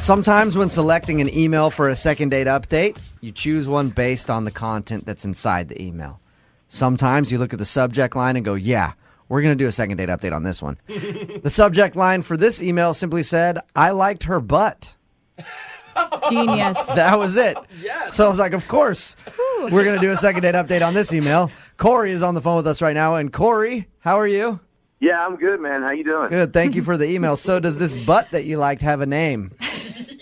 Sometimes when selecting an email for a second date update, you choose one based on the content that's inside the email. Sometimes you look at the subject line and go, yeah, we're going to do a second date update on this one. The subject line for this email simply said, I liked her butt. Genius. That was it. Yes. So I was like, of course, we're going to do a second date update on this email. Corey is on the phone with us right now. And Corey, how are you? Yeah, I'm good, man. How you doing? Good. Thank you for the email. So does this butt that you liked have a name?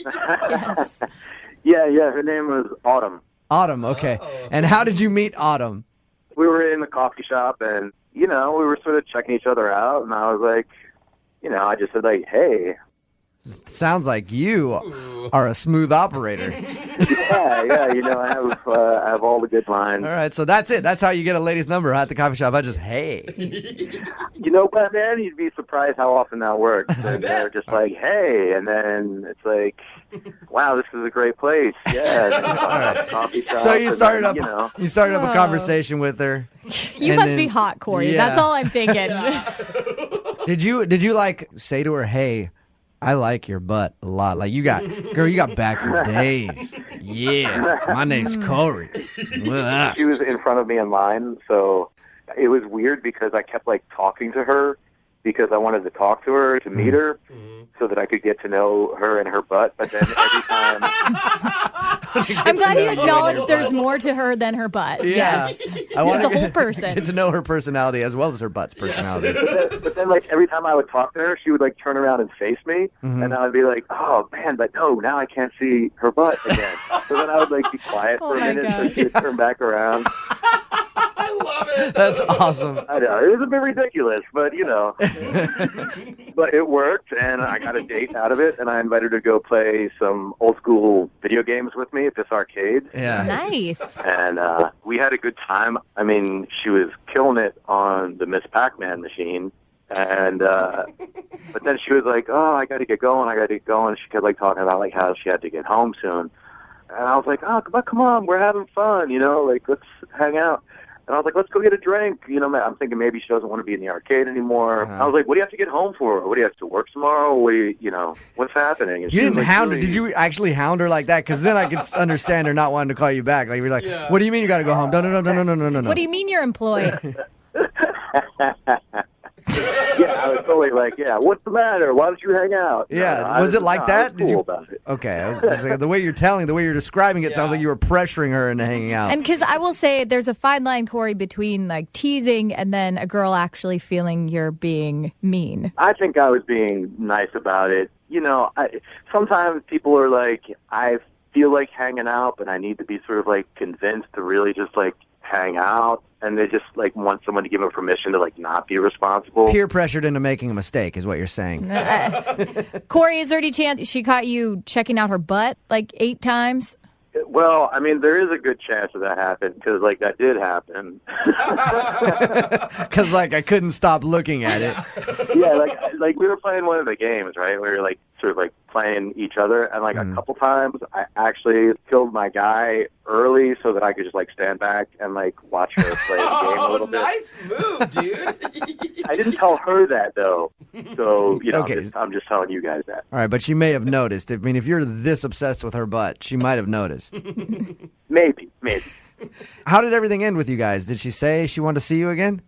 Yes. Yeah. Her name was Autumn. Autumn. Okay. And how did you meet Autumn? We were in the coffee shop, and we were sort of checking each other out. And I was like, I just said like, hey. Sounds like you are a smooth operator. Yeah. I have all the good lines. All right, so that's it. That's how you get a lady's number at the coffee shop. I just, hey. But man, you'd be surprised how often that works. And they're just like, hey, and then it's like, wow, this is a great place. Yeah. And then coffee shop. So you started then, up, you started up a conversation with her. You must be hot, Corey. Yeah. That's all I'm thinking. Did you like say to her, hey, I like your butt a lot. Like, you got back for days. Yeah, my name's Corey. She was in front of me in line, so it was weird because I kept like talking to her because I wanted to talk to her, to meet her, so that I could get to know her and her butt. But then every time... I'm glad you acknowledged there's more to her than her butt. Yeah. Yes. I She's a whole person. Get to know her personality as well as her butt's personality. But then, like, every time I would talk to her, she would, like, turn around and face me, and I would be like, oh, man, but no, now I can't see her butt again. So then I would, like, be quiet for a minute, so she would turn back around. I love it. That's awesome. I know. It was a bit ridiculous, but, but it worked, and I got a date out of it, and I invited her to go play some old-school video games with me at this arcade. Yeah. Nice. And we had a good time. I mean, she was killing it on the Miss Pac-Man machine. And but then she was like, oh, I got to get going. She kept like talking about like how she had to get home soon. And I was like, oh, come on, we're having fun, like let's hang out. And I was like, let's go get a drink. I'm thinking maybe she doesn't want to be in the arcade anymore. I was like, what do you have to get home for? What do you have to work tomorrow? What's happening? And You didn't like, hound her. Did you actually hound her like that? Because then I could understand her not wanting to call you back. Like, you're like, what do you mean you got to go home? No. What do you mean you're employed? Yeah, I was totally like, yeah, what's the matter? Why don't you hang out? Yeah, was it like that? I was cool about it. Okay, I was just like, the way you're describing it sounds like you were pressuring her into hanging out. And because I will say there's a fine line, Corey, between like teasing and then a girl actually feeling you're being mean. I think I was being nice about it. Sometimes people are like, I feel like hanging out, but I need to be sort of like convinced to really just like hang out. And they just like want someone to give them permission to like not be responsible. Peer pressured into making a mistake is what you're saying. Corey, is there any chance she caught you checking out her butt like 8 times? Well, I mean, there is a good chance that happened because, like, that did happen. Because, like, I couldn't stop looking at it. Yeah, like we were playing one of the games, right? We were, like, sort of, like, playing each other. And, like, a couple times I actually killed my guy early so that I could just, like, stand back and, like, watch her play the game a little bit. Nice move, dude. I didn't tell her that, though. So, Okay. I'm just telling you guys that. All right, but she may have noticed. I mean, if you're this obsessed with her butt, she might have noticed. Maybe. How did everything end with you guys? Did she say she wanted to see you again?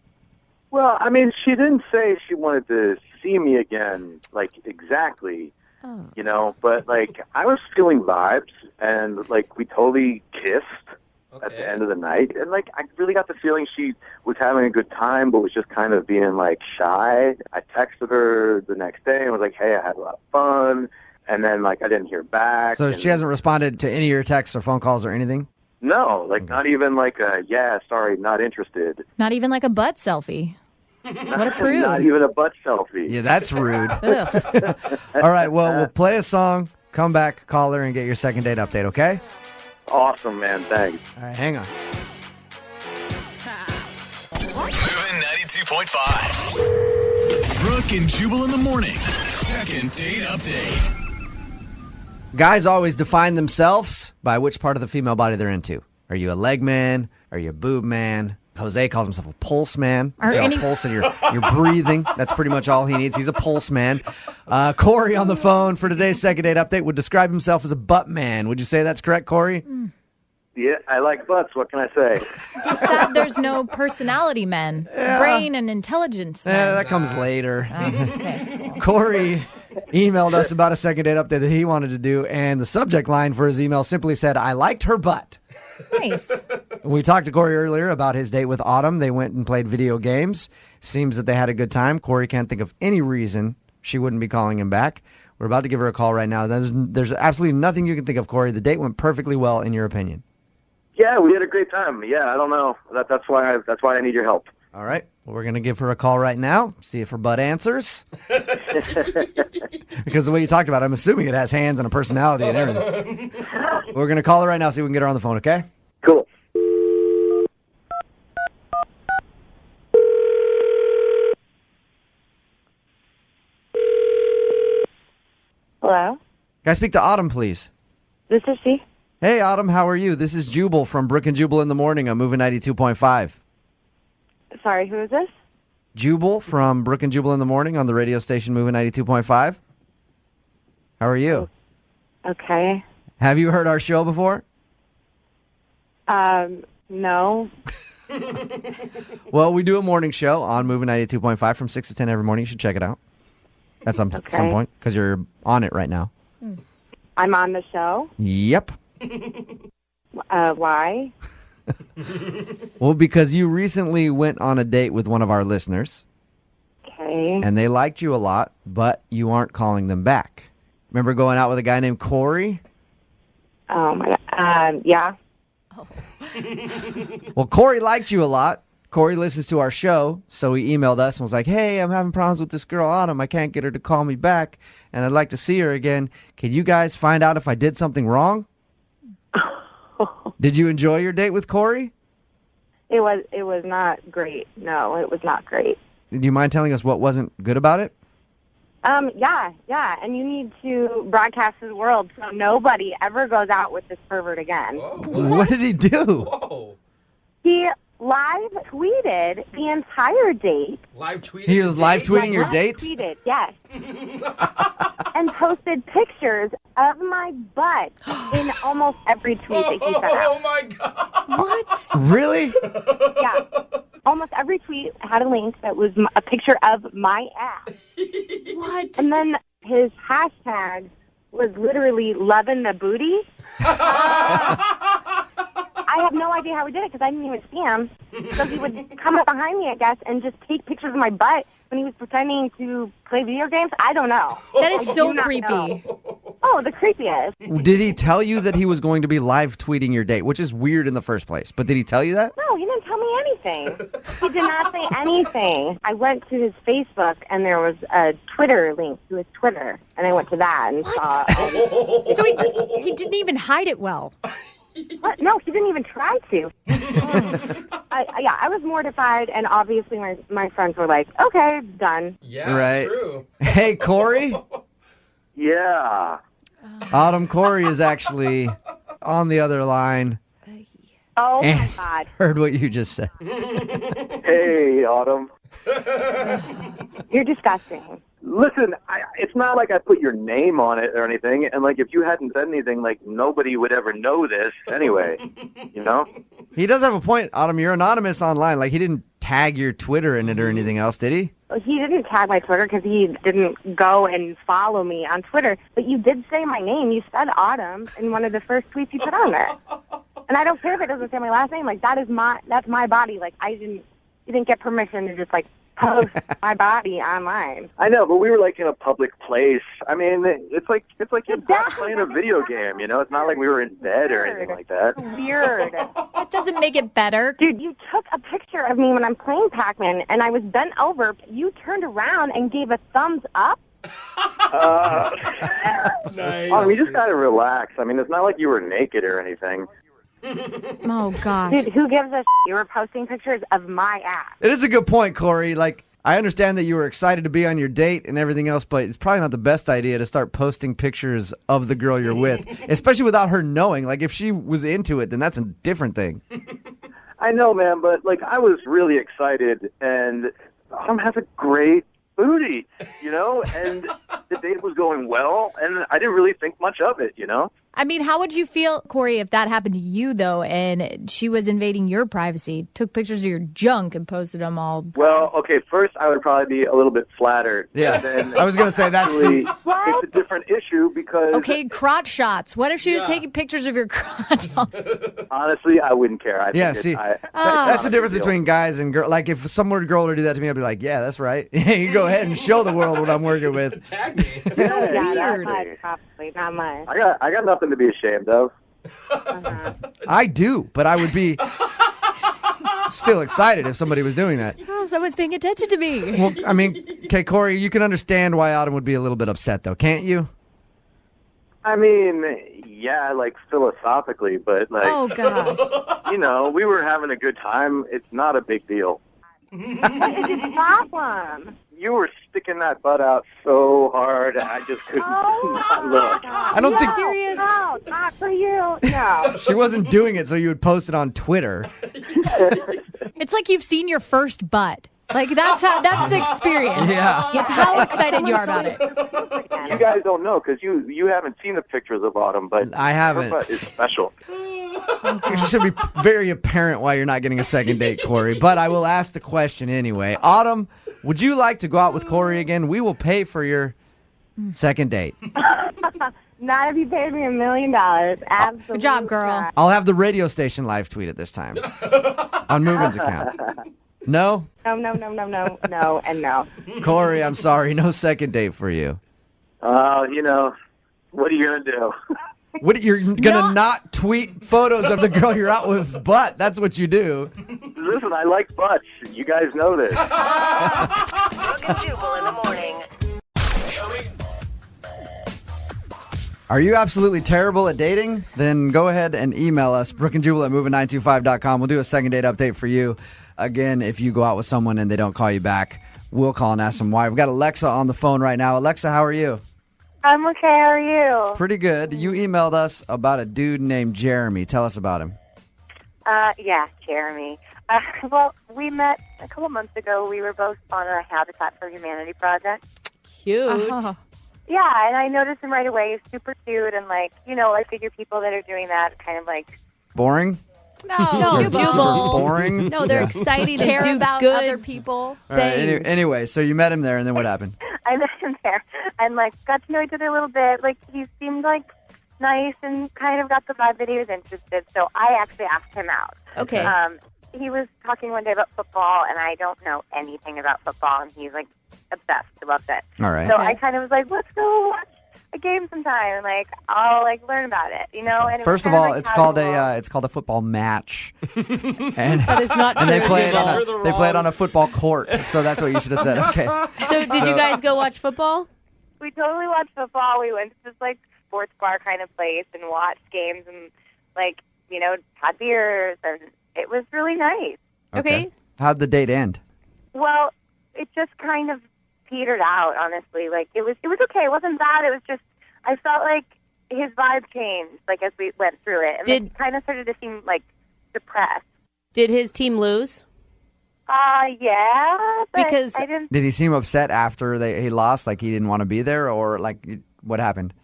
Well, I mean, she didn't say she wanted to see me again, like, exactly, but, like, I was feeling vibes, and, like, we totally kissed at the end of the night, and, like, I really got the feeling she was having a good time, but was just kind of being, like, shy. I texted her the next day and was like, hey, I had a lot of fun, and then, like, I didn't hear back. So she hasn't responded to any of your texts or phone calls or anything? No, like, not even like a, yeah, sorry, not interested. Not even like a butt selfie. What a prude. Not even a butt selfie. Yeah, that's rude. Ugh. All right, well, we'll play a song, come back, call her, and get your second date update, okay? Awesome, man, thanks. All right, hang on. Moving 92.5. Brooke and Jubal in the mornings. Second date update. Guys always define themselves by which part of the female body they're into. Are you a leg man? Are you a boob man? Jose calls himself a pulse man. Are You got any- a pulse and you're breathing. That's pretty much all he needs. He's a pulse man. Corey on the phone for today's second date update would describe himself as a butt man. Would you say that's correct, Corey? Yeah, I like butts. What can I say? Just sad there's no personality men. Brain and intelligence men. That comes later. Okay. Corey emailed us about a second date update that he wanted to do, and the subject line for his email simply said, I liked her butt. Nice. We talked to Corey earlier about his date with Autumn. They went and played video games. Seems that they had a good time. Corey can't think of any reason she wouldn't be calling him back. We're about to give her a call right now. There's absolutely nothing you can think of, Corey. The date went perfectly well, in your opinion. Yeah, we had a great time. Yeah, I don't know. That's why I need your help. All right. Well, we're going to give her a call right now, see if her butt answers. Because the way you talked about it, I'm assuming it has hands and a personality and everything. We're going to call her right now, see if we can get her on the phone, okay? Cool. Hello, Can I speak to Autumn, please? this is she. Hey, Autumn, how are you? This is Jubal from Brooke and Jubal in the Morning on Moving 92.5. Sorry, who is this? Jubal from Brooke and Jubal in the Morning on the radio station Moving 92.5. How are you? Okay. Have you heard our show before? No. Well, we do a morning show on Moving 92.5 from 6 to 10 every morning. You should check it out at some point because you're on it right now. I'm on the show. Yep. Why? Well, because you recently went on a date with one of our listeners Okay. and they liked you a lot, but you aren't calling them back. Remember going out with a guy named Corey? Oh my God. Yeah. Well, Corey liked you a lot. Corey listens to our show, so he emailed us and was like, hey, I'm having problems with this girl, Autumn. I can't get her to call me back, and I'd like to see her again. Can you guys find out if I did something wrong? Did you enjoy your date with Corey? It was not great. No, it was not great. Do you mind telling us what wasn't good about it? Yeah. And you need to broadcast to the world so nobody ever goes out with this pervert again. What did he do? Whoa. He live tweeted the entire date. Live tweeting. He was live tweeting your Live date? tweeted, yes. And posted pictures of my butt in almost every tweet that he sent Oh out. my God. What? Really? Yeah. Almost every tweet had a link that was a picture of my ass. What? And then his hashtag was literally loving the booty. I have no idea how he did it because I didn't even see him. So he would come up behind me, I guess, and just take pictures of my butt when he was pretending to play video games. I don't know. That is I so do not creepy. know. Oh, the creepiest. Did he tell you that he was going to be live tweeting your date, which is weird in the first place? But did he tell you that? No, he didn't tell me anything. He did not say anything. I went to his Facebook, and there was a Twitter link to his Twitter, and I went to that and saw. So he didn't even hide it well. What? No, he didn't even try to. I was mortified, and obviously my friends were like, okay, done. Yeah, Right. true. Hey, Corey? Yeah. Autumn, Corey is actually on the other line. Oh, my And God. heard what you just said. Hey, Autumn. You're disgusting. Listen, it's not like I put your name on it or anything, and like if you hadn't said anything, like nobody would ever know this anyway. You know? He does have a point, Autumn. You're anonymous online. Like, he didn't tag your Twitter in it or anything else, did he? He didn't tag my Twitter because he didn't go and follow me on Twitter. But you did say my name. You said Autumn in one of the first tweets you put on there. And I don't care if it doesn't say my last name. Like, that's my body. Like, you didn't get permission to just, like, post my body online. I know, but we were like in a public place. I mean, it's like you're playing a video game, you know? It's not like we were in bed or anything like that. Weird. That doesn't make it better. Dude, you took a picture of me when I'm playing Pac-Man, and I was bent over. You turned around and gave a thumbs up. Nice. Oh, you just gotta relax. I mean, it's not like you were naked or anything. Oh, gosh. Dude, who gives a You were posting pictures of my ass. It is a good point, Corey. Like, I understand that you were excited to be on your date and everything else, but it's probably not the best idea to start posting pictures of the girl you're with, especially without her knowing. Like, if she was into it, then that's a different thing. I know, man, but like I was really excited, and Autumn has a great booty, and the date was going well, and I didn't really think much of it, I mean, how would you feel, Corey, if that happened to you, though, and she was invading your privacy, took pictures of your junk and posted them all? Well, okay, first I would probably be a little bit flattered. Yeah, Then I was going to say that's it's a different issue because... Okay, crotch shots. What if she was taking pictures of your crotch? Honestly, I wouldn't care. that's the difference between guys and girls. Like, if some girl were to do that to me, I'd be like, yeah, that's right. You go ahead and show the world what I'm working with. Tag me. So Yeah, weird. not much, probably, not much. I got nothing to be ashamed of. I do, but I would be still excited if somebody was doing that. Oh, someone's paying attention to me. Well, I mean, okay, Corey, you can understand why Autumn would be a little bit upset, though, can't you? I mean, yeah, like philosophically, but like, Oh, gosh. we were having a good time. It's not a big deal. What is his problem? You were sticking that butt out so hard, I just couldn't not look. I don't think Serious? No, not for you. No. she wasn't doing it so you would post it on Twitter. It's like you've seen your first butt. Like, that's the experience. Yeah. It's how excited you are about it. You guys don't know because you haven't seen the pictures of Autumn, but I haven't. her butt is special. It should be very apparent why you're not getting a second date, Corey. But I will ask the question anyway. Autumn, would you like to go out with Corey again? We will pay for your second date. Not if you paid me $1 million. Absolutely. Good job, girl. not. I'll have the radio station live tweet it this time on Movement's account. No? No, and no. Corey, I'm sorry. No second date for you. What are you going to do? What, you're going to not tweet photos of the girl you're out with's butt. That's what you do. Listen, I like butts. You guys know this. Brooke and Jubal in the morning. Are you absolutely terrible at dating? Then go ahead and email us, brookeandjubal@moving925.com. We'll do a second date update for you. Again, if you go out with someone and they don't call you back, we'll call and ask them why. We've got Alexa on the phone right now. Alexa, how are you? I'm okay. How are you? Pretty good. You emailed us about a dude named Jeremy. Tell us about him. Yeah, Jeremy. Well, we met a couple months ago. We were both on a Habitat for Humanity project. Cute. Yeah, and I noticed him right away. He's super cute, and I figure people that are doing that kind of Boring? No, Super boring? No, they're Yeah. exciting Care and do about good. other people. All right, anyway, so you met him there, and then what happened? I met him there, and got to know each other a little bit. He seemed nice, and kind of got the vibe that he was interested. So I actually asked him out. Okay. He was talking one day about football, and I don't know anything about football, and he's obsessed. He loves it. All right. So I kind of was like, let's go watch a game sometime, and I'll learn about it, And First of all, it's called a football match, and That is not and they true. play it on a football court. So that's what you should have said. Okay. So did you guys go watch football? We totally watched football. We went to this sports bar kind of place and watched games and had beers, and it was really nice. Okay. How'd the date end? Well, it just kind of petered out, honestly. It was okay. It wasn't bad. It was just I felt like his vibe changed as we went through it, and it kind of started to seem depressed. Did his team lose? Yeah, but Because I didn't. Did he seem upset after he lost? Like he didn't want to be there, or what happened?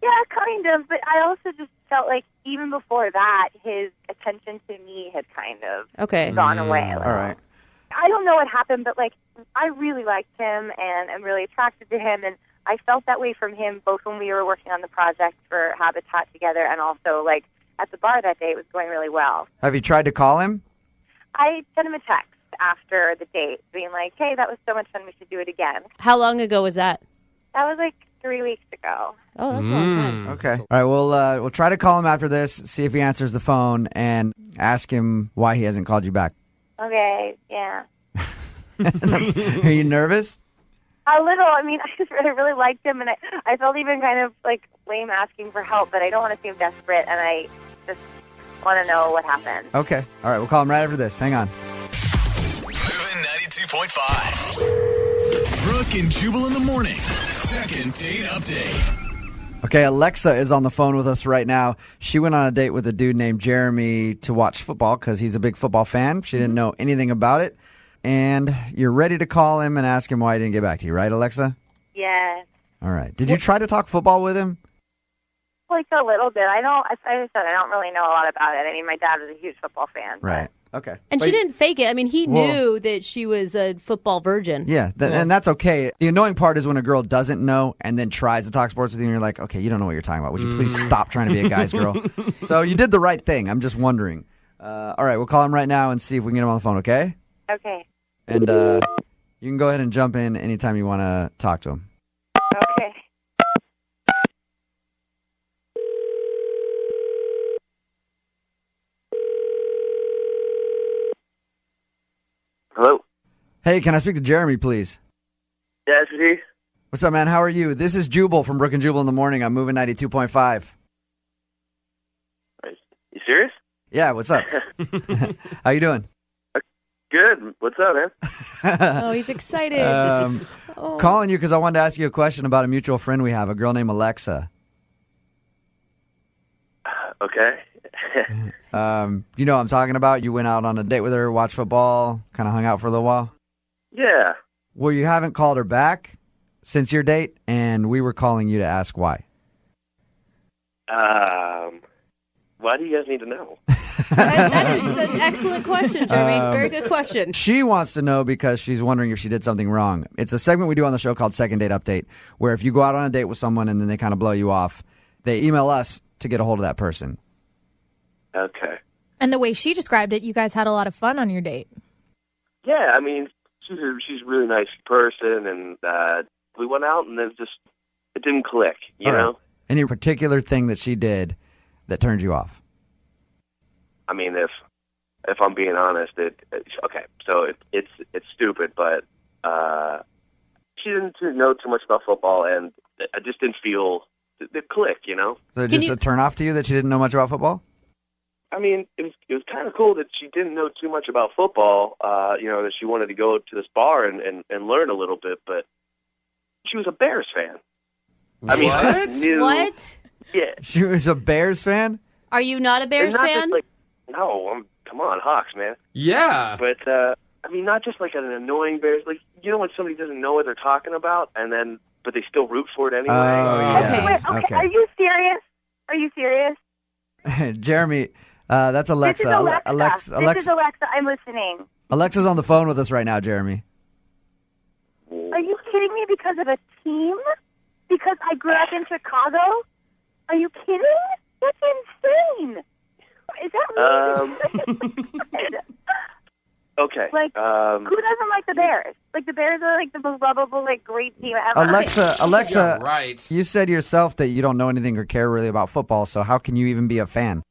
Yeah, kind of. But I also just felt even before that, his attention to me had kind of gone away. All right. I don't know what happened, but I really liked him and I'm really attracted to him, and I felt that way from him both when we were working on the project for Habitat together and also at the bar that day. It was going really well. Have you tried to call him? I sent him a text after the date being hey, that was so much fun, we should do it again. How long ago was that? That was 3 weeks ago. Oh, that's a long time. Okay. All right. We'll try to call him after this, see if he answers the phone, and ask him why he hasn't called you back. Okay, yeah. Are you nervous? A little. I mean, I really liked him, and I felt even kind of lame asking for help, but I don't want to seem desperate, and I just want to know what happened. Okay. All right. We'll call him right after this. Hang on. Moving 92.5. Brooke and Jubal in the mornings. Second date update. Okay, Alexa is on the phone with us right now. She went on a date with a dude named Jeremy to watch football because he's a big football fan. She didn't know anything about it. And you're ready to call him and ask him why he didn't get back to you, right, Alexa? Yeah. All right. Did you try to talk football with him? Like a little bit. I said I don't really know a lot about it. I mean, my dad was a huge football fan. Right. Okay. And she didn't fake it. I mean, he knew that she was a football virgin. Yeah, and that's okay. The annoying part is when a girl doesn't know and then tries to talk sports with you and you're like, okay, you don't know what you're talking about. Would you please stop trying to be a guy's girl? So you did the right thing. I'm just wondering. All right, we'll call him right now and see if we can get him on the phone, okay? Okay. And you can go ahead and jump in anytime you want to talk to him. Okay. Hello? Hey, can I speak to Jeremy, please? Yeah, this is he. What's up, man? How are you? This is Jubal from Brooke and Jubal in the morning. I'm moving 92.5. You serious? Yeah, what's up? How you doing? Good. What's up, man? Oh, he's excited. Calling you because I wanted to ask you a question about a mutual friend we have, a girl named Alexa. Okay. You know what I'm talking about? You went out on a date with her, watched football, kind of hung out for a little while. Yeah. Well, you haven't called her back since your date, and we were calling you to ask why. Why do you guys need to know? That is an excellent question, Jeremy. Very good question. She wants to know because she's wondering if she did something wrong. It's a segment we do on the show called Second Date Update, where if you go out on a date with someone and then they kind of blow you off, they email us to get a hold of that person. Okay. And the way she described it, you guys had a lot of fun on your date. Yeah, I mean, she's a really nice person, and we went out, and it didn't click, you know? Any particular thing that she did that turned you off? I mean, if I'm being honest, it's stupid, but she didn't know too much about football, and I just didn't feel the click, you know? So just a turn off to you that she didn't know much about football? I mean, it was kind of cool that she didn't know too much about football, that she wanted to go to this bar and learn a little bit, but she was a Bears fan. I mean, I knew, What? yeah. She was a Bears fan? Are you not a Bears And not fan? just like, no, come on, Hawks, man. Yeah. But, I mean, not just like an annoying Bears, like, you know when somebody doesn't know what they're talking about, but they still root for it anyway? Oh, yeah. Okay. Are you serious? Are you serious? Jeremy, that's Alexa. This is Alexa. Alexa. This is Alexa. I'm listening. Alexa's on the phone with us right now, Jeremy. Are you kidding me because of a team? Because I grew up in Chicago? Are you kidding? That's insane. Is that really Okay. Like, who doesn't like the Bears? Like, the Bears are like the most lovable, like, great team ever. Alexa, Yeah, right. you said yourself that you don't know anything or care really about football, so how can you even be a fan?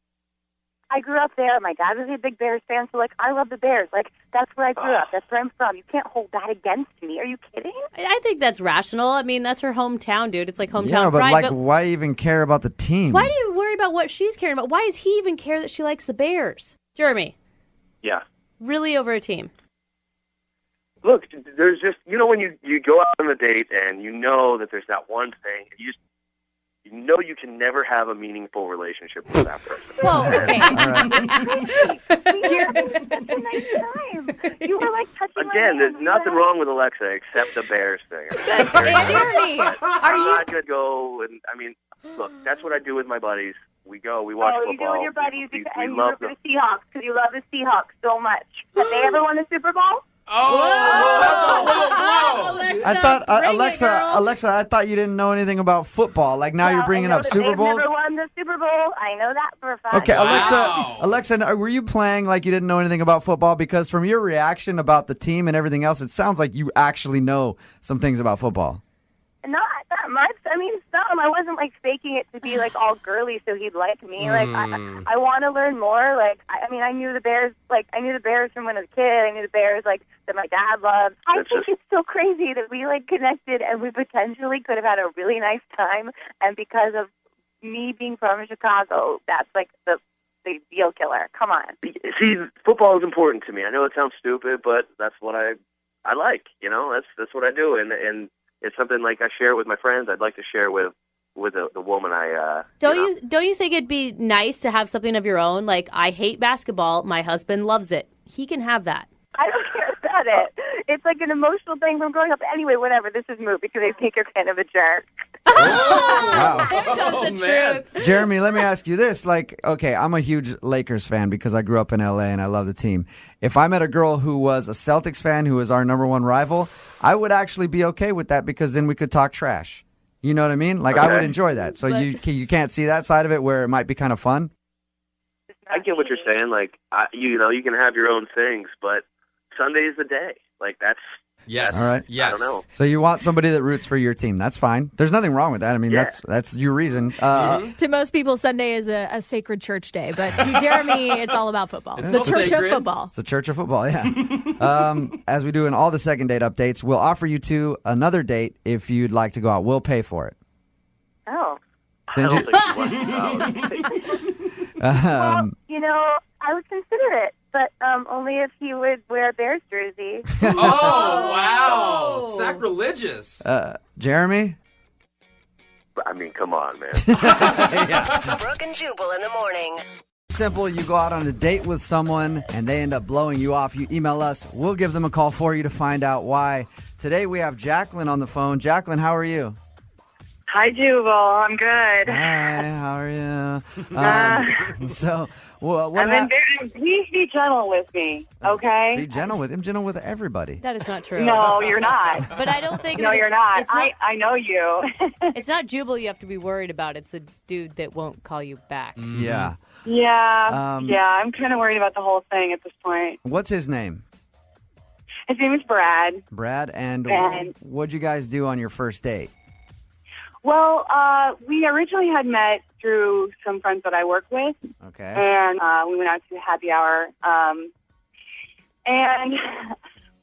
I grew up there. My dad was a big Bears fan, so, like, I love the Bears. Like, that's where I grew up. That's where I'm from. You can't hold that against me. Are you kidding? I think that's rational. I mean, that's her hometown, dude. It's like hometown Yeah, but pride. why even care about the team? Why do you worry about what she's caring about? Why does he even care that she likes the Bears? Jeremy, Yeah. really over a team? Look, there's just, when you go out on a date and you know that there's that one thing, you know you can never have a meaningful relationship with that person. Well, okay. We were having such a nice time. You were, like, touching my Again, hand. there's nothing wrong with Alexa except the Bears thing. Hey, Jeremy, are I'm you? not going to go and, look, that's what I do with my buddies. We go, we watch Oh, football. you do with your buddies We and you love root for the Seahawks because you love the Seahawks so much. Have they ever won the Super Bowl? I thought Alexa, I thought you didn't know anything about football. Like now you're bringing up Super Bowls. They've never won the Super Bowl. I know that for a fact. Okay, Wow. Alexa, were you playing like you didn't know anything about football? Because from your reaction about the team and everything else, it sounds like you actually know some things about football. Not that much. I mean, some. I wasn't like faking it to be like all girly so he'd like me. Like I want to learn more. Like I knew the Bears. Like I knew the Bears from when I was a kid. I knew the Bears like that my dad loved. I think it's so crazy that we like connected and we potentially could have had a really nice time. And because of me being from Chicago, that's like the deal killer. Come on. See, football is important to me. I know it sounds stupid, but that's what I like. That's what I do, and it's something like I share with my friends. I'd like to share with with the woman I. Don't you think it'd be nice to have something of your own? Like, I hate basketball. My husband loves it. He can have that. I don't care about it. It's like an emotional thing from growing up. Anyway, whatever. This is moot because I think you're kind of a jerk. Wow. There comes the man. truth. Jeremy, let me ask you this. Like, okay, I'm a huge Lakers fan because I grew up in LA and I love the team. If I met a girl who was a Celtics fan who was our number one rival, I would actually be okay with that because then we could talk trash. You know what I mean? Like, I would enjoy that. So you can't see that side of it where it might be kind of fun? I get what you're saying. Like, you can have your own things, but Sunday is the day. Like, that's... Yes. All right. Yes. I don't know. So you want somebody that roots for your team. That's fine. There's nothing wrong with that. I mean, Yeah. that's your reason. To most people, Sunday is a sacred church day, but to Jeremy, it's all about football. It's The all church sacred. of football. It's a church of football, yeah. As we do in all the second date updates, we'll offer you two another date if you'd like to go out. We'll pay for it. Oh. Send I you, don't think he wants Well, I would consider it, but only if he would wear a Bears jersey. Oh, wow. Sacrilegious. Jeremy? I mean, come on, man. Brooke and Jubal in the morning. Simple. You go out on a date with someone and they end up blowing you off. You email us. We'll give them a call for you to find out why. Today we have Jacqueline on the phone. Jacqueline, how are you? Hi, Jubal. I'm good. Hi, how are you? So, what Please be gentle with me, okay? Be gentle with him. Gentle with everybody. That is not true. No, you're not. But I don't think... No, it's- you're not. It's not, I know you. it's not Jubal you have to be worried about. It's the dude that won't call you back. Yeah. Yeah, I'm kind of worried about the whole thing at this point. What's his name? His name is Brad. Brad. And And- what'd you guys do on your first date? Well, we originally had met through some friends that I work with, Okay. and we went out to happy hour, and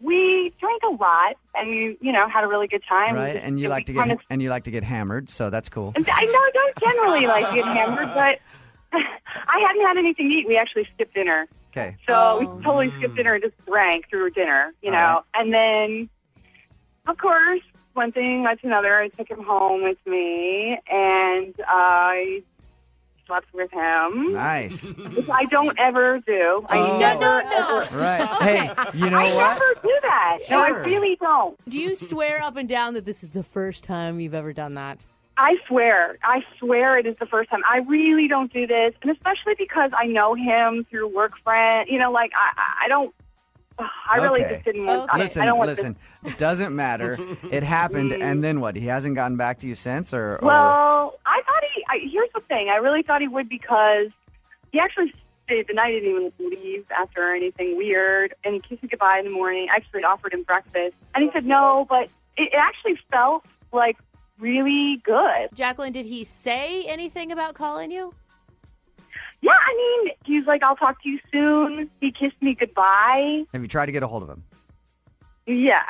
we drank a lot, and we, had a really good time. Right, and you like to get hammered, so that's cool. I know I don't generally like to get hammered, but I hadn't had anything to eat. We actually skipped dinner. Okay. So we totally skipped dinner and just drank through dinner, All right. And then, of course, one thing led to another. I took him home with me, and I slept with him. Nice. Which I don't ever do. I never, ever. Right. Hey, you know I what? never do that. No, I Sure. really don't. Do you swear up and down that this is the first time you've ever done that? I swear it is the first time. I really don't do this, and especially because I know him through work friend. I don't. I really Okay. just didn't want. Listen, I don't want listen. It doesn't matter. It happened, and then what? He hasn't gotten back to you since, or? Well, I thought here's the thing. I really thought he would because he actually stayed the night. He didn't even leave after anything weird, and he kissed me goodbye in the morning. I actually offered him breakfast, and he said no, but it actually felt like really good. Jacqueline, did he say anything about calling you? Yeah, I mean, he's like, I'll talk to you soon. He kissed me goodbye. Have you tried to get a hold of him? Yes.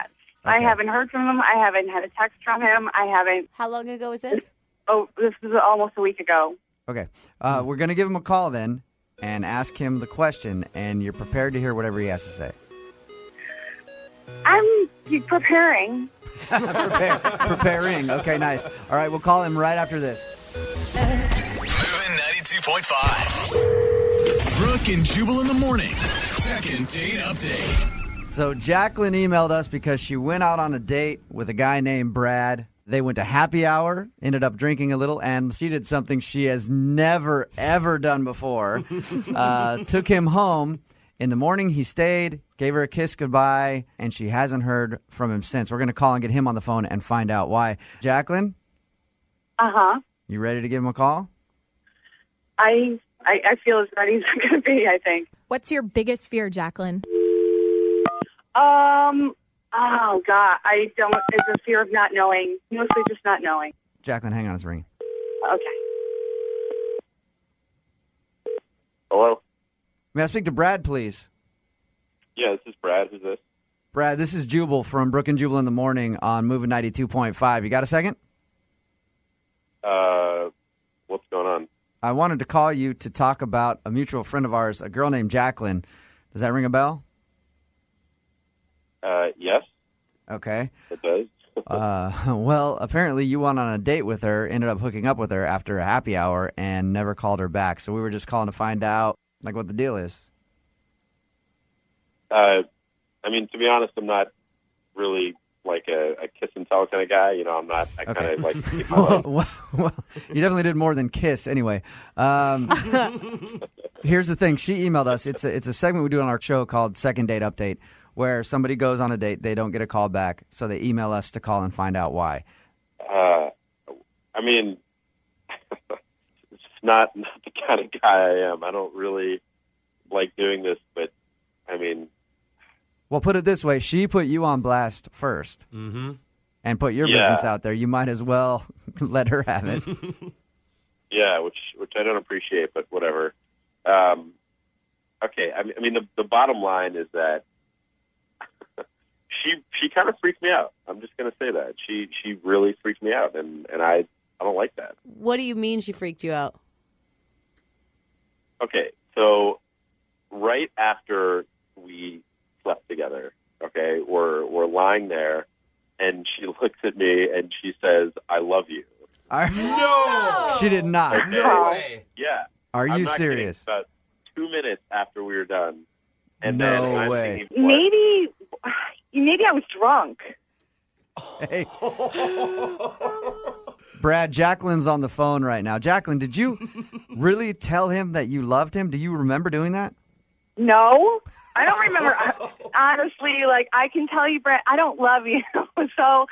I Okay. haven't heard from him. I haven't had a text from him. I haven't. How long ago was this? Oh, this was almost a week ago. Okay. We're going to give him a call then and ask him the question, and you're prepared to hear whatever he has to say. I'm preparing. Preparing. Okay, nice. All right, we'll call him right after this. Moving 92.5. Brooke and Jubal in the mornings. Second date update. So Jacqueline emailed us because she went out on a date with a guy named Brad. They went to happy hour, ended up drinking a little, and she did something she has never, ever done before. Took him home. In the morning, he stayed, gave her a kiss goodbye, and she hasn't heard from him since. We're going to call and get him on the phone and find out why. Jacqueline, Uh-huh. you ready to give him a call? I feel as ready as I'm going to be, I think. What's your biggest fear, Jacqueline? Oh, God, I don't, it's a fear of not knowing, mostly just not knowing. Jacqueline, hang on, it's ringing. Okay. Hello? May I speak to Brad, please? Yeah, this is Brad. Who's this? Brad, this is Jubal from Brooke and Jubal in the morning on Moving 92.5. You got a second? What's going on? I wanted to call you to talk about a mutual friend of ours, a girl named Jacqueline. Does that ring a bell? Yes, Okay. it does. Well, apparently you went on a date with her, ended up hooking up with her after a happy hour, and never called her back. So we were just calling to find out, like, what the deal is. I mean, to be honest, I'm not really like a kiss and tell kind of guy. You know, I'm not. I kind of like. Keep my well, you definitely did more than kiss. Anyway, here's the thing. She emailed us. It's a segment we do on our show called Second Date Update, where somebody goes on a date, they don't get a call back, so they email us to call and find out why. I mean, it's not the kind of guy I am. I don't really like doing this, but I mean. Well, put it this way. She put you on blast first and put your business out there. You might as well let her have it. Yeah, which I don't appreciate, but whatever. Okay, I mean the bottom line is that she kind of freaked me out. I'm just going to say that. She really freaked me out, and I don't like that. What do you mean she freaked you out? Okay, so right after we slept together, okay, we're lying there, and she looks at me and she says, "I love you." No! She did not. Okay? No way. Yeah. Are I'm you not serious? kidding. About 2 minutes after we were done. And No then I'm way. thinking, what? Maybe I was drunk. Hey. Brad, Jacqueline's on the phone right now. Jacqueline, did you really tell him that you loved him? Do you remember doing that? No, I don't remember. Honestly, like, I can tell you, Brett, I don't love you. So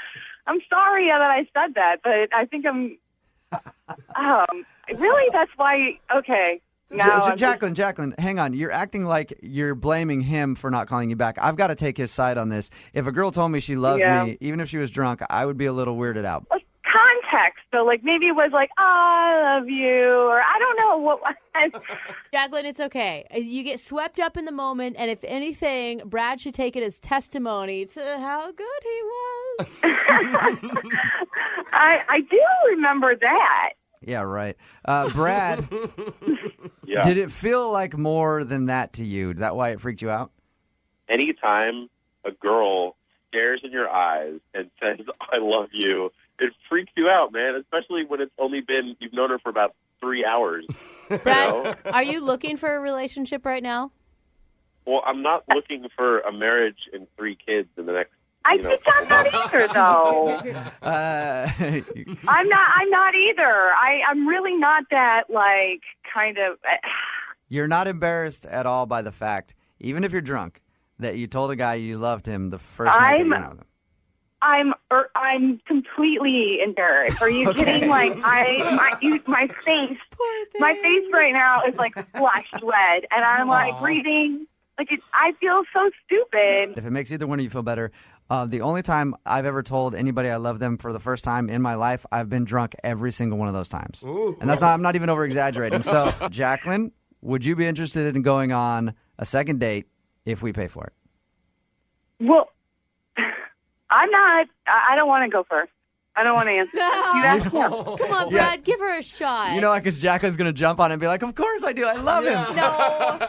I'm sorry that I said that, but I think I'm, really, that's why, okay. No, Jacqueline, hang on. You're acting like you're blaming him for not calling you back. I've got to take his side on this. If a girl told me she loved me, even if she was drunk, I would be a little weirded out. Context. So, like, maybe it was like, oh, I love you, or I don't know what was. Jacqueline, it's okay. You get swept up in the moment, and if anything, Brad should take it as testimony to how good he was. I do remember that. Yeah, right. Brad, Yeah. did it feel like more than that to you? Is that why it freaked you out? Anytime a girl stares in your eyes and says, "I love you," it freaks you out, man, especially when it's only been, you've known her for about 3 hours. Brad, are you looking for a relationship right now? Well, I'm not looking for a marriage and 3 kids in the next, I think I'm not either, though. I'm not either. I'm really not that, like, kind of. You're not embarrassed at all by the fact, even if you're drunk, that you told a guy you loved him the first night that you went out with him. I'm completely embarrassed. Are you kidding? Like, my face right now is like flushed red, and I'm like breathing. Like, I feel so stupid. If it makes either one of you feel better, the only time I've ever told anybody I love them for the first time in my life, I've been drunk every single one of those times. Ooh. And I'm not even over exaggerating. So, Jacqueline, would you be interested in going on a second date if we pay for it? Well, I'm not. I don't want to go first. I don't want to answer. Come on, Brad, give her a shot. You know, because Jacqueline's going to jump on it and be like, of course I do. I love him. No.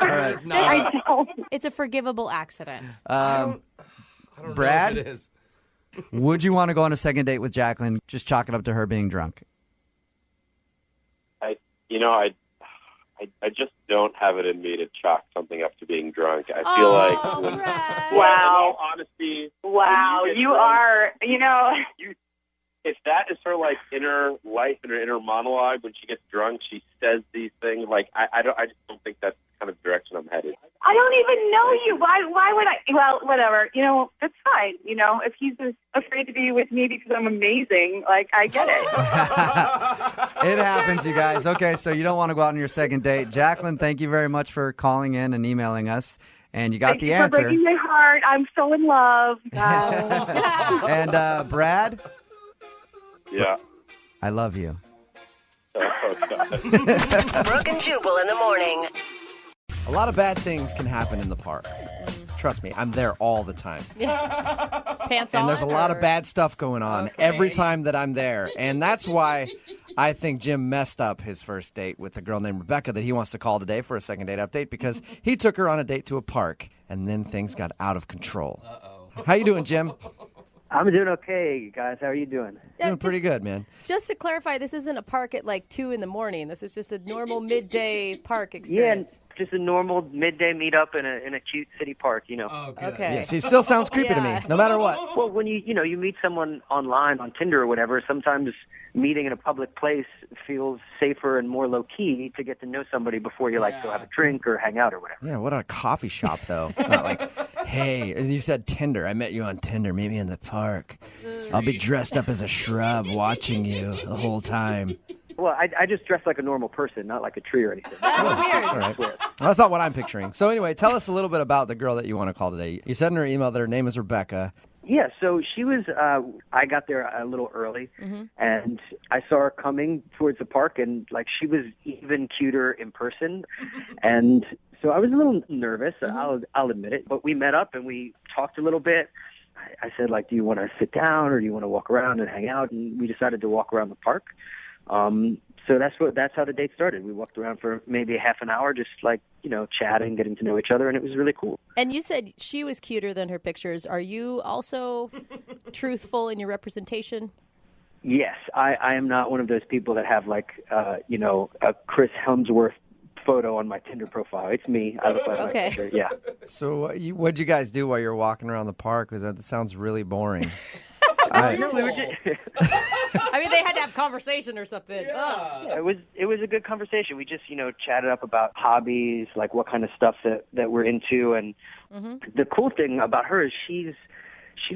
All right. No. I don't. It's a forgivable accident. I don't Brad? know if it is. Would you want to go on a second date with Jacqueline, just chalk it up to her being drunk? I just don't have it in me to chalk something up to being drunk. I feel like, Brad. in all honesty, Wow, when you get are. You know. if that is her like inner life and her inner monologue when she gets drunk, she says these things. Like I just don't think that's the kind of direction I'm headed. I don't even know you. Why would I? Well, whatever. You know, that's fine. You know, if he's afraid to be with me because I'm amazing, like, I get it. It happens, you guys. Okay, so you don't want to go out on your second date. Jacqueline, thank you very much for calling in and emailing us. And you got Thank the you answer. for breaking my heart. I'm so in love. And Brad, Yeah. I love you. Oh, God. Brooke and Jubal in the morning. A lot of bad things can happen in the park. Trust me, I'm there all the time. Pants on? And there's a lot of or- bad stuff going on every time that I'm there. And that's why I think Jim messed up his first date with a girl named Rebecca that he wants to call today for a second date update because he took her on a date to a park and then things got out of control. Uh-oh. How you doing, Jim? I'm doing okay, guys. How are you doing? Doing pretty good, man. Just to clarify, this isn't a park at like 2 a.m. This is just a normal midday park experience. Yeah, just a normal midday meetup in a cute city park, you know. Oh, good. Okay. Yeah, see, it still sounds creepy to me, no matter what. Well, when you meet someone online on Tinder or whatever, sometimes meeting in a public place feels safer and more low key to get to know somebody before you go have a drink or hang out or whatever. Yeah, what a coffee shop, though. Not like, hey, as you said Tinder. I met you on Tinder. Meet me in the park. I'll be dressed up as a shrub watching you the whole time. Well, I just dress like a normal person, not like a tree or anything. That's weird. All right. Well, that's not what I'm picturing. So anyway, tell us a little bit about the girl that you want to call today. You said in her email that her name is Rebecca. Yeah, so she was, I got there a little early, and I saw her coming towards the park, and, she was even cuter in person, and so I was a little nervous, I'll admit it, but we met up, and we talked a little bit. I said, do you want to sit down, or do you want to walk around and hang out, and we decided to walk around the park. So that's how the date started. We walked around for maybe a half an hour, just chatting, getting to know each other, and it was really cool. And you said she was cuter than her pictures. Are you also truthful in your representation? Yes, I am not one of those people that have a Chris Hemsworth photo on my Tinder profile. It's me. I look like my picture. Yeah. So what'd you guys do while you were walking around the park? Because that sounds really boring. No, we were just... I mean, they had to have conversation or something. Yeah, it was a good conversation. We just, chatted up about hobbies, what kind of stuff that we're into. And the cool thing about her is she's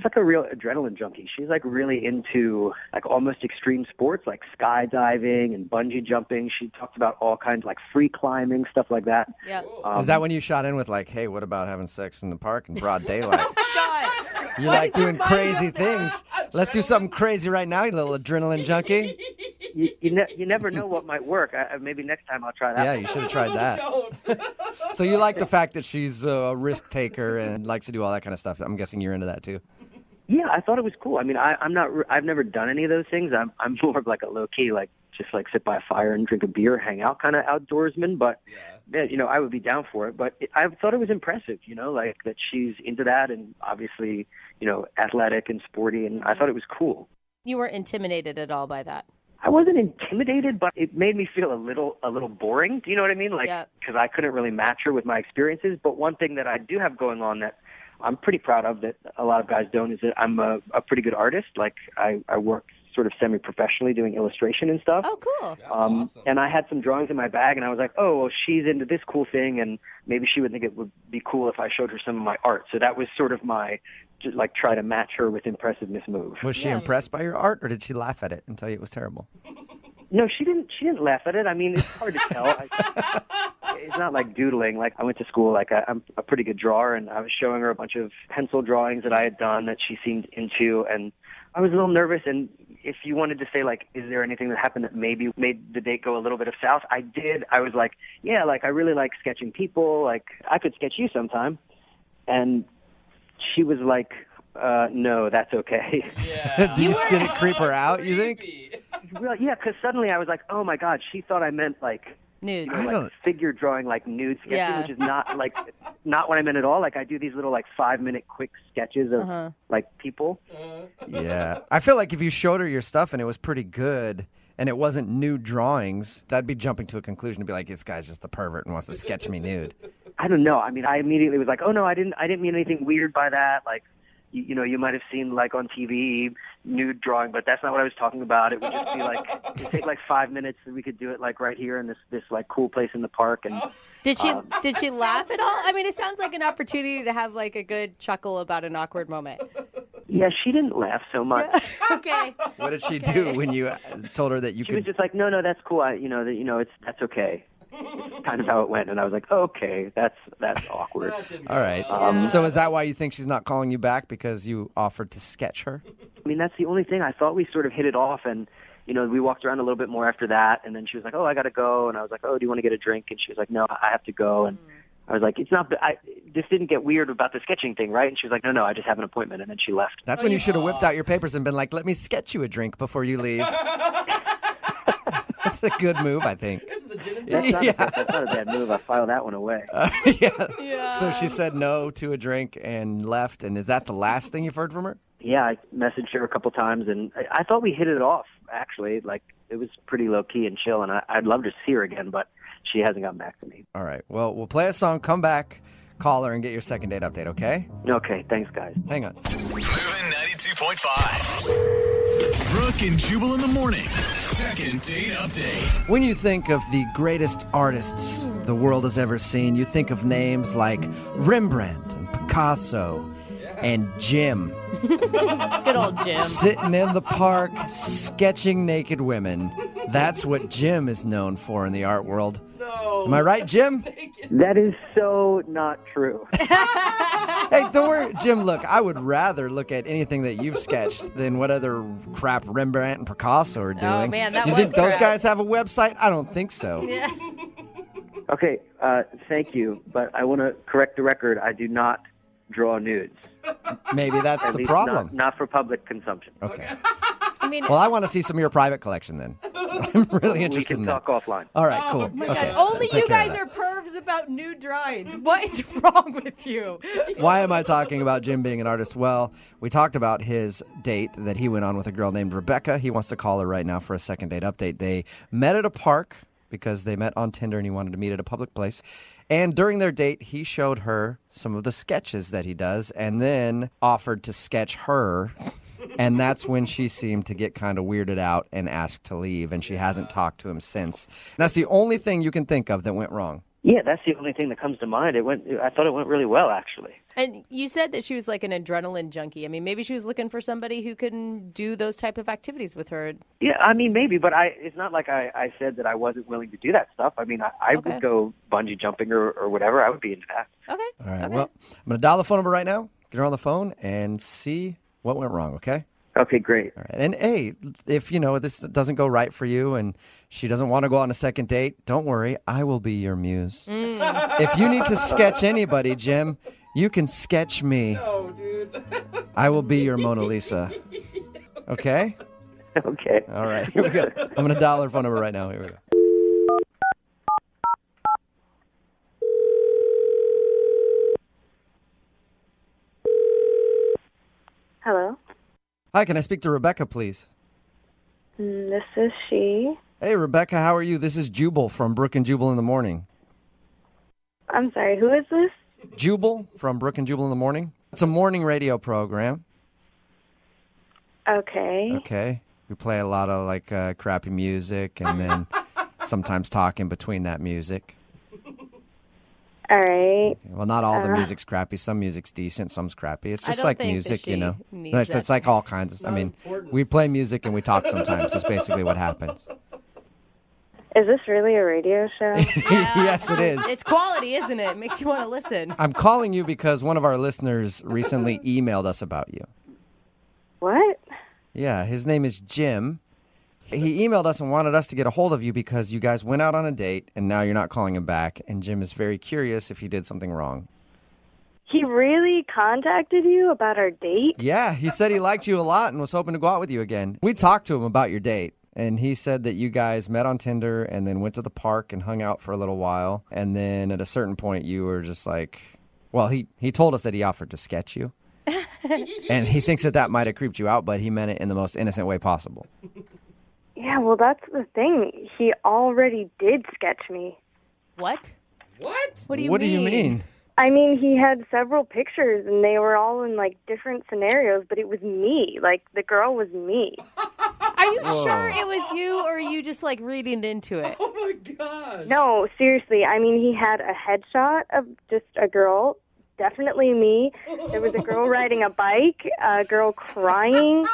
like a real adrenaline junkie. She's really into almost extreme sports, like skydiving and bungee jumping. She talked about all kinds free climbing, stuff like that. Yeah. Is that when you shot in with hey, what about having sex in the park in broad daylight? God. You like doing crazy things. Let's do something crazy right now, you little adrenaline junkie. You never know what might work. Maybe next time I'll try that. Yeah, you should have tried that. So you like the fact that she's a risk taker and likes to do all that kind of stuff. I'm guessing you're into that too. Yeah, I thought it was cool. I mean, I've never done any of those things. I'm more of a low key, just sit by a fire and drink a beer, hang out kind of outdoorsman. But I would be down for it. But I thought it was impressive, that she's into that, and obviously, athletic and sporty, and I thought it was cool. You weren't intimidated at all by that? I wasn't intimidated, but it made me feel a little boring. Do you know what I mean? Because I couldn't really match her with my experiences. But one thing that I do have going on that I'm pretty proud of that a lot of guys don't is that I'm a pretty good artist. I work sort of semi-professionally doing illustration and stuff. Oh, cool. That's awesome. And I had some drawings in my bag, and I was like, oh, well, she's into this cool thing, and maybe she would think it would be cool if I showed her some of my art. So that was sort of my, try to match her with impressiveness move. Was she impressed by your art, or did she laugh at it and tell you it was terrible? No, she didn't laugh at it. I mean, it's hard to tell. It's not like doodling. I went to school, I'm a pretty good drawer, and I was showing her a bunch of pencil drawings that I had done that she seemed into, and I was a little nervous. And if you wanted to say, is there anything that happened that maybe made the date go a little bit of south? I did. I was I really like sketching people. I could sketch you sometime. And she was no, that's okay. Yeah. Did it creep her out, you think? Well, yeah, because suddenly I was like, oh, my God, she thought I meant, nudes. Figure drawing, nude sketching, which is not not what I meant at all. I do these little 5-minute quick sketches of people. Yeah, I feel like if you showed her your stuff and it was pretty good and it wasn't nude drawings, that'd be jumping to a conclusion to be this guy's just a pervert and wants to sketch me nude. I don't know. I mean, I immediately was like, oh no, I didn't mean anything weird by that. You might have seen on TV nude drawing, but that's not what I was talking about. It would just be it'd take 5 minutes, and we could do it right here in this cool place in the park. And did she laugh at all? I mean, it sounds like an opportunity to have a good chuckle about an awkward moment. Yeah, she didn't laugh so much. Okay. What did she do when you told her that you she could? She was just no, that's cool. That's okay. It's kind of how it went, and I was like, okay, that's awkward. All right. So is that why you think she's not calling you back, because you offered to sketch her? I mean, that's the only thing. I thought we sort of hit it off, and we walked around a little bit more after that, and then she was like, oh, I got to go, and I was like, oh, do you want to get a drink? And she was like, no, I have to go, and I was like, it's not. This didn't get weird about the sketching thing, right? And she was like, no, I just have an appointment, and then she left. That's when you should have whipped out your papers and been like, let me sketch you a drink before you leave. That's a good move, I think. This is a gin and That's not a bad move. I filed that one away. Yeah. So she said no to a drink and left. And is that the last thing you've heard from her? yeah, I messaged her a couple times, and I thought we hit it off, actually. Like, it was pretty low-key and chill, and I'd love to see her again, but she hasn't gotten back to me. All right. Well, we'll play a song, come back, call her, and get your second date update, okay? Okay, thanks, guys. Hang on. Moving 92.5. Brooke and Jubal in the mornings. Second date update. When you think of the greatest artists the world has ever seen, you think of names like Rembrandt and Picasso and Jim. Good old Jim. Sitting in the park, sketching naked women. That's what Jim is known for in the art world. No. Am I right, Jim? That is so not true. Hey, don't worry, Jim, look, I would rather look at anything that you've sketched than what other crap Rembrandt and Picasso are doing. Oh, man, that You was think those crap. guys have a website? I don't think so. Yeah. Okay, thank you, but I want to correct the record. I do not draw nudes. Maybe that's At the least problem. Not for public consumption. Okay. I mean, Well, I want to see some of your private collection then. I'm really We interested can in that. talk offline. All right, cool. oh my Okay. God. Only Take you care of guys that. are pervs about nude drawings. What is wrong with you? Why am I talking about Jim being an artist? Well, we talked about his date that he went on with a girl named Rebecca. He wants to call her right now for a second date update. They met at a park because they met on Tinder and he wanted to meet at a public place. And during their date, he showed her some of the sketches that he does and then offered to sketch her. And that's when she seemed to get kind of weirded out and asked to leave. And she hasn't talked to him since. That's the only thing you can think of that went wrong. Yeah, that's the only thing that comes to mind. I thought it went really well, actually. And you said that she was like an adrenaline junkie. I mean, maybe she was looking for somebody who can do those type of activities with her. Yeah, I mean, maybe, but it's not like I said that I wasn't willing to do that stuff. I mean, I Okay. would go bungee jumping or whatever. I would be into that. Okay. All right. Okay. Well, I'm going to dial the phone number right now, get her on the phone, and see what went wrong, okay? Okay, great. All right. And hey, if this doesn't go right for you and she doesn't want to go on a second date, don't worry. I will be your muse. If you need to sketch anybody, Jim, you can sketch me. No, dude. I will be your Mona Lisa. Okay? Okay. All right. Here we go. I'm going to dial her phone number right now. Here we go. Hello. Hi, can I speak to Rebecca, please? This is she. Hey, Rebecca, how are you? This is Jubal from Brooke and Jubal in the Morning. I'm sorry, who is this? Jubal from Brooke and Jubal in the Morning. It's a morning radio program. Okay. Okay. We play a lot of crappy music and then sometimes talk in between that music. All right. Well, not all the music's crappy. Some music's decent, some's crappy. It's I just don't like think that music, she you know. needs It's that. like all kinds of. I mean, we play music and we talk sometimes. That's basically what happens. Is this really a radio show? Yes, it is. It's quality, isn't it? It makes you want to listen. I'm calling you because one of our listeners recently emailed us about you. What? Yeah, his name is Jim. He emailed us and wanted us to get a hold of you because you guys went out on a date and now you're not calling him back. And Jim is very curious if you did something wrong. He really contacted you about our date? Yeah, he said he liked you a lot and was hoping to go out with you again. We talked to him about your date. And he said that you guys met on Tinder and then went to the park and hung out for a little while. And then at a certain point, you were just like, well, he told us that he offered to sketch you. And he thinks that might have creeped you out, but he meant it in the most innocent way possible. Yeah, well, that's the thing. He already did sketch me. What? What? What do you What mean? do you mean? I mean, he had several pictures, and they were all in, different scenarios, but it was me. The girl was me. Are you sure it was you, or are you just, reading into it? Oh, my God. No, seriously. I mean, he had a headshot of just a girl, definitely me. There was a girl riding a bike, a girl crying.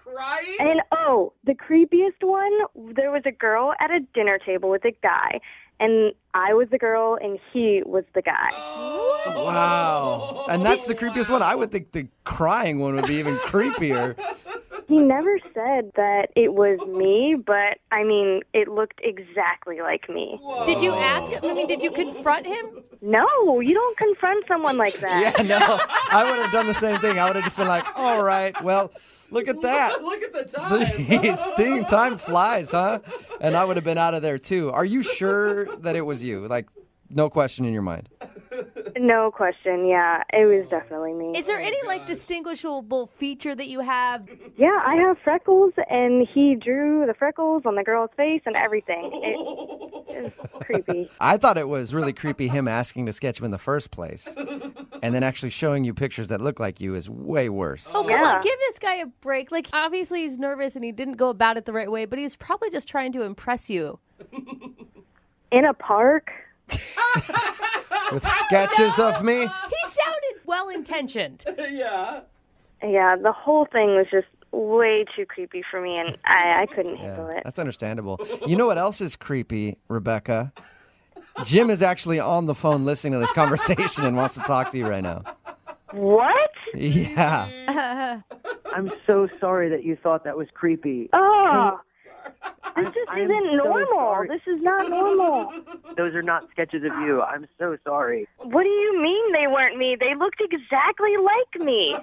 Crying? And, the creepiest one, there was a girl at a dinner table with a guy. And I was the girl, and he was the guy. Wow. And that's the creepiest one. I would think the crying one would be even creepier. He never said that it was me, but, I mean, it looked exactly like me. Did you ask him? I mean, did you confront him? No, you don't confront someone like that. Yeah, no. I would have done the same thing. I would have just been like, all right, well, look at that. Look at the time. Jeez, time flies, huh? And I would have been out of there, too. Are you sure that it was you? No question in your mind. No question. Yeah, it was definitely me. Is there any like distinguishable feature that you have? Yeah, I have freckles, and he drew the freckles on the girl's face and everything. It was creepy. I thought it was really creepy him asking to sketch him in the first place. And then actually showing you pictures that look like you is way worse. Oh, come on. Give this guy a break. Like, obviously he's nervous and he didn't go about it the right way, but he was probably just trying to impress you. In a park? With sketches of me? He sounded well-intentioned. Yeah. Yeah, the whole thing was just way too creepy for me, and I couldn't handle it. That's understandable. You know what else is creepy, Rebecca? Jim is actually on the phone listening to this conversation and wants to talk to you right now. What? Yeah. I'm so sorry that you thought that was creepy. Oh, this just I'm isn't so normal. sorry. This is not normal. Those are not sketches of you. I'm so sorry. What do you mean they weren't me? They looked exactly like me.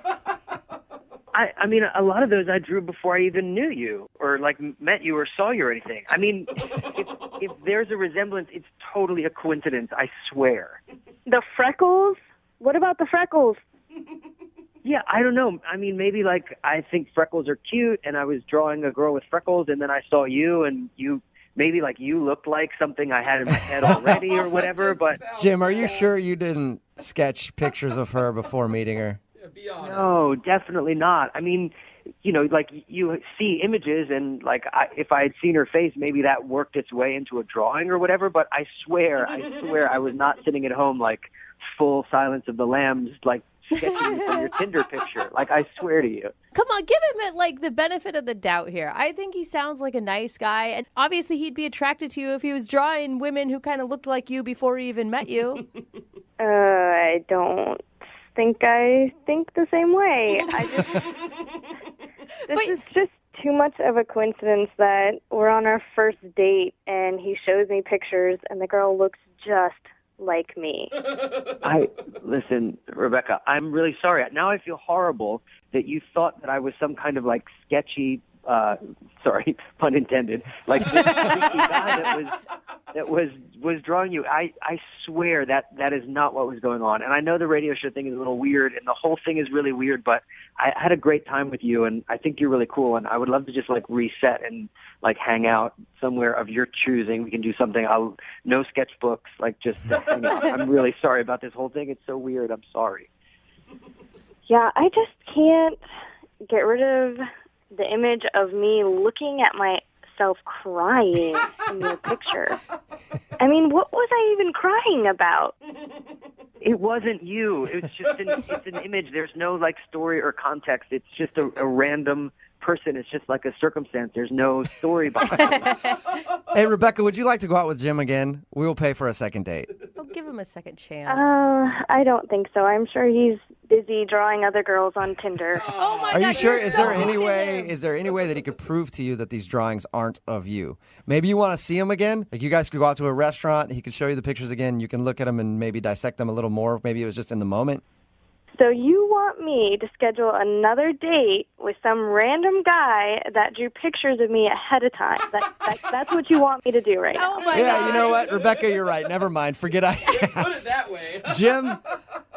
I mean, a lot of those I drew before I even knew you or, like, met you or saw you or anything. I mean, if there's a resemblance, it's totally a coincidence, I swear. The freckles? What about the freckles? Yeah, I don't know. I mean, maybe, like, I think freckles are cute, and I was drawing a girl with freckles, and then I saw you, and maybe, like, you looked like something I had in my head already or whatever, but... Jim, are you sure you didn't sketch pictures of her before meeting her? No, definitely not. I mean, you know, like, you see images, and, like, if I had seen her face, maybe that worked its way into a drawing or whatever, but I swear I was not sitting at home, like, full Silence of the Lambs, like, sketching from your Tinder picture. Like, I swear to you. Come on, give him like the benefit of the doubt here. I think he sounds like a nice guy, and obviously he'd be attracted to you if he was drawing women who kind of looked like you before he even met you. I don't think I think the same way. This is just too much of a coincidence that we're on our first date and he shows me pictures and the girl looks just like me. Listen, Rebecca, I'm really sorry. Now I feel horrible that you thought that I was some kind of, like, sketchy, sorry, pun intended, like this freaky guy that was drawing you. I swear that is not what was going on. And I know the radio show thing is a little weird, and the whole thing is really weird, but I had a great time with you, and I think you're really cool, and I would love to just, like, reset and, like, hang out somewhere of your choosing. We can do something. No sketchbooks, like, just hang out. I'm really sorry about this whole thing. It's so weird. I'm sorry. Yeah, I just can't get rid of the image of me looking at myself crying in your picture. I mean, what was I even crying about? It wasn't you. It's just it's an image. There's no, like, story or context. It's just a random person. It's just like a circumstance. There's no story behind it. Hey, Rebecca, would you like to go out with Jim again? We will pay for a second date. Oh, give him a second chance. I don't think so. I'm sure he's busy drawing other girls on Tinder. Oh my Are God, you sure? you're Is so there any mean to way? him. Is there any way that he could prove to you that these drawings aren't of you? Maybe you want to see him again. Like, you guys could go out to a restaurant. He could show you the pictures again. You can look at them and maybe dissect them a little more. Maybe it was just in the moment. So you want me to schedule another date with some random guy that drew pictures of me ahead of time? That's what you want me to do right now? Oh my Yeah, God. you know what, Rebecca, you're right. Never mind. Forget I Put it asked. that way. Jim,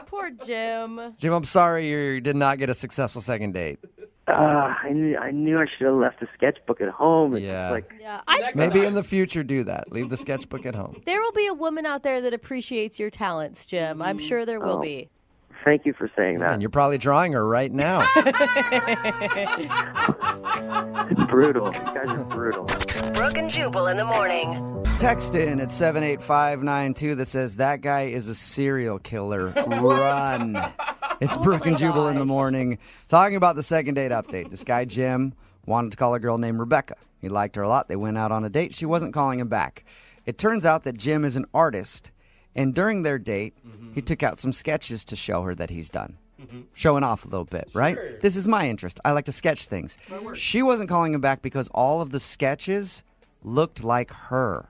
Poor Jim. I'm sorry you did not get a successful second date. I knew I should have left the sketchbook at home. It's Yeah. just like, Yeah, Maybe in the future do that. Leave the sketchbook at home. there will be a woman out there that appreciates your talents, Jim. I'm sure there will be. thank you for saying that. And you're probably drawing her right now. It's brutal. You guys are brutal. Brooke and Jubal in the morning. Text in at 78592 that says, that guy is a serial killer. Run. It's Brooke and Jubal in the morning. Talking about the second date update. This guy, Jim, wanted to call a girl named Rebecca. He liked her a lot. They went out on a date. She wasn't calling him back. It turns out that Jim is an artist, and during their date, he took out some sketches to show her that he's done. Showing off a little bit, right? Sure. This is my interest. I like to sketch things. She wasn't calling him back because all of the sketches looked like her.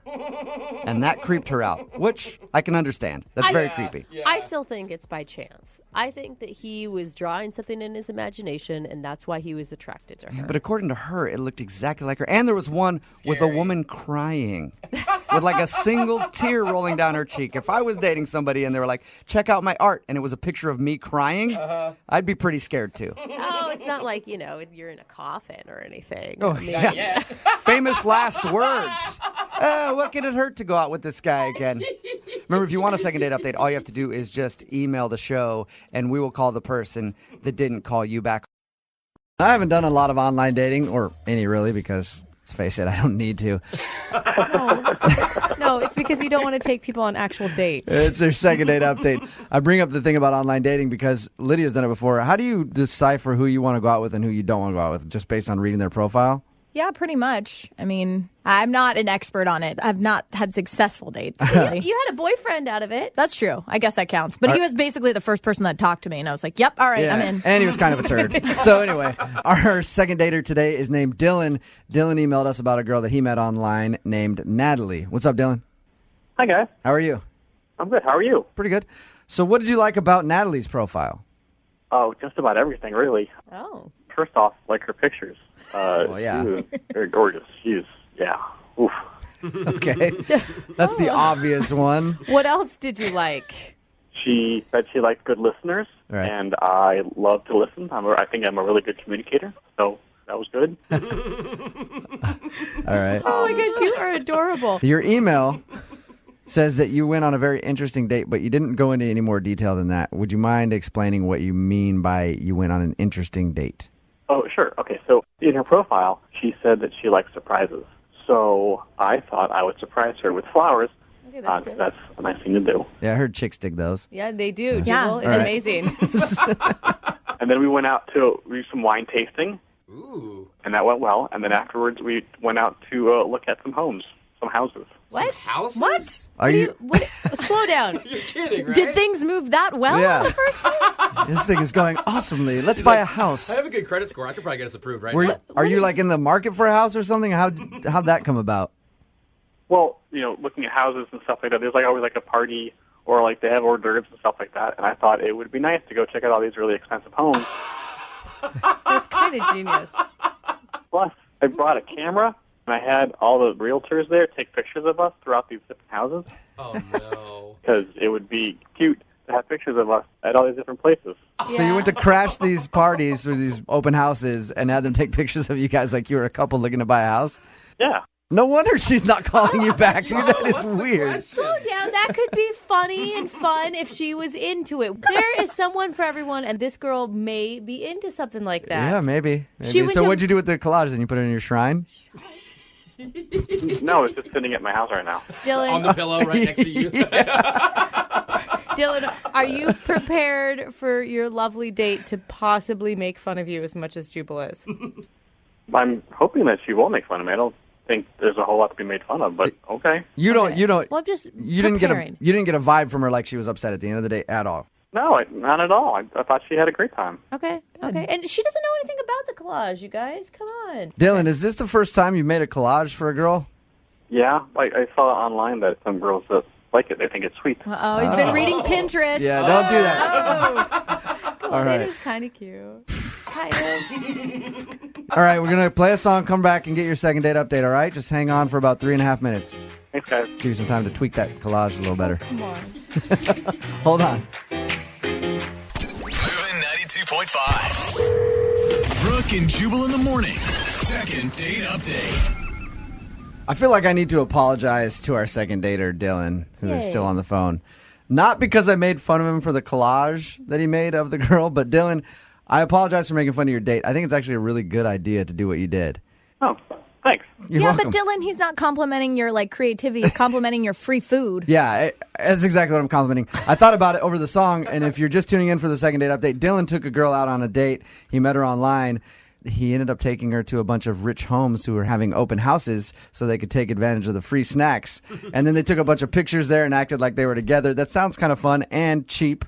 And that creeped her out, which I can understand. That's very creepy. Yeah. I still think it's by chance. I think that he was drawing something in his imagination, and that's why he was attracted to her. But according to her, it looked exactly like her. And there was one with a woman crying with like a single tear rolling down her cheek. If I was dating somebody and they were like, check out my art, and it was a picture of me crying, I'd be pretty scared too. Oh, it's not like, you're in a coffin or anything. Oh, yeah. Famous last words. What can it hurt to go out with this guy again? Remember, if you want a second date update, all you have to do is just email the show, and we will call the person that didn't call you back. I haven't done a lot of online dating, or any really, because let's face it, I don't need to. No, it's because you don't want to take people on actual dates. It's their second date update. I bring up the thing about online dating because Lydia's done it before. How do you decipher who you want to go out with and who you don't want to go out with, just based on reading their profile? Yeah, pretty much. I mean, I'm not an expert on it. I've not had successful dates, really. You had a boyfriend out of it. That's true. I guess that counts. But he was basically the first person that talked to me, and I was like, yep, all right, I'm in. And he was kind of a turd. So anyway, our second dater today is named Dylan. Dylan emailed us about a girl that he met online named Natalie. What's up, Dylan? Hi, guys. How are you? I'm good. How are you? Pretty good. So what did you like about Natalie's profile? Oh, just about everything, really. Oh. First off, like her pictures. Yeah. She was very gorgeous. Yeah. Oof. Okay. That's the obvious one. What else did you like? She said she liked good listeners, right. And I love to listen. I think I'm a really good communicator, so that was good. All right. Oh, my gosh, you are adorable. Your email says that you went on a very interesting date, but you didn't go into any more detail than that. Would you mind explaining what you mean by you went on an interesting date? Oh, sure. Okay, so in her profile, she said that she likes surprises. So I thought I would surprise her with flowers. Okay, that's good. That's a nice thing to do. Yeah, I heard chicks dig those. Yeah, they do. Yeah. Jubal. It's All right. amazing. And then we went out to do some wine tasting. Ooh. And that went well. And then afterwards, we went out to look at some homes, some houses. What? Houses? What? Are you? Slow down. You're kidding, right? Did things move that well Yeah. on the first date? This thing is going awesomely. Let's buy a house. I have a good credit score. I could probably get us approved right now. Are you like in the market for a house or something? How'd that come about? Well, looking at houses and stuff like that, there's always a party or they have hors d'oeuvres and stuff like that. And I thought it would be nice to go check out all these really expensive homes. That's kind of genius. Plus, I brought a camera, and I had all the realtors there take pictures of us throughout these different houses. Oh, no. Because it would be cute to have pictures of us at all these different places. So you went to crash these parties or these open houses and had them take pictures of you guys like you were a couple looking to buy a house? Yeah. No wonder she's not calling you back. Dude, that is weird. Slow down. That could be funny and fun if she was into it. There is someone for everyone, and this girl may be into something like that. Yeah, maybe. She went So to- what'd you do with the collage? Then you put it in your shrine? No, it's just sitting at my house right now. Dylan, On the pillow right next to you. Dylan, are you prepared for your lovely date to possibly make fun of you as much as Jubal is? I'm hoping that she will make fun of me. I don't think there's a whole lot to be made fun of, but okay. You don't. Well, I'm just You didn't get a. preparing. You didn't get a vibe from her like she was upset at the end of the day at all. No, not at all. I thought she had a great time. Okay. And she doesn't know anything about the collage, you guys. Come on. Dylan, is this the first time you made a collage for a girl? Yeah, I saw online that some girls that like it. They think it's sweet. Oh, he's been reading Pinterest. Yeah, don't do that. Oh, All right. It is kind of cute. Kind of. All right, we're gonna play a song, come back, and get your second date update. All right, just hang on for about 3.5 minutes. Thanks, guys. Give you some time to tweak that collage a little better. Come on. Hold on. Moving 92.5. Brooke and Jubal in the mornings. Second date update. I feel like I need to apologize to our second dater, Dylan, who is Yay. still on the phone. Not because I made fun of him for the collage that he made of the girl, but Dylan, I apologize for making fun of your date. I think it's actually a really good idea to do what you did. Oh, thanks. You're welcome. But Dylan, he's not complimenting your creativity. He's complimenting your free food. Yeah, that's exactly what I'm complimenting. I thought about it over the song, and if you're just tuning in for the second date update, Dylan took a girl out on a date. He met her online. He ended up taking her to a bunch of rich homes who were having open houses so they could take advantage of the free snacks. And then they took a bunch of pictures there and acted like they were together. That sounds kind of fun and cheap.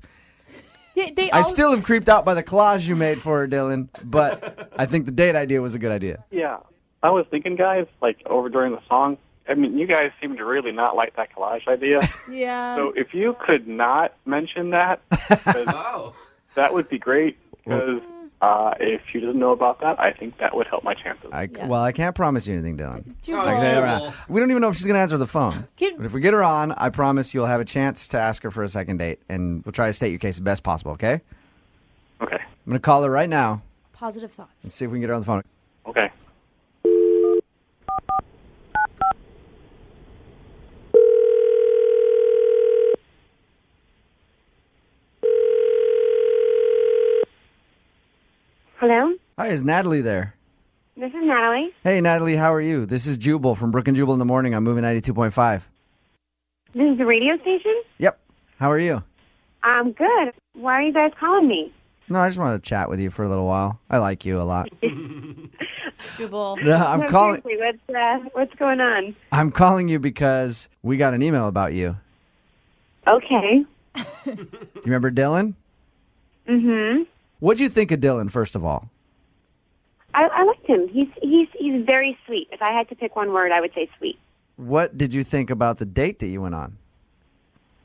I still am creeped out by the collage you made for her, Dylan, but I think the date idea was a good idea. Yeah, I was thinking, guys, like over during the song, I mean, you guys seem to really not like that collage idea. Yeah. So if you could not mention that, 'cause that would be great. Because if she doesn't know about that, I think that would help my chances. Well, I can't promise you anything, Dylan. Jubal. We don't even know if she's going to answer the phone. But if we get her on, I promise you'll have a chance to ask her for a second date, and we'll try to state your case the best possible, okay? Okay. I'm going to call her right now Positive thoughts. and see if we can get her on the phone. Okay. Hello? Hi, is Natalie there? This is Natalie. Hey, Natalie, how are you? This is Jubal from Brooke and Jubal in the morning. I'm moving 92.5. This is the radio station? Yep. How are you? I'm good. Why are you guys calling me? No, I just wanted to chat with you for a little while. I like you a lot. Jubal. No, I'm No, calling. seriously, what's going on? I'm calling you because we got an email about you. Okay. You remember Dylan? Mm-hmm. What'd you think of Dylan, first of all? I liked him. He's very sweet. If I had to pick one word, I would say sweet. What did you think about the date that you went on?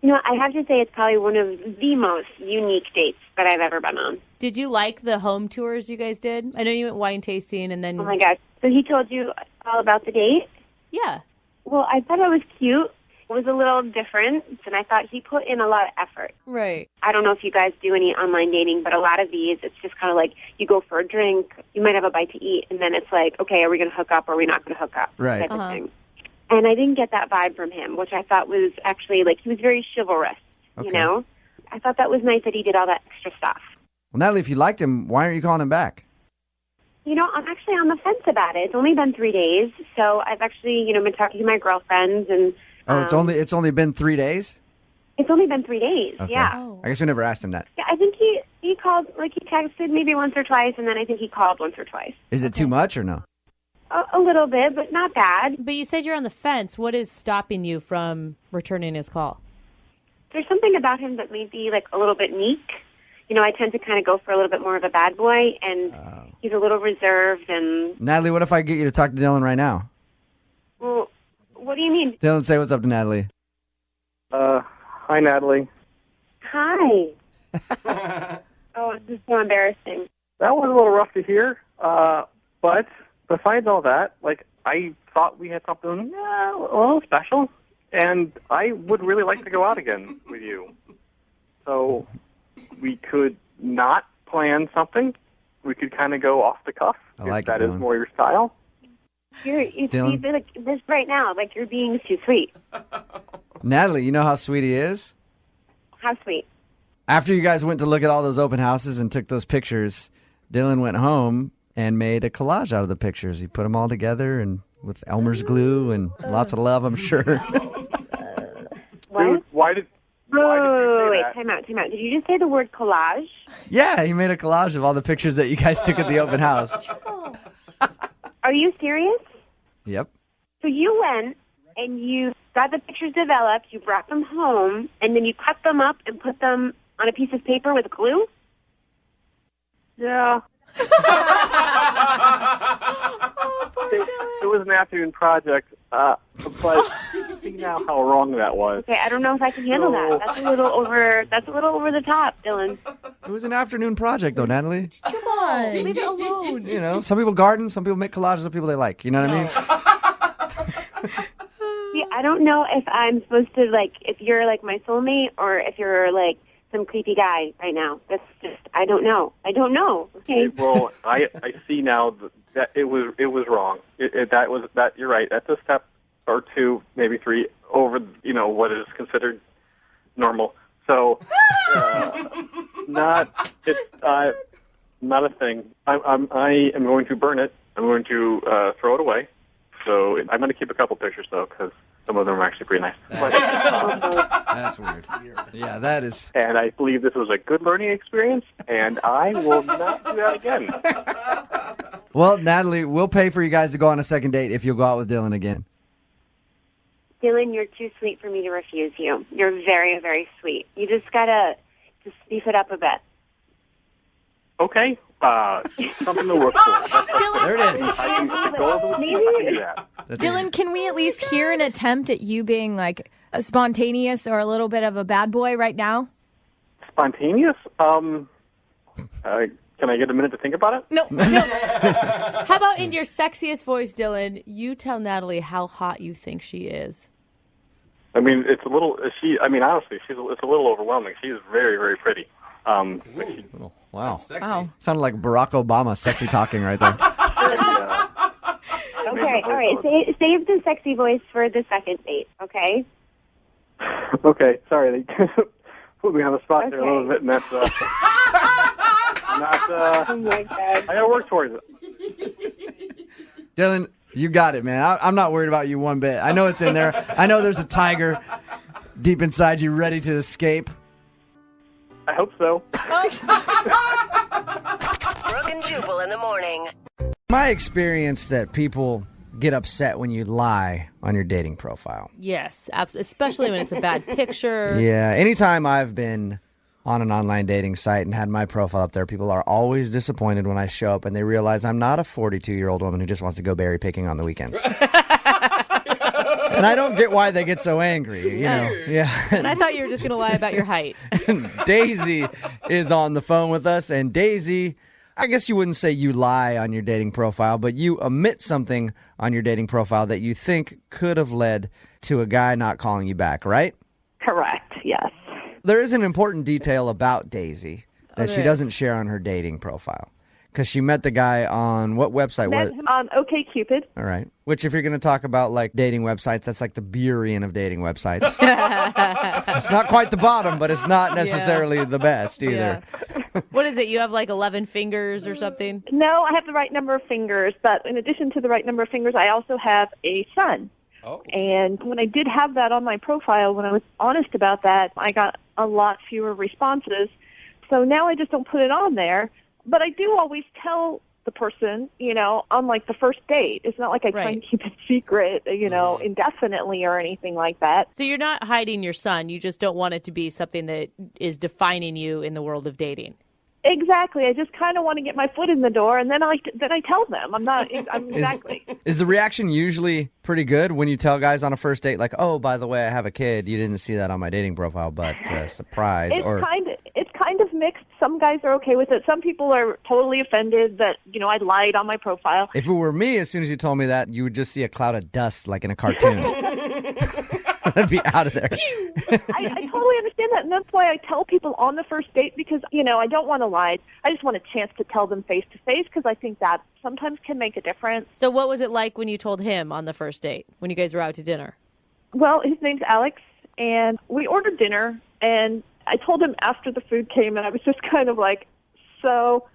You know, I have to say it's probably one of the most unique dates that I've ever been on. Did you like the home tours you guys did? I know you went wine tasting and then... Oh, my gosh. So he told you all about the date? Yeah. Well, I thought it was cute. It was a little different, and I thought he put in a lot of effort. Right. I don't know if you guys do any online dating, but a lot of these, it's just kind of like you go for a drink, you might have a bite to eat, and then it's like, okay, are we going to hook up or are we not going to hook up? Right. Type of thing. And I didn't get that vibe from him, which I thought was actually, like, he was very chivalrous, you know? I thought that was nice that he did all that extra stuff. Well, Natalie, if you liked him, why aren't you calling him back? You know, I'm actually on the fence about it. It's only been 3 days, so I've actually, you know, been talking to my girlfriends and... Oh, it's only been 3 days? It's only been 3 days, Okay. yeah. I guess we never asked him that. Yeah, I think he called, like he texted maybe once or twice, and then I think he called once or twice. Is it too much or no? A little bit, but not bad. But you said you're on the fence. What is stopping you from returning his call? There's something about him that may be like a little bit meek. You know, I tend to kind of go for a little bit more of a bad boy, and he's a little reserved and... Natalie, what if I get you to talk to Dylan right now? Well, what do you mean? Dylan, say what's up to Natalie. Hi, Natalie. Hi. Oh, this is so embarrassing. That was a little rough to hear, but besides all that, like, I thought we had something a little special, and I would really like to go out again with you. So we could not plan something. We could kind of go off the cuff, if that is more your style. You're like this right now, like you're being too sweet. Natalie, you know how sweet he is? How sweet? After you guys went to look at all those open houses and took those pictures, Dylan went home and made a collage out of the pictures. He put them all together and with Elmer's glue and lots of love, I'm sure. What? Dude, why did you say wait, that? time out. Did you just say the word collage? Yeah, he made a collage of all the pictures that you guys took at the open house. Are you serious? Yep. So you went and you got the pictures developed, you brought them home, and then you cut them up and put them on a piece of paper with glue? Yeah. It was an afternoon project, but see now how wrong that was. Okay, I don't know if I can handle that. That's a little over the top, Dylan. It was an afternoon project, though, Natalie. Come on. Leave it alone. You know, some people garden, some people make collages of people they like. You know what I mean? See, I don't know if I'm supposed to, like, if you're, like, my soulmate or if you're, like, some creepy guy right now. That's just, I don't know. Okay. Well, I see now that it was wrong. That you're right. That's a step or two, maybe three over, you know, what is considered normal. So, not a thing. I am going to burn it. I'm going to throw it away. So I'm going to keep a couple pictures though, because some of them are actually pretty nice. That's weird. Yeah, that is. And I believe this was a good learning experience, and I will not do that again. Well, Natalie, we'll pay for you guys to go on a second date if you'll go out with Dylan again. Dylan, you're too sweet for me to refuse you. You're very, very sweet. You just got to beef it up a bit. Okay. Something to work for. There it is. I can do that. Dylan, can we at least hear an attempt at you being like a spontaneous or a little bit of a bad boy right now? Spontaneous? Can I get a minute to think about it? No. How about in your sexiest voice, Dylan, you tell Natalie how hot you think she is. I mean, it's a little. Honestly, it's a little overwhelming. She's very, very pretty. Wow. Sexy. Wow. Sounded like Barack Obama sexy talking right there. Okay, all right. Save the sexy voice for the second date, okay? Okay, sorry. They put me on the spot there a little bit, and that's not. Oh my God. I gotta work towards it. Dylan, you got it, man. I'm not worried about you one bit. I know it's in there. I know there's a tiger deep inside you ready to escape. I hope so. Brooke and Jubal in the morning. My experience that people get upset when you lie on your dating profile. Yes, especially when it's a bad picture. Yeah, anytime I've been on an online dating site and had my profile up there, people are always disappointed when I show up and they realize I'm not a 42-year-old woman who just wants to go berry picking on the weekends. And I don't get why they get so angry, you know. Yeah. And I thought you were just going to lie about your height. Daisy is on the phone with us, and Daisy, I guess you wouldn't say you lie on your dating profile, but you omit something on your dating profile that you think could have led to a guy not calling you back, right? Correct, yes. There is an important detail about Daisy that she there doesn't share on her dating profile. Because she met the guy on what website? Met him on OkCupid. All right. Which, if you're going to talk about like dating websites, that's like the Burien of dating websites. It's not quite the bottom, but it's not necessarily the best either. Yeah. What is it? You have like 11 fingers or something? No, I have the right number of fingers, but in addition to the right number of fingers, I also have a son. Oh. And when I did have that on my profile, when I was honest about that, I got a lot fewer responses. So now I just don't put it on there. But I do always tell the person, you know, on like the first date. It's not like I try and keep it secret, you know, indefinitely or anything like that. So you're not hiding your son. You just don't want it to be something that is defining you in the world of dating. Exactly. I just kind of want to get my foot in the door, and then I tell them. I'm exactly. Is the reaction usually pretty good when you tell guys on a first date, like, oh, by the way, I have a kid. You didn't see that on my dating profile, but surprise. It's kind of mixed. Some guys are okay with it. Some people are totally offended that, you know, I lied on my profile. If it were me, as soon as you told me that, you would just see a cloud of dust like in a cartoon. I'd be out of there. I totally understand that, and that's why I tell people on the first date, because, you know, I don't want to lie. I just want a chance to tell them face to face, because I think that sometimes can make a difference. So what was it like when you told him on the first date, when you guys were out to dinner? Well, his name's Alex, and we ordered dinner, and I told him after the food came, and I was just kind of like, so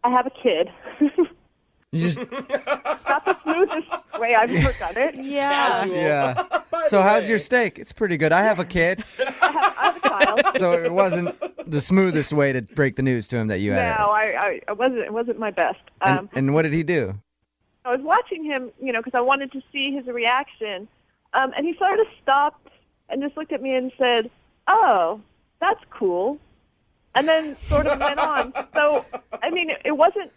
I have a kid. Not the smoothest way I've ever done it. Yeah. Yeah. So how's your steak? It's pretty good. I have a kid. I have a child. So it wasn't the smoothest way to break the news to him that you had No, I wasn't. It wasn't my best. it. And what did he do? I was watching him, you know, because I wanted to see his reaction, and he sort of stopped and just looked at me and said, "Oh, that's cool," and then sort of went on. So, I mean, it wasn't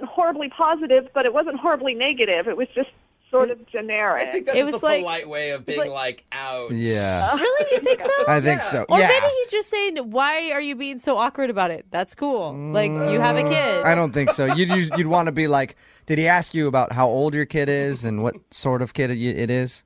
horribly positive, but it wasn't horribly negative. It was just sort of generic. I think that's just a polite way of being like, ouch. Yeah. Really? You think so? I think so. Or yeah. maybe he's just saying, why are you being so awkward about it? That's cool. Like, you have a kid. I don't think so. You'd want to be like, did he ask you about how old your kid is and what sort of kid it is?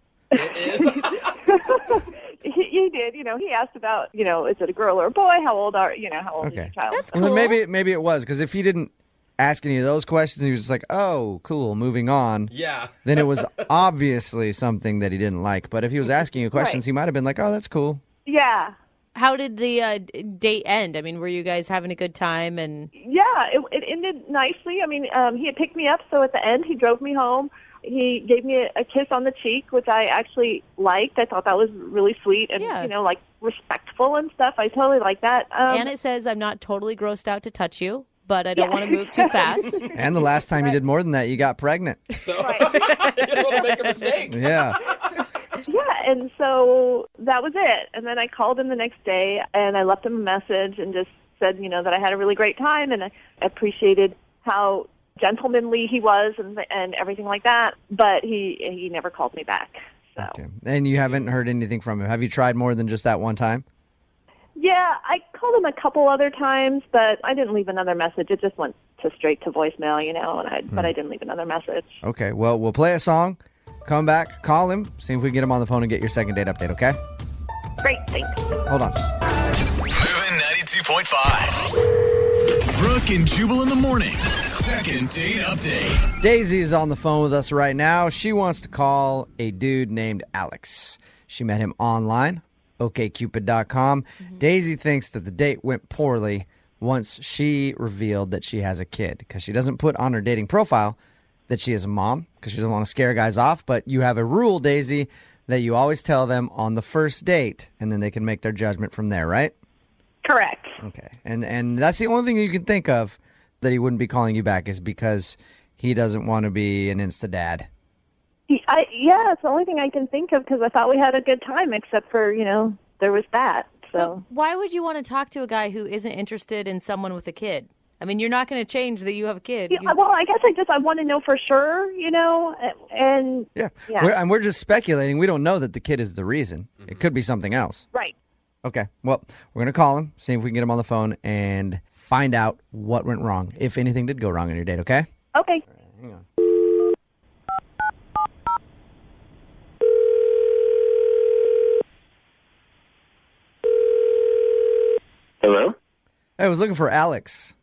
He did. You know, he asked about, you know, is it a girl or a boy? How old is your child? That's cool. Well, then maybe it was, because if he didn't ask any of those questions, he was just like, oh, cool, moving on. Yeah. Then it was obviously something that he didn't like. But if he was asking you questions, he might have been like, oh, that's cool. Yeah. How did the date end? I mean, were you guys having a good time? And Yeah, it ended nicely. I mean, he had picked me up, so at the end he drove me home. He gave me a kiss on the cheek, which I actually liked. I thought that was really sweet and, you know, like respectful and stuff. I totally like that. And it says, I'm not totally grossed out to touch you, but I don't want to move too fast. And the last time you did more than that, you got pregnant. So you don't want to make a mistake. Yeah. Yeah, and so that was it. And then I called him the next day, and I left him a message and just said, that I had a really great time and I appreciated how gentlemanly he was and everything like that. But he never called me back. So. Okay. And you haven't heard anything from him. Have you tried more than just that one time? Yeah, I called him a couple other times, but I didn't leave another message. It just went straight to voicemail, but I didn't leave another message. Okay, well, we'll play a song, come back, call him, see if we can get him on the phone and get your second date update, okay? Great, thanks. Hold on. Moving 92.5. Brooke and Jubal in the mornings. Second date update. Daisy is on the phone with us right now. She wants to call a dude named Alex. She met him online, okcupid.com. Daisy thinks that the date went poorly once she revealed that she has a kid, because she doesn't put on her dating profile that she is a mom because she doesn't want to scare guys off. But you have a rule, Daisy, that you always tell them on the first date, and then they can make their judgment from there, right? Correct. Okay. And that's the only thing you can think of that he wouldn't be calling you back is because he doesn't want to be an Insta dad. Yeah, it's the only thing I can think of because I thought we had a good time, except for, there was that. So But why would you want to talk to a guy who isn't interested in someone with a kid? I mean, you're not going to change that you have a kid. Yeah, well, I guess I want to know for sure, and Yeah. We're just speculating. We don't know that the kid is the reason. It could be something else. Right. Okay. Well, we're going to call him, see if we can get him on the phone, and find out what went wrong, if anything did go wrong on your date, okay? Okay. Hang on. Hello? Hey, I was looking for Alex.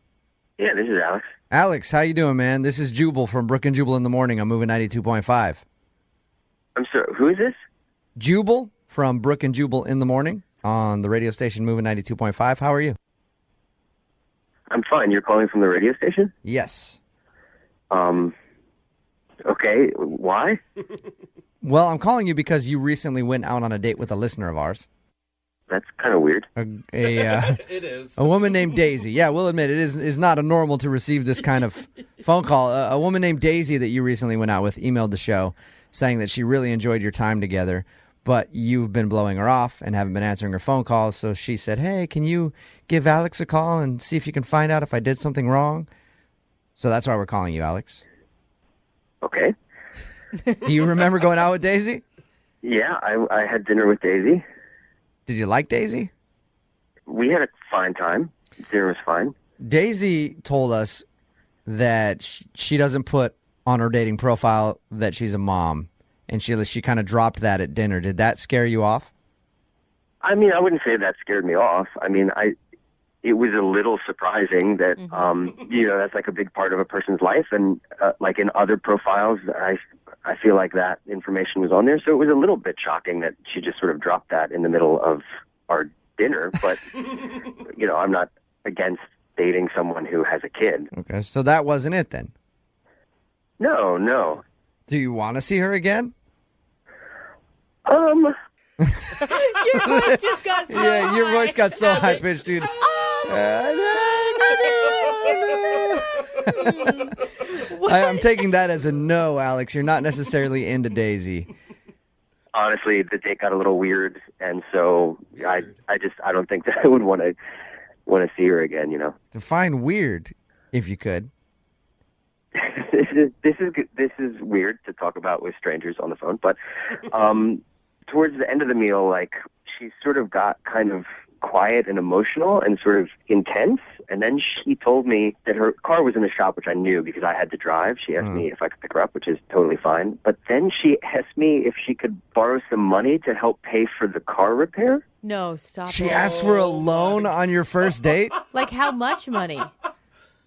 Yeah, this is Alex. Alex, how you doing, man? This is Jubal from Brooke and Jubal in the morning. I'm moving 92.5. I'm sorry, who is this? Jubal from Brooke and Jubal in the morning on the radio station moving 92.5. How are you? I'm fine. You're calling from the radio station? Yes. Okay. Why? Well, I'm calling you because you recently went out on a date with a listener of ours. That's kind of weird. It is. A woman named Daisy. Yeah, we'll admit it is not a normal to receive this kind of phone call. A woman named Daisy that you recently went out with emailed the show saying that she really enjoyed your time together, but you've been blowing her off and haven't been answering her phone calls. So she said, hey, can you give Alex a call and see if you can find out if I did something wrong? So that's why we're calling you, Alex. Okay. Do you remember going out with Daisy? Yeah, I had dinner with Daisy. Did you like Daisy? We had a fine time. Dinner was fine. Daisy told us that she doesn't put on her dating profile that she's a mom, and she kind of dropped that at dinner. Did that scare you off? I mean, I wouldn't say that scared me off. I mean, it was a little surprising that, that's like a big part of a person's life. And like in other profiles, I feel like that information was on there. So it was a little bit shocking that she just sort of dropped that in the middle of our dinner. But, I'm not against dating someone who has a kid. Okay, so that wasn't it then? No. Do you want to see her again? Your voice just got so Yeah, your high. voice got so high-pitched, dude. I'm taking that as a no, Alex. You're not necessarily into Daisy. Honestly, the date got a little weird, and so I don't think that I would want to see her again. Define weird, if you could. This is weird to talk about with strangers on the phone, but towards the end of the meal, like she sort of got kind of quiet and emotional and sort of intense. And then she told me that her car was in the shop, which I knew because I had to drive. She asked me if I could pick her up, which is totally fine. But then she asked me if she could borrow some money to help pay for the car repair. No, stop She it. asked for a loan on your first date? Like how much money?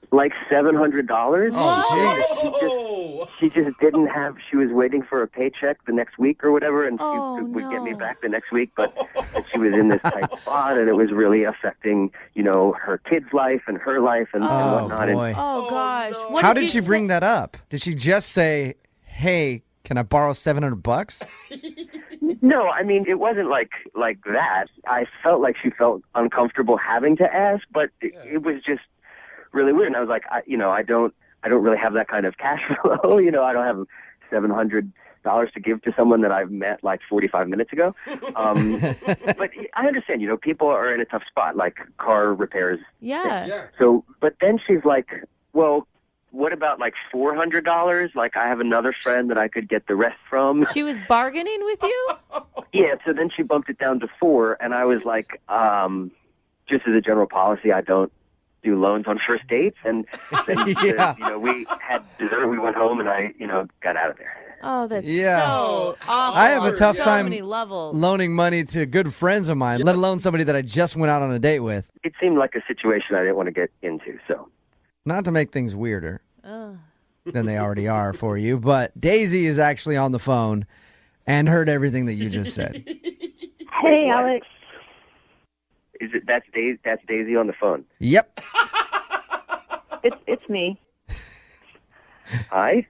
Like $700. Oh, She just didn't have. She was waiting for a paycheck the next week or whatever, and she would get me back the next week. But she was in this tight spot, and it was really affecting, her kid's life and her life and whatnot. Boy. Oh gosh. What How did did she bring that up? Did she just say, hey, can I borrow $700? No, I mean, it wasn't like that. I felt like she felt uncomfortable having to ask, but it was just really weird. And I was like, I don't really have that kind of cash flow. I don't have $700 to give to someone that I've met like 45 minutes ago. But I understand, people are in a tough spot, like car repairs. Yeah. So, but then she's like, well, what about like $400? Like I have another friend that I could get the rest from. She was bargaining with you? Yeah, so then she bumped it down to $4, and I was like, just as a general policy, I don't do loans on first dates. And then, we had dessert, we went home, and I, got out of there. Oh, that's Yeah. so awful. I have a tough so time many levels. loaning money to good friends of mine, let alone somebody that I just went out on a date with. It seemed like a situation I didn't want to get into, so. Not to make things weirder Oh. than they already are for you, but Daisy is actually on the phone and heard everything that you just said. Hey, Alex. Is it that's Daisy on the phone? Yep. It's me. Hi?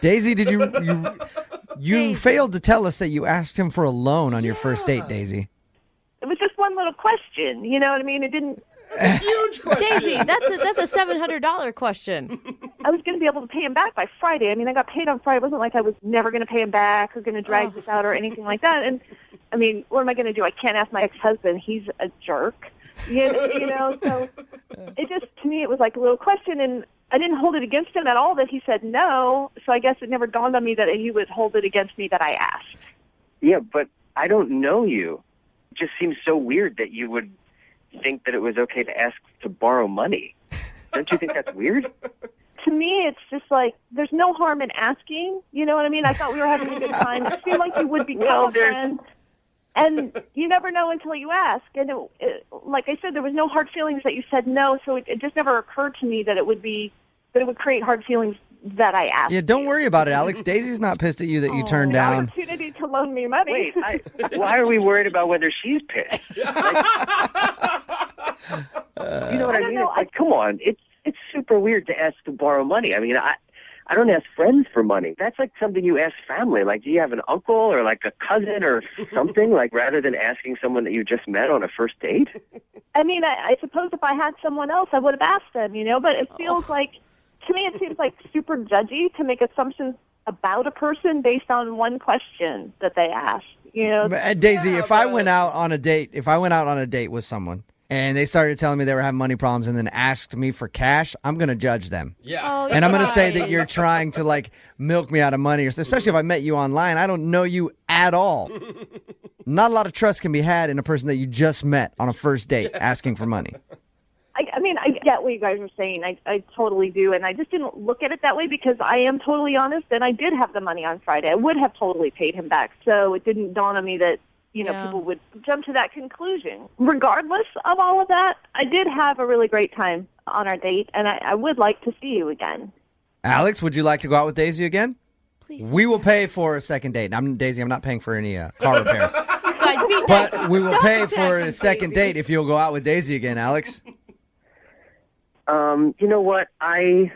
Daisy, did you failed to tell us that you asked him for a loan on your first date, Daisy. It was just one little question. You know what I mean? It didn't. Huge question. Daisy, that's a $700 question. I was going to be able to pay him back by Friday. I mean, I got paid on Friday. It wasn't like I was never going to pay him back or going to drag this out or anything like that. And, I mean, what am I going to do? I can't ask my ex-husband. He's a jerk. So it just, to me, it was like a little question. And I didn't hold it against him at all that he said no. So I guess it never dawned on me that he would hold it against me that I asked. Yeah, but I don't know you. It just seems so weird that you would think that it was okay to ask to borrow money. Don't you think that's weird? To me, it's just like, there's no harm in asking. You know what I mean? I thought we were having a good time. It seemed like you would become a friend. And you never know until you ask. And like I said, there was no hard feelings that you said no, so it just never occurred to me that it would create hard feelings that I asked. Yeah, don't worry about it, Alex. Daisy's not pissed at you that you turned down. Opportunity to loan me money. Wait, why are we worried about whether she's pissed? You know what I mean? It's like, come on, it's super weird to ask to borrow money. I mean, I don't ask friends for money. That's like something you ask family. Like, do you have an uncle or like a cousin or something? Like, rather than asking someone that you just met on a first date? I mean, I suppose if I had someone else, I would have asked them, but it feels like, to me, it seems like super judgy to make assumptions about a person based on one question that they asked. Daisy, if I went out on a date with someone and they started telling me they were having money problems and then asked me for cash, I'm going to judge them. Yeah. Oh, And I'm going to say that you're trying to like milk me out of money, especially if I met you online. I don't know you at all. Not a lot of trust can be had in a person that you just met on a first date asking for money. I mean, I get what you guys are saying. I totally do. And I just didn't look at it that way because I am totally honest, and I did have the money on Friday. I would have totally paid him back. So it didn't dawn on me that, people would jump to that conclusion. Regardless of all of that, I did have a really great time on our date, and I would like to see you again. Alex, would you like to go out with Daisy again? Please. We will pay for a second date. Daisy, I'm not paying for any car repairs. Guys, be But nice. we will Stop pay for attacking a second Daisy. date if you'll go out with Daisy again, Alex. You know what? I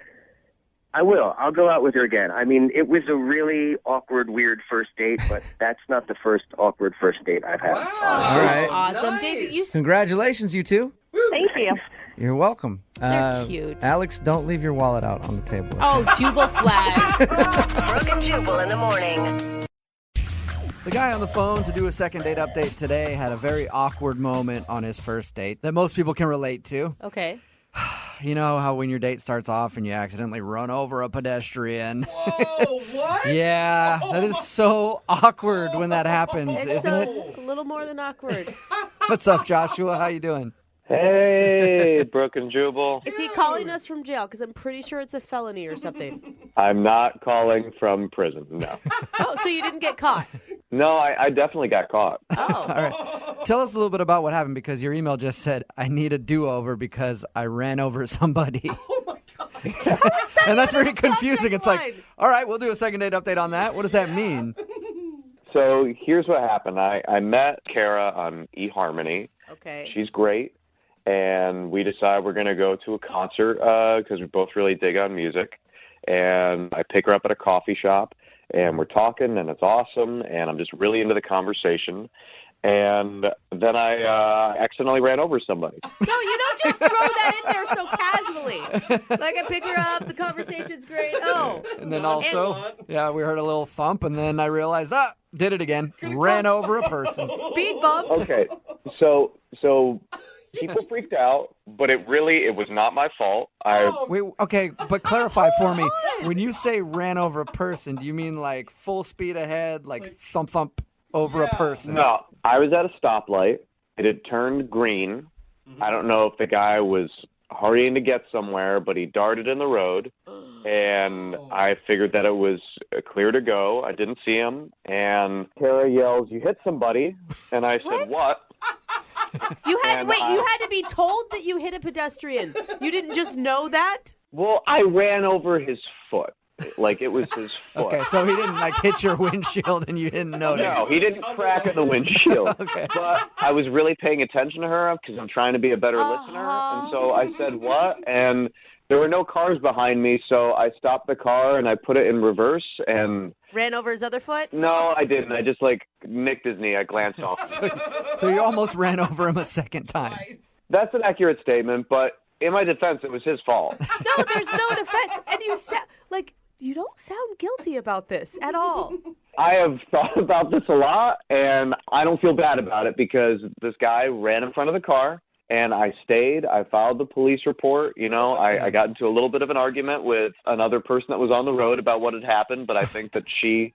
will. I'll go out with her again. I mean, it was a really awkward, weird first date, but that's not the first awkward first date I've had. Wow. All right. Awesome. Nice. Daisy, Congratulations, you two. Thank you. You're welcome. They're cute. Alex, don't leave your wallet out on the table. Oh, Jubal flag. Brooke and Jubal in the morning. The guy on the phone to do a second date update today had a very awkward moment on his first date that most people can relate to. Okay. You know how when your date starts off and you accidentally run over a pedestrian? Whoa, what? Yeah, that is so awkward when that happens, isn't it? A little more than awkward. What's up, Joshua? How you doing? Hey, Brooke and Jubal. Is he calling us from jail? Because I'm pretty sure it's a felony or something. I'm not calling from prison, no. Oh, so you didn't get caught? No, I definitely got caught. Oh. All right. Tell us a little bit about what happened, because your email just said, I need a do-over because I ran over somebody. Oh, my God. And that's very confusing. It's like, all right, we'll do a second date update on that. What does that mean? So here's what happened. I met Kara on eHarmony. Okay. She's great. And we decided we're going to go to a concert because we both really dig on music. And I pick her up at a coffee shop, and we're talking, and it's awesome. And I'm just really into the conversation. and then I accidentally ran over somebody. No, you don't just throw that in there so casually. Like, I pick her up, the conversation's great. Oh. And then also, we heard a little thump, and then I realized, did it again. Ran over a person. Speed bump. Okay, so people freaked out, but it was not my fault. Wait, okay, but clarify for me. When you say ran over a person, do you mean like full speed ahead, like thump over a person? No, I was at a stoplight. It had turned green. I don't know if the guy was hurrying to get somewhere, but he darted in the road, and I figured that it was clear to go. I didn't see him, and Tara yells, "You hit somebody," and I said, "What?" You had to be told that you hit a pedestrian. You didn't just know that? Well, I ran over his foot. Like, it was his foot. Okay, so he didn't, like, hit your windshield and you didn't notice. No, he didn't crack in the windshield. Okay. But I was really paying attention to her because I'm trying to be a better listener. And so I said, "What?" And there were no cars behind me, so I stopped the car and I put it in reverse and... Ran over his other foot? No, I didn't. I just, nicked his knee. I glanced off. So you almost ran over him a second time. That's an accurate statement, but in my defense, it was his fault. No, there's no defense. And you don't sound guilty about this at all. I have thought about this a lot, and I don't feel bad about it because this guy ran in front of the car, and I stayed. I filed the police report. I got into a little bit of an argument with another person that was on the road about what had happened, but I think that she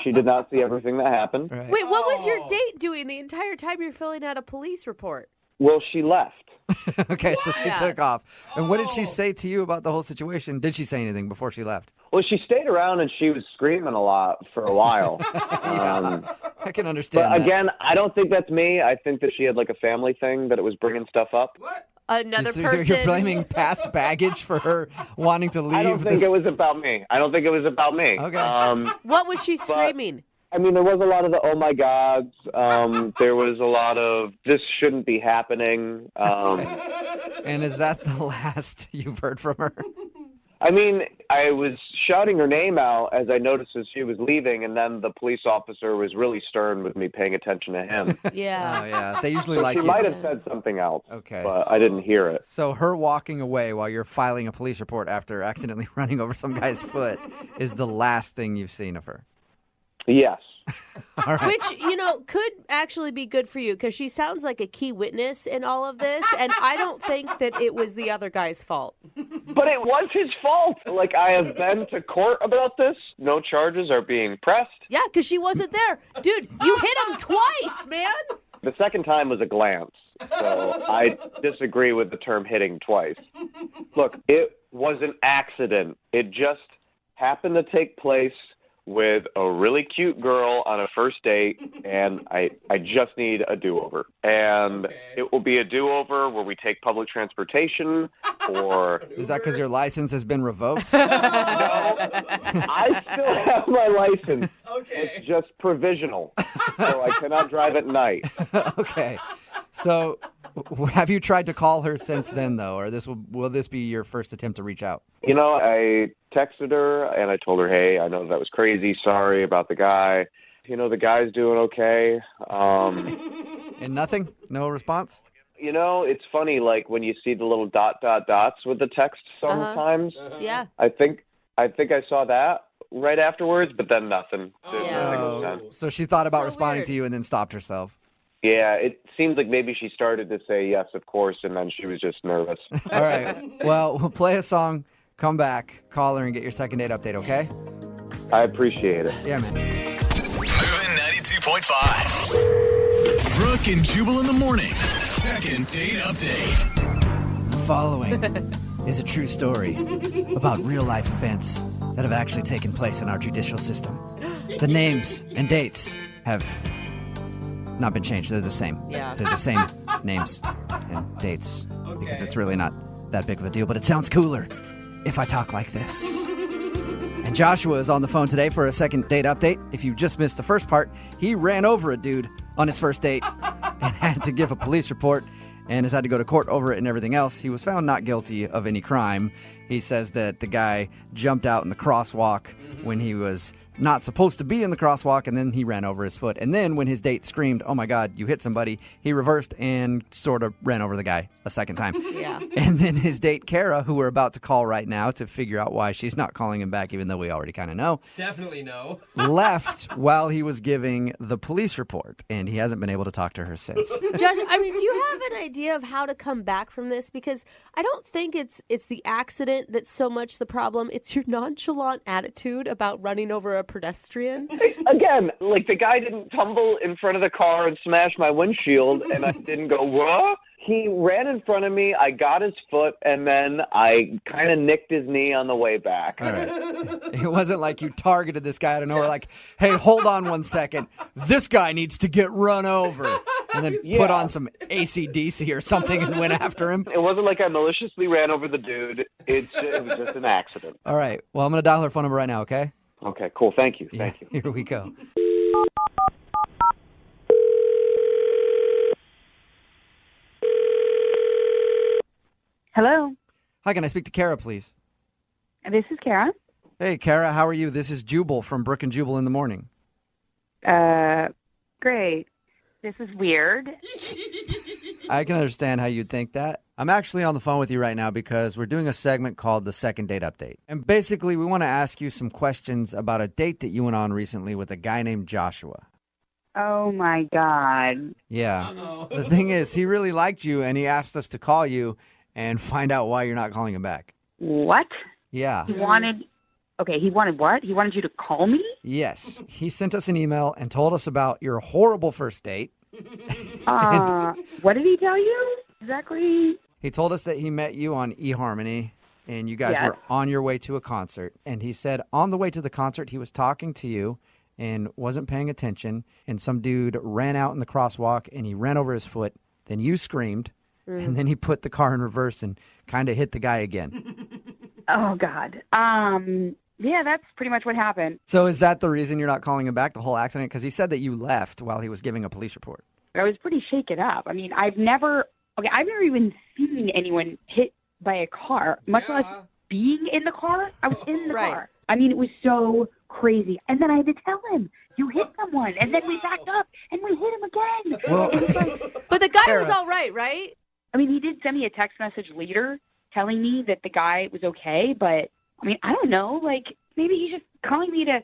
did not see everything that happened. Right. Wait, what was your date doing the entire time you're filling out a police report? Well, she left. Okay, so she took off. And what did she say to you about the whole situation? Did she say anything before she left? Well, she stayed around and she was screaming a lot for a while. I can understand But that. again, I don't think that's me. I think that she had a family thing, that it was bringing stuff up. What? Another So person. you're blaming past baggage for her wanting to leave? I don't think it was about me. Okay. What was she screaming? There was a lot of the "oh my gods." There was a lot of "this shouldn't be happening." And is that the last you've heard from her? I was shouting her name out as I noticed as she was leaving, and then the police officer was really stern with me paying attention to him. Yeah. Oh, yeah. They usually She might have said something else, Okay. but I didn't hear it. So her walking away while you're filing a police report after accidentally running over some guy's foot is the last thing you've seen of her? Yes. All right. Which, could actually be good for you because she sounds like a key witness in all of this, and I don't think that it was the other guy's fault. But it was his fault. I have been to court about this. No charges are being pressed. Yeah, because she wasn't there. Dude, you hit him twice, man. The second time was a glance. So I disagree with the term hitting twice. Look, it was an accident. It just happened to take place with a really cute girl on a first date, and I just need a do-over. And it will be a do-over where we take public transportation, or... Is that because your license has been revoked? No, I still have my license. Okay. It's just provisional, so I cannot drive at night. Okay. So have you tried to call her since then, though, or will this be your first attempt to reach out? I texted her, and I told her, "Hey, I know that was crazy. Sorry about the guy. The guy's doing okay." And nothing? No response? It's funny, when you see the little dots with the text sometimes. Yeah. I think I saw that right afterwards, but then nothing. So she thought about responding to you and then stopped herself. Yeah, it seems like maybe she started to say yes, of course, and then she was just nervous. All right. Well, we'll play a song, come back, call her, and get your second date update, okay? I appreciate it. Yeah, man. Moving 92.5. Brooke and Jubal in the mornings. Second date update. The following is a true story about real-life events that have actually taken place in our judicial system. The names and dates have not been changed. They're the same. Yeah. They're the same names and dates because it's really not that big of a deal, but it sounds cooler if I talk like this. And Joshua is on the phone today for a second date update. If you just missed the first part, he ran over a dude on his first date and had to give a police report and has had to go to court over it and everything else. He was found not guilty of any crime. He says that the guy jumped out in the crosswalk when he was not supposed to be in the crosswalk, and then he ran over his foot. And then when his date screamed, "Oh my God, you hit somebody," he reversed and sort of ran over the guy a second time. Yeah. And then his date, Kara, who we're about to call right now to figure out why she's not calling him back, even though we already kind of know, Definitely no. left while he was giving the police report, and he hasn't been able to talk to her since. Josh, I mean, do you have an idea of how to come back from this? Because I don't think it's the accident that's so much the problem. It's your nonchalant attitude about running over a pedestrian. Again, like the guy didn't tumble in front of the car and smash my windshield, and I didn't go, what? He ran in front of me, I got his foot, and then I kind of nicked his knee on the way back. All right. It wasn't like you targeted this guy out of nowhere, like, hey, hold on 1 second. This guy needs to get run over. And then put on some AC/DC or something and went after him. It wasn't like I maliciously ran over the dude. It was just an accident. All right. Well, I'm going to dial her phone number right now, okay? Okay, cool. Thank you. Thank you. Here we go. Hello. Hi, can I speak to Kara, please? This is Kara. Hey, Kara, how are you? This is Jubal from Brooke and Jubal in the morning. Great. This is weird. I can understand how you'd think that. I'm actually on the phone with you right now because we're doing a segment called the Second Date Update. And basically, we want to ask you some questions about a date that you went on recently with a guy named Joshua. Oh, my God. Yeah. The thing is, he really liked you, and he asked us to call you and find out why you're not calling him back. What? Yeah. He wanted what? He wanted you to call me? Yes. He sent us an email and told us about your horrible first date. What did he tell you? Exactly. He told us that he met you on eHarmony, and you guys Yes. were on your way to a concert. And he said on the way to the concert, he was talking to you and wasn't paying attention. And some dude ran out in the crosswalk, and he ran over his foot. Then you screamed, and then he put the car in reverse and kind of hit the guy again. Oh, God. Yeah, that's pretty much what happened. So is that the reason you're not calling him back, the whole accident? Because he said that you left while he was giving a police report. I was pretty shaken up. I mean, I've never even seen anyone hit by a car, much less being in the car. I was in the car. I mean, it was so crazy. And then I had to tell him, you hit someone. And then we backed up and we hit him again. Well, it was like, But the guy was all right, right? I mean, he did send me a text message later telling me that the guy was okay, but I mean, I don't know. Like, maybe he's just calling me to,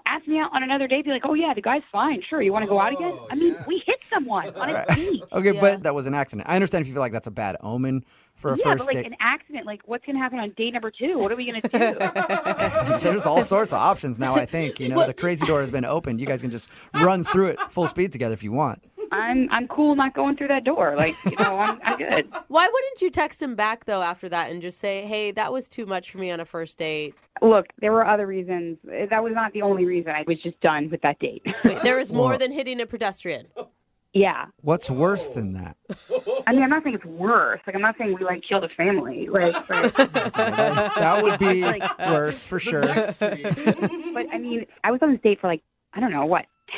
ask me out on another date. Be like, oh, yeah, the guy's fine. Sure, you want to go out again? I mean, we hit someone on a date. Okay, but that was an accident. I understand if you feel like that's a bad omen for a first but date. an accident, like, what's going to happen on date number 2? What are we going to do? There's all sorts of options now, I think. The crazy door has been opened. You guys can just run through it full speed together if you want. I'm cool not going through that door. Like, I'm good. Why wouldn't you text him back, though, after that and just say, hey, that was too much for me on a first date? Look, there were other reasons. That was not the only reason. I was just done with that date. Wait, there was more than hitting a pedestrian. Yeah. What's worse than that? I mean, I'm not saying it's worse. Like, I'm not saying we, killed a family. Like, that would be worse for sure. But, I mean, I was on this date for,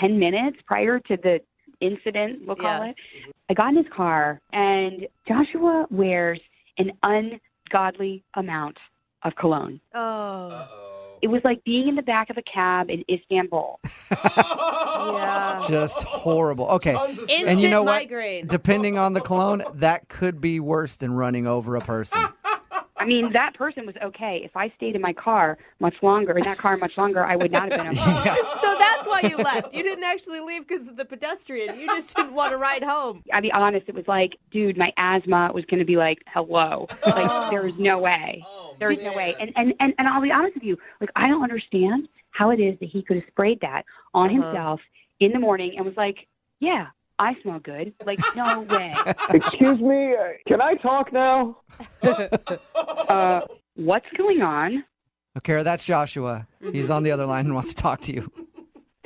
10 minutes prior to the incident, we'll call it. I got in his car, and Joshua wears an ungodly amount of cologne. Oh. It was like being in the back of a cab in Istanbul. Yeah. Just horrible. Okay. Instant And you know what? migraine. Depending on the cologne, that could be worse than running over a person. I mean, that person was okay. If I stayed in my car much longer, I would not have been okay. So that's why you left. You didn't actually leave because of the pedestrian. You just didn't want to ride home. I'll be honest, it was like, dude, my asthma was going to be like, hello. Like, there was no way. There was no way. And I'll be honest with you, I don't understand how it is that he could have sprayed that on himself in the morning and was like, yeah, I smell good. Like, no way. Excuse me, can I talk now? What's going on? Okay, that's Joshua. He's on the other line and wants to talk to you.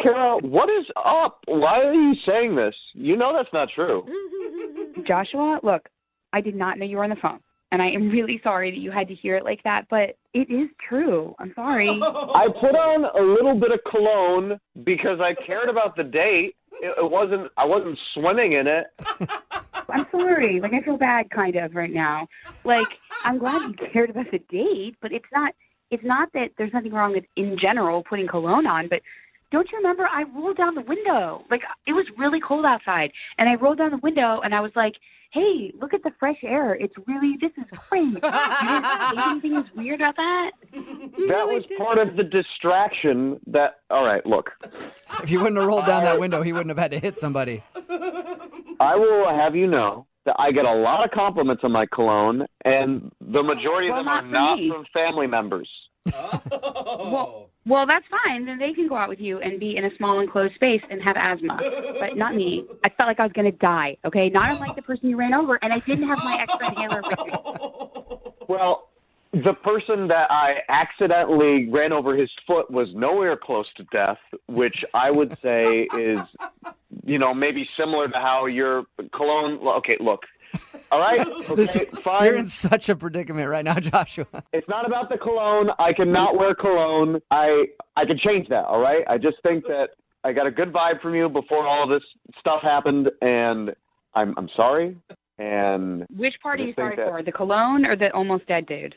Kara, what is up? Why are you saying this? You know that's not true. Joshua, look, I did not know you were on the phone. And I am really sorry that you had to hear it like that, but it is true. I'm sorry. I put on a little bit of cologne because I cared about the date. I wasn't swimming in it. I'm sorry. I feel bad kind of right now. I'm glad you cared about the date, but it's it's not that there's nothing wrong with, in general, putting cologne on, but don't you remember I rolled down the window? Like, it was really cold outside, and I rolled down the window, and I was like, hey, look at the fresh air. This is great. You didn't think anything was weird about that? That was part of the distraction that, all right, look. If he wouldn't have rolled down that window, he wouldn't have had to hit somebody. I will have you know that I get a lot of compliments on my cologne, and the majority of them are not from family members. Well, that's fine. Then they can go out with you and be in a small enclosed space and have asthma, but not me. I felt like I was going to die, okay? Not unlike the person you ran over, and I didn't have my extra inhaler with me. Well, the person that I accidentally ran over his foot was nowhere close to death, which I would say is, maybe similar to how your cologne... Okay, look. All right? Okay, fine. You're in such a predicament right now, Joshua. It's not about the cologne. I cannot wear cologne. I can change that, all right? I just think that I got a good vibe from you before all this stuff happened, and I'm sorry. And which part are you sorry for? The cologne or the almost dead dude?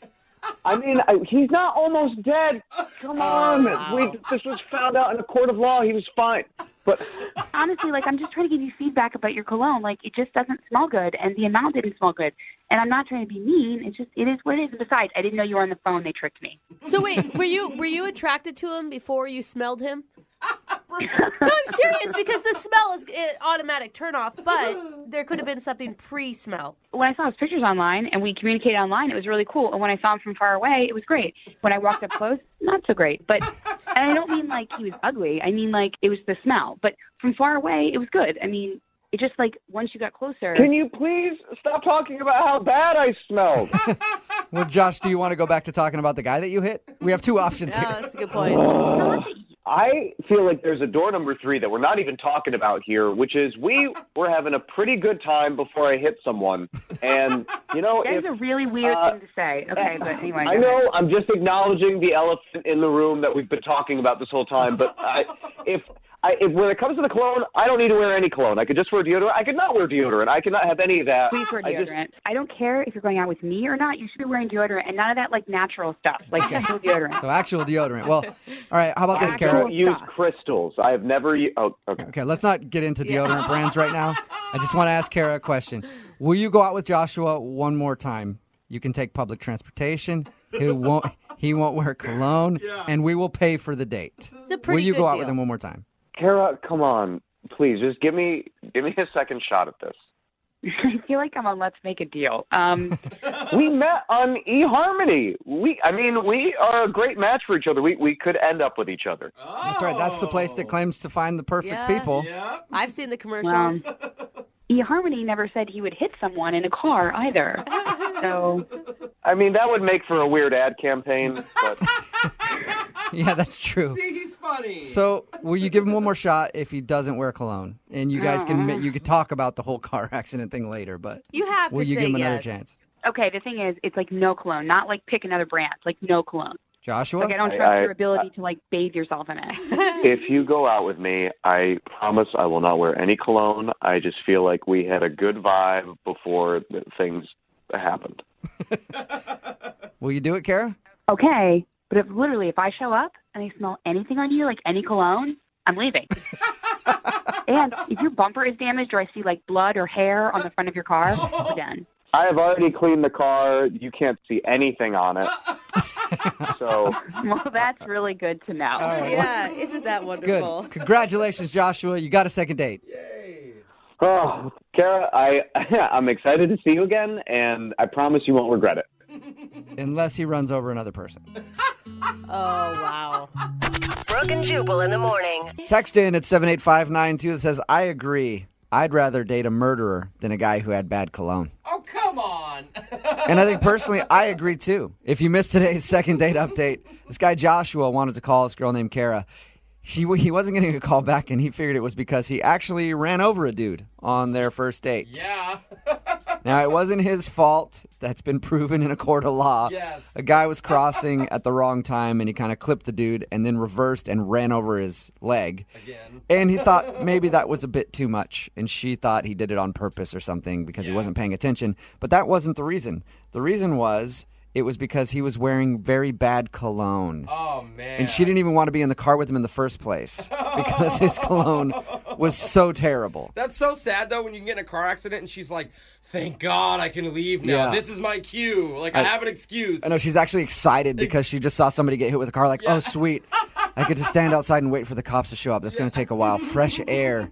I mean, he's not almost dead. Come on. Wow. This was found out in a court of law. He was fine. But honestly, I'm just trying to give you feedback about your cologne. It just doesn't smell good, and the amount didn't smell good. And I'm not trying to be mean. It is what it is. And besides, I didn't know you were on the phone. They tricked me. So wait, were you attracted to him before you smelled him? No, I'm serious, because the smell is automatic turnoff, but there could have been something pre-smell. When I saw his pictures online and we communicated online, it was really cool. And when I saw him from far away, it was great. When I walked up close, not so great. And I don't mean he was ugly. I mean it was the smell. But from far away, it was good. I mean, it just once you got closer. Can you please stop talking about how bad I smelled? Well, Josh, do you want to go back to talking about the guy that you hit? We have two options here. That's a good point. I feel like there's a door number 3 that we're not even talking about here, which is we were having a pretty good time before I hit someone. And, That's a really weird thing to say. Okay, but anyway. I know, I'm just acknowledging the elephant in the room that we've been talking about this whole time. But if when it comes to the cologne, I don't need to wear any cologne. I could just wear deodorant. I could not wear deodorant. I could not have any of that. Please wear deodorant. I don't care if you're going out with me or not. You should be wearing deodorant and none of that natural stuff, actual deodorant. So actual deodorant. Well, all right. How about this, Kara? I don't use crystals. I have never used... Oh, okay. Okay, let's not get into deodorant brands right now. I just want to ask Kara a question. Will you go out with Joshua one more time? You can take public transportation. He won't wear cologne, and we will pay for the date. It's a pretty Will you good go out deal. with him one more time? Kara, come on. Please, just give me a second shot at this. I feel like I'm on Let's Make a Deal. We met on eHarmony. We are a great match for each other. We could end up with each other. That's right. That's the place that claims to find the perfect people. Yeah. I've seen the commercials. eHarmony never said he would hit someone in a car either. So, that would make for a weird ad campaign. But yeah, that's true. See, he's funny. So, will you give him one more shot if he doesn't wear cologne? And you guys can talk about the whole car accident thing later, but you have will to you say give him another yes. chance? okay, the thing is, it's no cologne, not pick another brand, no cologne. Joshua? I don't trust your ability to bathe yourself in it. If you go out with me, I promise I will not wear any cologne. I just feel like we had a good vibe before things happened. Will you do it, Kara? Okay, but if I show up and I smell anything on you, any cologne, I'm leaving. And if your bumper is damaged or I see blood or hair on the front of your car, we're done. I have already cleaned the car. You can't see anything on it. So, well, that's really good to know. Right, yeah, isn't that wonderful? Good. Congratulations, Joshua. You got a second date. Yay. Oh, Kara, I'm excited to see you again, and I promise you won't regret it. Unless he runs over another person. Oh, wow. Brooke and Jubal in the morning. Text in at 78592 that says, I agree. I'd rather date a murderer than a guy who had bad cologne. Oh, come on. And I think personally, I agree too. If you missed today's second date update, this guy Joshua wanted to call this girl named Kara. He wasn't getting a call back, and he figured it was because he actually ran over a dude on their first date. Yeah. Now, it wasn't his fault. That's been proven in a court of law. Yes. A guy was crossing at the wrong time, and he kind of clipped the dude and then reversed and ran over his leg. Again. And he thought maybe that was a bit too much, and she thought he did it on purpose or something because he wasn't paying attention. But that wasn't the reason. The reason was it was because he was wearing very bad cologne. Oh, man. And she didn't even want to be in the car with him in the first place because his cologne was so terrible. That's so sad, though, when you get in a car accident and she's like, thank God I can leave now. Yeah. This is my cue. Like, I have an excuse. I know she's actually excited because she just saw somebody get hit with a car. Like, oh, sweet. I get to stand outside and wait for the cops to show up. That's going to take a while. Fresh air.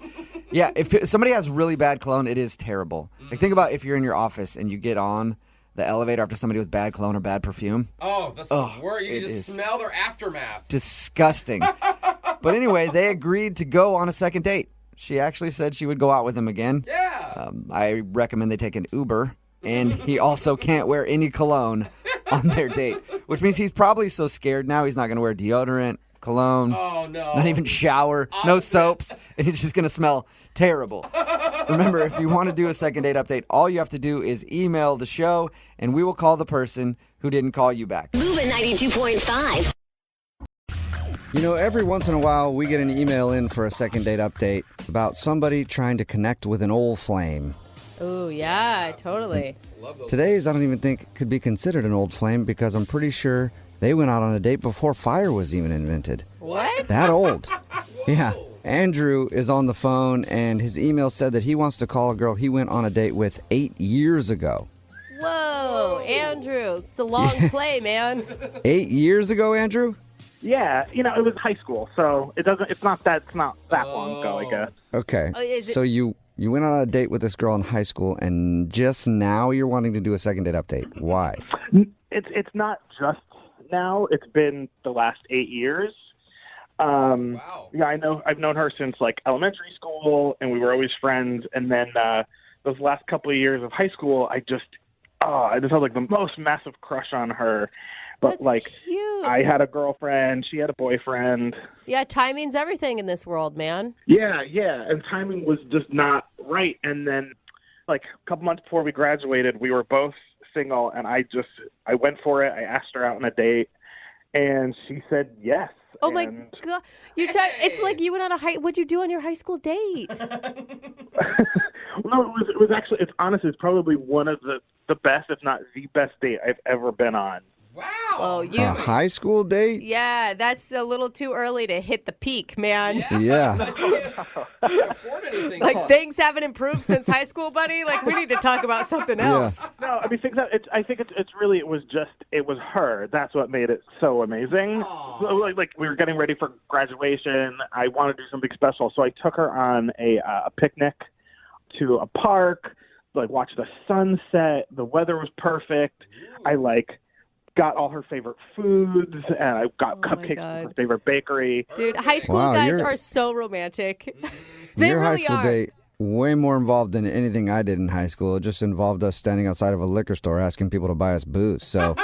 Yeah, if somebody has really bad cologne, it is terrible. Like, think about if you're in your office and you get on the elevator after somebody with bad cologne or bad perfume. Oh, that's the worst. You can just smell their aftermath. Disgusting. But anyway, they agreed to go on a second date. She actually said she would go out with him again. Yeah. I recommend they take an Uber. And he also can't wear any cologne on their date, which means he's probably so scared now he's not going to wear deodorant, cologne, not even shower, no soaps, and he's just going to smell terrible. Remember, if you want to do a second date update, all you have to do is email the show, and we will call the person who didn't call you back. Moving 92.5. You know, every once in a while, we get an email in for a second date update about somebody trying to connect with an old flame. Oh, yeah, totally. Today's, I don't even think, could be considered an old flame because I'm pretty sure they went out on a date before fire was even invented. What? That old. Yeah. Andrew is on the phone, and his email said that he wants to call a girl he went on a date with 8 years ago. Whoa, Andrew. It's a long play, man. 8 years ago, Andrew? Yeah, it was high school, so it's not that long ago, I guess. Okay. Oh, So you went on a date with this girl in high school, and just now you're wanting to do a second date update. Why? It's not just now. It's been the last 8 years. Wow. Yeah, I've known her since like elementary school, and we were always friends. And then those last couple of years of high school, I just had like the most massive crush on her. But That's cute. I had a girlfriend, she had a boyfriend. Yeah, timing's everything in this world, man. Yeah, and timing was just not right. And then, like a couple months before we graduated, we were both single, and I went for it. I asked her out on a date, and she said yes. Oh my God! It's like you went on what'd you do on your high school date? No, it was actually. It's probably one of the best, if not the best date I've ever been on. Wow. Oh, A high school date? Yeah, that's a little too early to hit the peak, man. Yeah. Can't afford anything. Like things haven't improved since high school, buddy. Like we need to talk about something else. No, I mean, I think it's really it was her. That's what made it so amazing. So, like we were getting ready for graduation. I wanted to do something special, so I took her on a picnic to a park. Like watched the sunset. The weather was perfect. I got all her favorite foods, and I got cupcakes from her favorite bakery. Dude, high school guys are so romantic. They Your really high school are. date way more involved than anything I did in high school. It just involved us standing outside of a liquor store asking people to buy us booze. So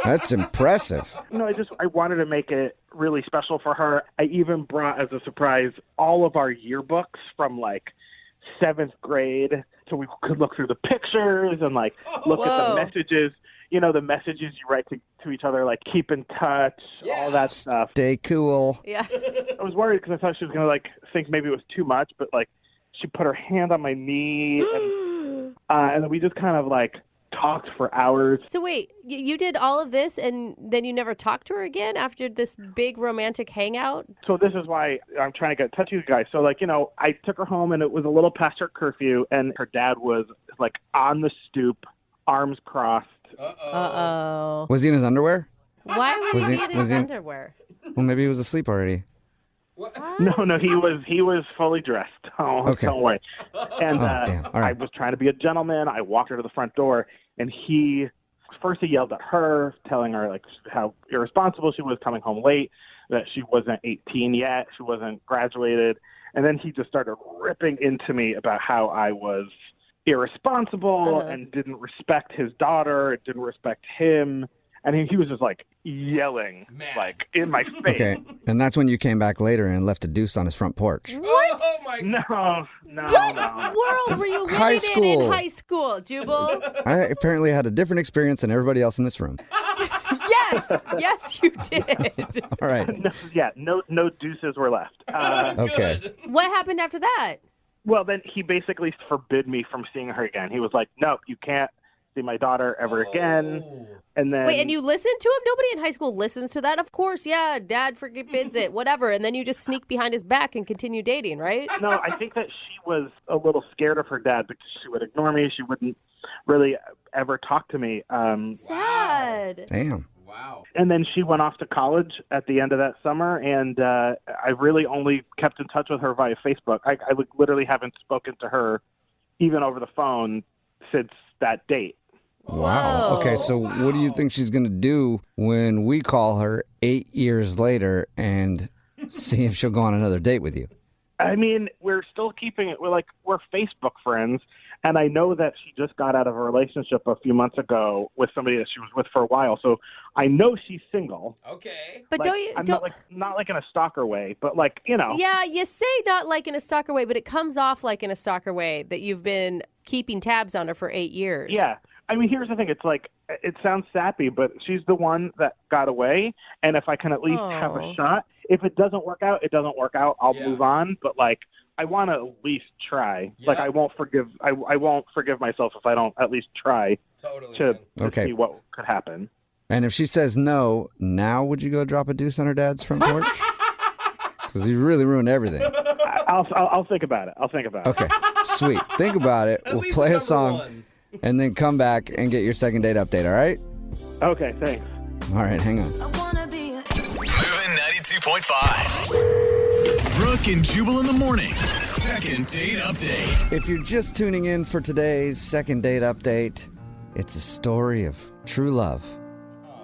that's impressive. No, I wanted to make it really special for her. I even brought as a surprise all of our yearbooks from like 7th grade, so we could look through the pictures and look at the messages. The messages you write to each other, like keep in touch, all that stuff. Stay cool. Yeah. I was worried because I thought she was going to think maybe it was too much, but she put her hand on my knee and then we just kind of talked for hours. So wait, you did all of this and then you never talked to her again after this big romantic hangout? So this is why I'm trying to get in touch with you guys. So I took her home and it was a little past her curfew, and her dad was on the stoop, arms crossed. Uh-oh. Was he in his underwear? Why would he be in his he in- underwear? Well, maybe he was asleep already. No, he was fully dressed. Oh, Okay. Don't worry. And damn. All right. I was trying to be a gentleman. I walked her to the front door, and he yelled at her, telling her how irresponsible she was, coming home late, that she wasn't 18 yet, she wasn't graduated, and then he just started ripping into me about how I was irresponsible and didn't respect his daughter, didn't respect him. And he was just yelling in my face. Okay, and that's when you came back later and left a deuce on his front porch. What? Oh my No. What world were you High living in school. high school, Jubal? I apparently had a different experience than everybody else in this room. Yes, you did. All right. No deuces were left. Okay. What happened after that? Well, then he basically forbid me from seeing her again. He was like, "No, you can't see my daughter ever again. And then Wait, and you listen to him? Nobody in high school listens to that. Of course, yeah, dad forbids it, whatever. And then you just sneak behind his back and continue dating, right? No, I think that she was a little scared of her dad because she would ignore me. She wouldn't really ever talk to me. Sad. Damn. Wow. And then she went off to college at the end of that summer, and I really only kept in touch with her via Facebook. I literally haven't spoken to her even over the phone since that date. Wow. Okay, so what do you think she's going to do when we call her 8 years later and see if she'll go on another date with you? I mean, we're still keeping it. We're Facebook friends, and I know that she just got out of a relationship a few months ago with somebody that she was with for a while. So I know she's single. Okay, but I'm not like in a stalker way, but like, you know. Yeah, you say not like in a stalker way, but it comes off like in a stalker way that you've been keeping tabs on her for 8 years. Yeah. I mean, here's the thing. It's like, it sounds sappy, but she's the one that got away. And if I can at least have a shot, if it doesn't work out, it doesn't work out. I'll move on. But like, I want to at least try. Like, I won't forgive myself if I don't at least try to see what could happen. And if she says no, now would you go drop a deuce on her dad's front porch? Because you really ruined everything. I'll think about it. Okay, sweet. Think about it. We'll play a song and then come back and get your second date update, all right? Okay, thanks. All right, hang on. Moving 92.5. Brooke and Jubal in the mornings. Second date update. If you're just tuning in for today's second date update, it's a story of true love.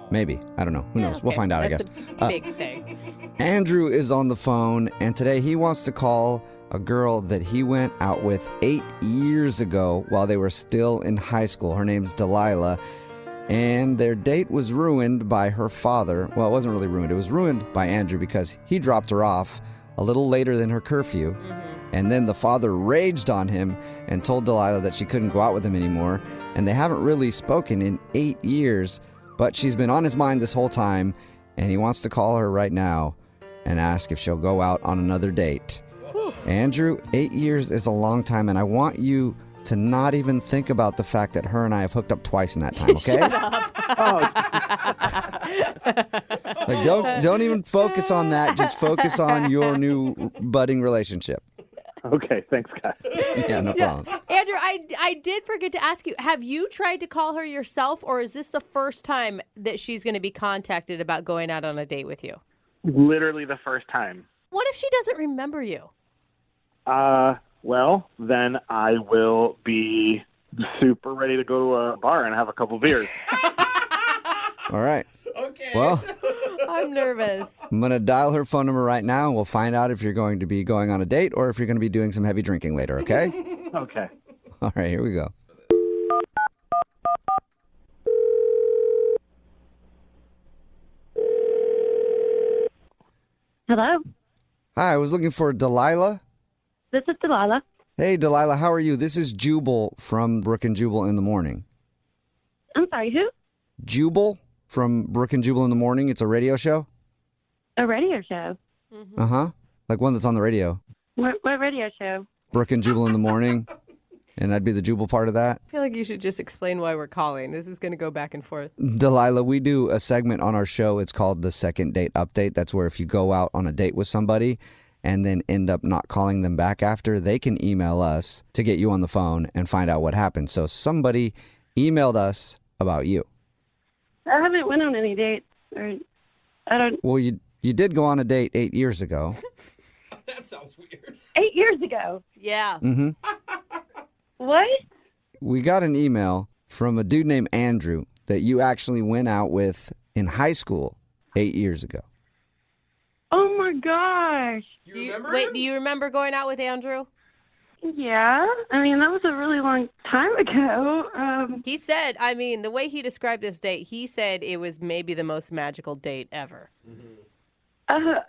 Maybe. I don't know. Who knows? We'll find out, I guess. That's a big thing. Andrew is on the phone, and today he wants to call a girl that he went out with 8 years ago while they were still in high school. Her name's Delilah, and their date was ruined by her father. Well, it wasn't really ruined. It was ruined by Andrew because he dropped her off a little later than her curfew, and then the father raged on him and told Delilah that she couldn't go out with him anymore, and they haven't really spoken in 8 years, but she's been on his mind this whole time, and he wants to call her right now and ask if she'll go out on another date. Andrew, 8 years is a long time, and I want you to not even think about the fact that her and I have hooked up twice in that time, okay? Shut up. Like, don't even focus on that. Just focus on your new budding relationship. Okay, thanks, guys. Yeah, no problem. Andrew, I did forget to ask you, have you tried to call her yourself, or is this the first time that she's going to be contacted about going out on a date with you? Literally the first time. What if she doesn't remember you? Well, then I will be super ready to go to a bar and have a couple beers. All right. Okay. Well, I'm nervous. I'm going to dial her phone number right now, and we'll find out if you're going to be going on a date or if you're going to be doing some heavy drinking later, okay? Okay. All right, here we go. Hello, Hi, I was looking for Delilah. this is Delilah. Hey, Delilah, how are you? This is Jubal from Brooke and Jubal in the morning. I'm sorry, who? Jubal from Brooke and Jubal in the morning. It's a radio show. A radio show. Uh-huh. Like one that's on the radio. What radio show? Brooke and Jubal in the morning. And I'd be the Jubal part of that. I feel like you should just explain why we're calling. This is going to go back and forth. Delilah, we do a segment on our show. It's called the Second Date Update. That's where if you go out on a date with somebody and then end up not calling them back after, they can email us to get you on the phone and find out what happened. So somebody emailed us about you. I haven't went on any dates. Or I don't. Well, you did go on a date 8 years ago. That sounds weird. 8 years ago. Yeah. Mm-hmm. What? We got an email from a dude named Andrew that you actually went out with in high school 8 years ago. Oh my gosh. Do you remember going out with Andrew? Yeah. I mean, that was a really long time ago. He said, I mean, the way he described this date, he said it was maybe the most magical date ever. This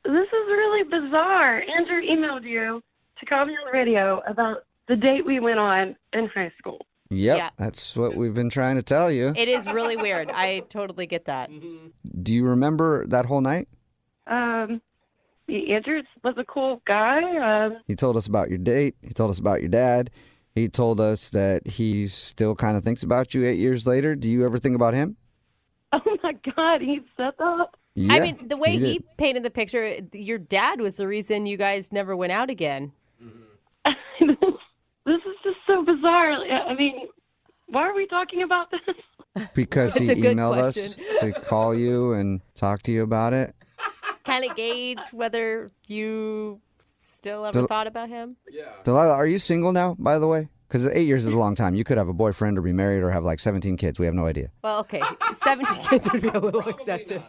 is really bizarre. Andrew emailed you to call me on the radio about the date we went on in high school. Yep, Yeah. That's what we've been trying to tell you. It is really weird. I totally get that. Do you remember that whole night? Andrew was a cool guy. He told us about your date. He told us about your dad. He told us that he still kind of thinks about you 8 years later. Do you ever think about him? Oh my God, he said that? Yeah, I mean, the way he he did. painted the picture, your dad was the reason you guys never went out again. This is just so bizarre. I mean, why are we talking about this? Because he That's a good emailed us question. to call you and talk to you about it. Kind of gauge whether you still ever thought about him. Delilah, are you single now, by the way? Because 8 years is a long time. You could have a boyfriend or be married or have like 17 kids. We have no idea. Well, okay, 17 kids would be a little excessive.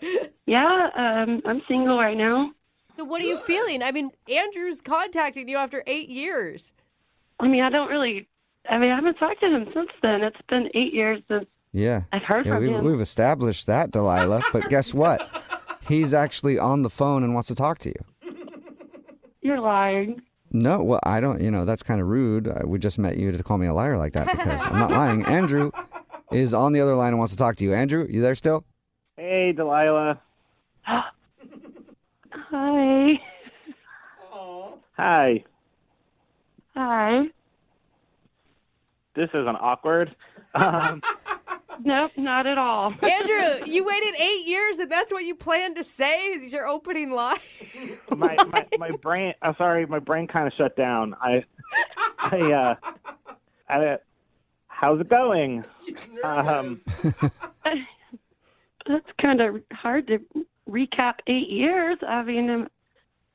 Yeah, I'm single right now. So what are you feeling? I mean, Andrew's contacting you after 8 years. I mean, I haven't talked to him since then. It's been 8 years since Yeah. I've heard from him. We've established that, Delilah. But guess what? He's actually on the phone and wants to talk to you. You're lying. No, well, I don't, that's kind of rude. We just met you to call me a liar like that because I'm not lying. Andrew is on the other line and wants to talk to you. Andrew, you there still? Hey, Delilah. Hi. Hi. Hi. This isn't awkward. Nope, not at all. Andrew, you waited 8 years and that's what you planned to say? Is your opening line? my brain. I'm sorry, my brain kind of shut down. How's it going? That's kind of hard to recap 8 years. I mean,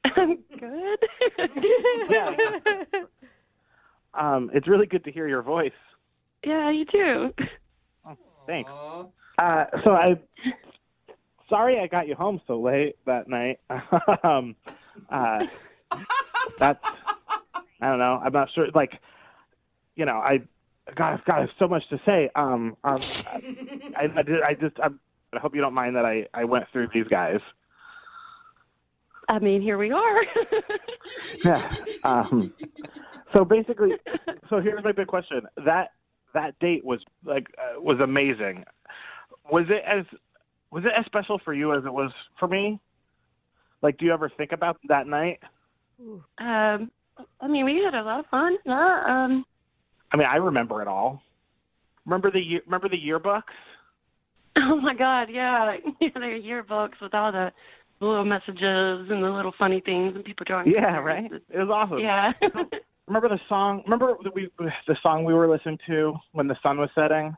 I'm good. Yeah. It's really good to hear your voice. Yeah, you too. Oh, thanks. Sorry I got you home so late that night. I don't know. I'm not sure. Like, I got so much to say. I hope you don't mind that I went through these guys. I mean, here we are. Yeah. So basically, here's my big question. That date was was amazing. Was it as special for you as it was for me? Like, do you ever think about that night? I mean, we had a lot of fun. I mean, I remember it all. Remember the yearbooks? Oh my God, yeah. The yearbooks with all the little messages and the little funny things and people drawing. Yeah, right. It was awesome. Yeah. Remember the song? Remember the song we were listening to when the sun was setting?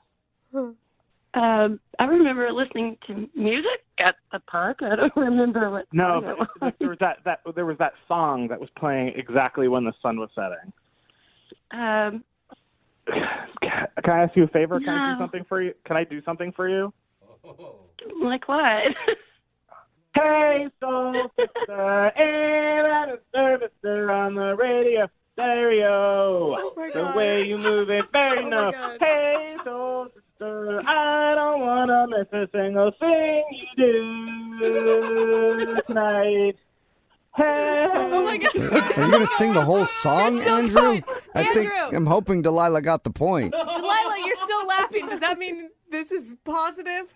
I remember listening to music at the park. I don't remember what. No, but there was that song that was playing exactly when the sun was setting. Can I ask you a favor? Can I do something for you? Can I do something for you? Like what? Hey, soul sister, and a servicer on the radio stereo. The way you move it, very nice. Hey, soul sister, I don't want to miss a single thing you do tonight. Hey. Oh my God. Are you going to sing the whole song, Andrew? Andrew. I'm hoping Delilah got the point. Delilah, you're still laughing. Does that mean this is positive?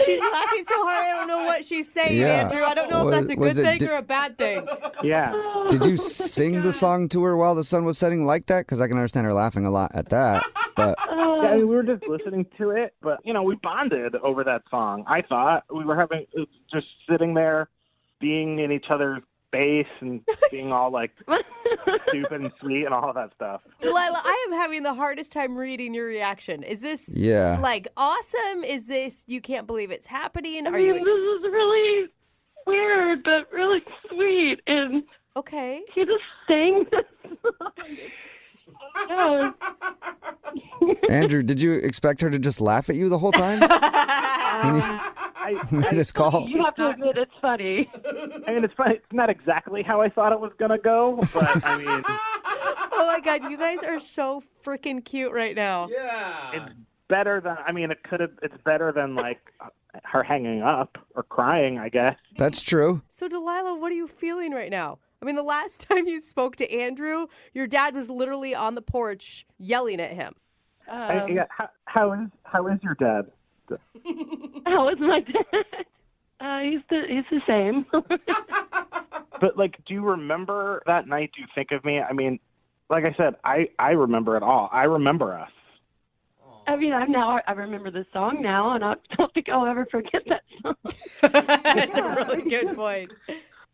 She's laughing so hard, I don't know what she's saying, Yeah. Andrew. I don't know if that's a good thing or a bad thing. Yeah. Did you sing the song to her while the sun was setting like that? Because I can understand her laughing a lot at that. But Yeah, I mean, we were just listening to it, but we bonded over that song. I thought we were just sitting there, being in each other's face and being all like stupid and sweet and all of that stuff. Delilah, I am having the hardest time reading your reaction. Is this like awesome? Is this you can't believe it's happening? Are you? This is really weird, but really sweet. And okay, he just sang this song. Andrew, did you expect her to just laugh at you the whole time? When you this call? You have to admit it's funny. I mean, it's funny. It's not exactly how I thought it was going to go, but I mean... Oh my God, you guys are so freaking cute right now. Yeah. It's better than, it's better than like her hanging up or crying, I guess. That's true. So Delilah, what are you feeling right now? I mean, the last time you spoke to Andrew, your dad was literally on the porch yelling at him. How is your dad? How is my dad? He's the same. But like, do you remember that night? Do you think of me? I mean, like I said, I remember it all. I remember us. I mean, I remember the song now, and I don't think I'll ever forget that song. That's a really good point.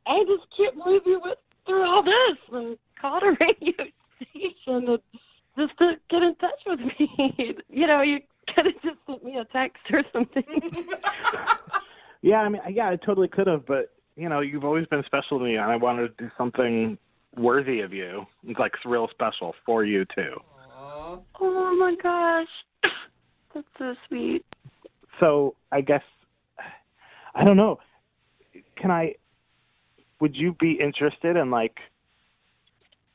I just can't believe you went through all this and called a radio station and just to get in touch with me. You know, you could have just sent me a text or something. Yeah, I mean, yeah, I totally could have, but, you know, you've always been special to me, and I wanted to do something worthy of you. It's like real special for you, too. Oh, my gosh. That's so sweet. So I guess, I don't know, would you be interested in, like,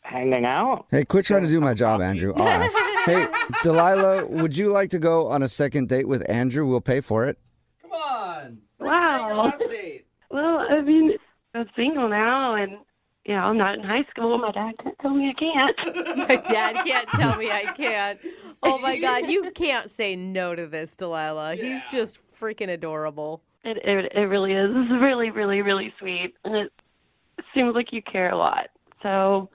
hanging out? Hey, quit trying to do my job, Andrew. I'll ask. Hey, Delilah, would you like to go on a second date with Andrew? We'll pay for it. Come on. Wow. Last date. Well, I mean, I'm single now, and, you know, I'm not in high school. My dad can't tell me I can't. My dad can't tell me I can't. Oh, my God. You can't say no to this, Delilah. Yeah. He's just freaking adorable. It really is. It's really, really, really sweet. And it seems like you care a lot. So,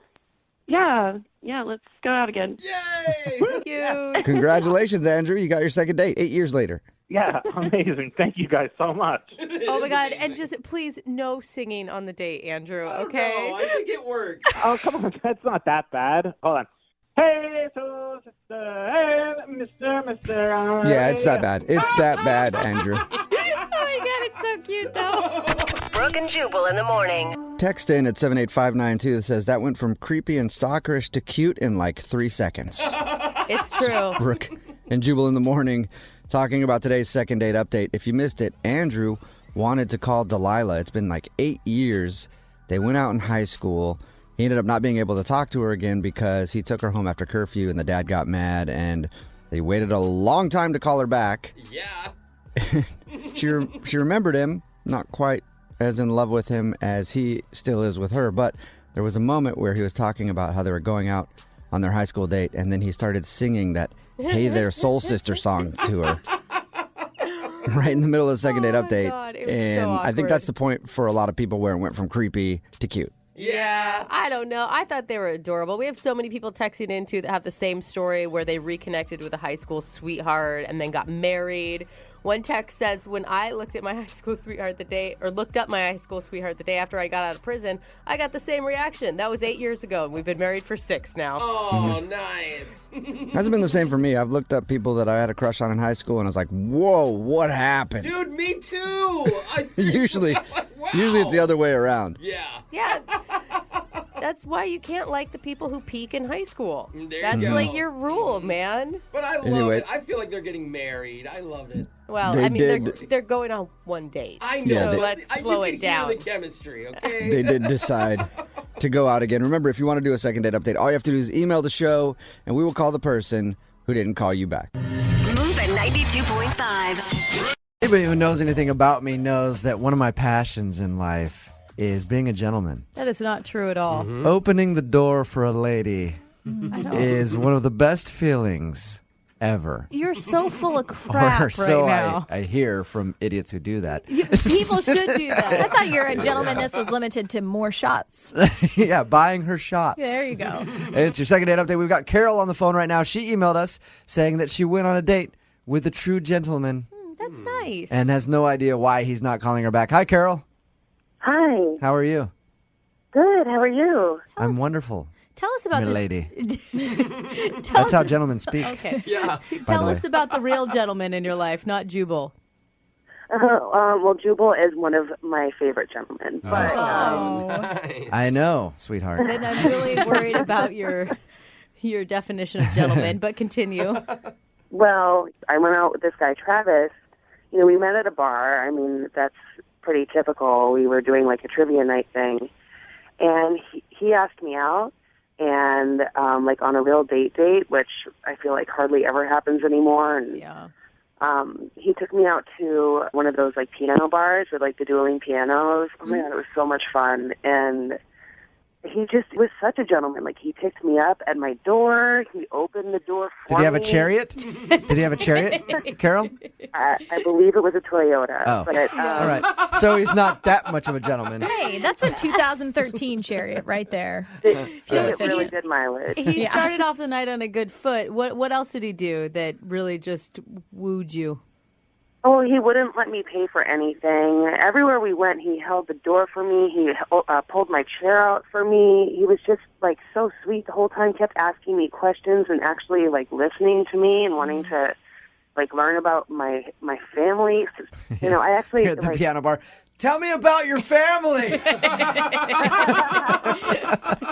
yeah, let's go out again. Yay! Cute. Congratulations, Andrew. You got your second date 8 years later. Yeah, amazing. Thank you guys so much. Oh, my God. And just please, no singing on the date, Andrew, okay? I think it worked. Oh, come on. That's not that bad. Hold on. Hey, so, sister, hey, Mr. Yeah, it's that bad. It's that bad, Andrew. Oh, my God. It's so cute, though. Brooke and Jubal in the morning. Text in at 78592 that says that went from creepy and stalkerish to cute in like 3 seconds. It's true. Brooke and Jubal in the morning talking about today's second date update. If you missed it, Andrew wanted to call Delilah. It's been like 8 years. They went out in high school. He ended up not being able to talk to her again because he took her home after curfew and the dad got mad and they waited a long time to call her back. Yeah. She remembered him, not quite as in love with him as he still is with her, but there was a moment where he was talking about how they were going out on their high school date and then he started singing that Hey There Soul Sister song to her. Right in the middle of the second date update. God, it was and so I think awkward. that's the point for a lot of people where it went from creepy to cute. Yeah, I don't know. I thought they were adorable. We have so many people texting in too that have the same story where they reconnected with a high school sweetheart and then got married. One text says, when I looked at my high school sweetheart looked up my high school sweetheart the day after I got out of prison, I got the same reaction. That was 8 years ago, and we've been married for 6 now. Oh, nice. Hasn't been the same for me. I've looked up people that I had a crush on in high school, and I was like, whoa, what happened? Dude, me too. Usually it's the other way around. Yeah. That's why you can't like the people who peak in high school. There That's you go. like your rule, man. But I love it. I feel like they're getting married. I loved it. Well, They I mean, did. they're going on one date. I know. Yeah, so they- let's slow it down. You can hear the chemistry, okay? They did decide to go out again. Remember, if you want to do a second date update, all you have to do is email the show, and we will call the person who didn't call you back. Move at 92.5. Anybody who knows anything about me knows that one of my passions in life is being a gentleman. That is not true at all. Opening the door for a lady I don't- is one of the best feelings ever. You're so full of crap Or right so now. I hear from idiots who do that. People should do that. I thought your gentlemanness was limited to more shots. Yeah, buying her shots. There you go. It's your second date update. We've got Carol on the phone right now. She emailed us saying that she went on a date with a true gentleman That's nice. and has no idea why he's not calling her back. Hi, Carol. Hi. How are you? Good. How are you? I'm wonderful. Tell us about this. Milady. Tell That's us- how gentlemen speak. Okay. Yeah. Tell the us way. about the real gentleman in your life, not Jubal. Well, Jubal is one of my favorite gentlemen. But Oh. Nice. I know, sweetheart. Then I'm really worried about your definition of gentleman, but continue. well, I went out with this guy, Travis. You know, we met at a bar. I mean, that's pretty typical. We were doing like a trivia night thing. And he asked me out and like on a real date, which I feel like hardly ever happens anymore. And Yeah. he took me out to one of those like piano bars with like the dueling pianos. Oh my God, it was so much fun. And He just was such a gentleman. Like, he picked me up at my door. He opened the door for me. Did he have a chariot? Did he have a chariot, Carol? I believe it was a Toyota. Oh. But, All right. So he's not that much of a gentleman. Hey, that's a 2013 Chariot right there. It really did mileage. He started off the night on a good foot. What else did he do that really just wooed you? Oh, he wouldn't let me pay for anything. Everywhere we went, he held the door for me. He pulled my chair out for me. He was just, like, so sweet the whole time, kept asking me questions and actually, like, listening to me and wanting to, like, learn about my family. You know, I actually... Here at the piano bar. Tell me about your family.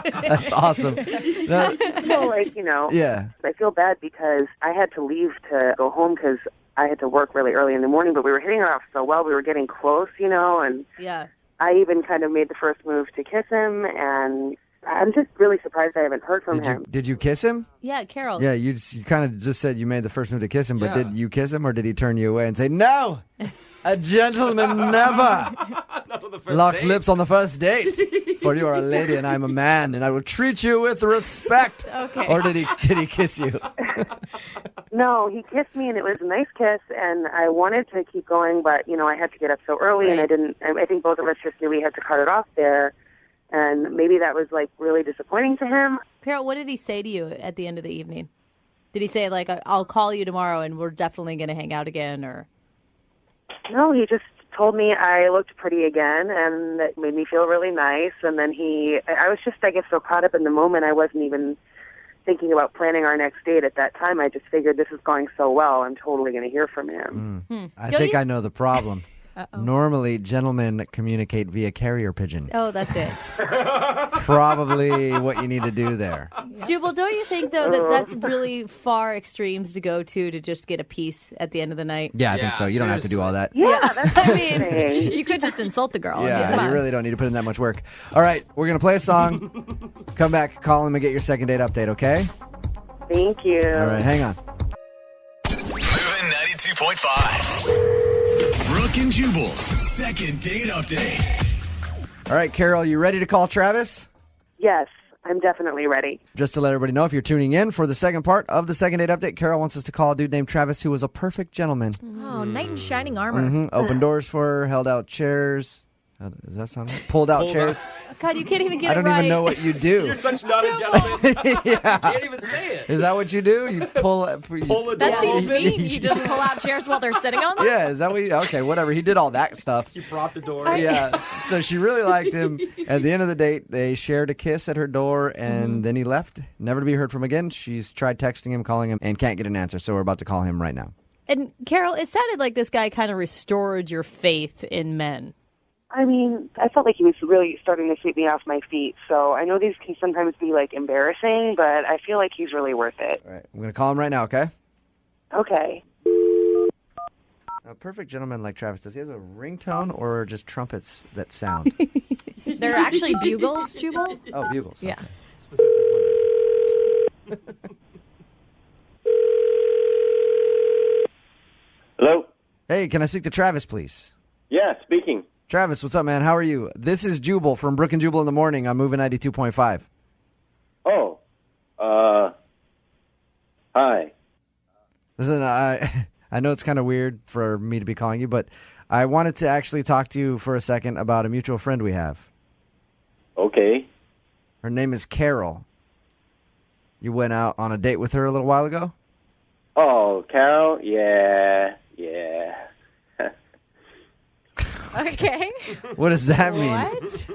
That's awesome. So, like, you know, Yeah. I feel bad because I had to leave to go home because I had to work really early in the morning, but we were hitting it off so well. We were getting close, you know, and Yeah. I even kind of made the first move to kiss him, and I'm just really surprised I haven't heard from him. Did you kiss him? Yeah, Carol. Yeah, you kind of just said you made the first move to kiss him, but Yeah. did you kiss him or did he turn you away and say, no, a gentleman never locks lips on the first date? For you are a lady and I'm a man and I will treat you with respect. Okay. Or did he kiss you? No, he kissed me, and it was a nice kiss, and I wanted to keep going, but, you know, I had to get up so early, and I think both of us just knew we had to cut it off there, and maybe that was, like, really disappointing to him. Carol, what did he say to you at the end of the evening? Did he say, like, I'll call you tomorrow and we're definitely going to hang out again, or? No, he just told me I looked pretty again, and it made me feel really nice, and then I was just, I guess, so caught up in the moment, I wasn't even thinking about planning our next date at that time. I just figured this is going so well, I'm totally going to hear from him. I think I know the problem. Normally, gentlemen communicate via carrier pigeon. Oh, that's it. Probably what you need to do there. Jubal, don't you think, though, that that's really far extremes to go to just get a piece at the end of the night? Yeah, I think so. You don't have to do all that. Yeah, that's what I mean. You could just insult the girl. Yeah, you really don't need to put in that much work. All right, we're going to play a song. Come back, call him, and get your second date update, okay? Thank you. All right, hang on. Moving 92.5. Brooke and Jubal's second date update. All right, Carol, you ready to call Travis? Yes, I'm definitely ready. Just to let everybody know, if you're tuning in for the second part of the second date update, Carol wants us to call a dude named Travis who was a perfect gentleman. Oh, knight in shining armor. Opened doors for her, held out chairs. Does that sound right? Pulled out chairs. God, you can't even get I don't it right. even know what you do. You're such not a gentleman. Yeah. You can't even say it. Is that what you do? You pull a That door seems open. mean. You just pull out chairs while they're sitting on them? Yeah, is that what you... Okay, whatever. He did all that stuff. You brought the door. Yeah, so she really liked him. At the end of the date, they shared a kiss at her door, and then he left, never to be heard from again. She's tried texting him, calling him, and can't get an answer, so we're about to call him right now. And Carol, it sounded like this guy kind of restored your faith in men. I mean, I felt like he was really starting to sweep me off my feet. So I know these can sometimes be, like, embarrassing, but I feel like he's really worth it. All right, I'm going to call him right now, okay? Okay. A perfect gentleman like Travis, does he have a ringtone or just trumpets that sound? They're actually bugles, Jubal? Oh, bugles. Yeah. Hello? Hey, can I speak to Travis, please? Yeah, speaking. Travis, what's up, man? How are you? This is Jubal from Brooke and Jubal in the Morning. I'm moving 92.5. Oh, hi. Listen, I know it's kind of weird for me to be calling you, but I wanted to actually talk to you for a second about a mutual friend we have. Okay. Her name is Carol. You went out on a date with her a little while ago? Oh, Carol? Yeah. Okay. What does that mean? What?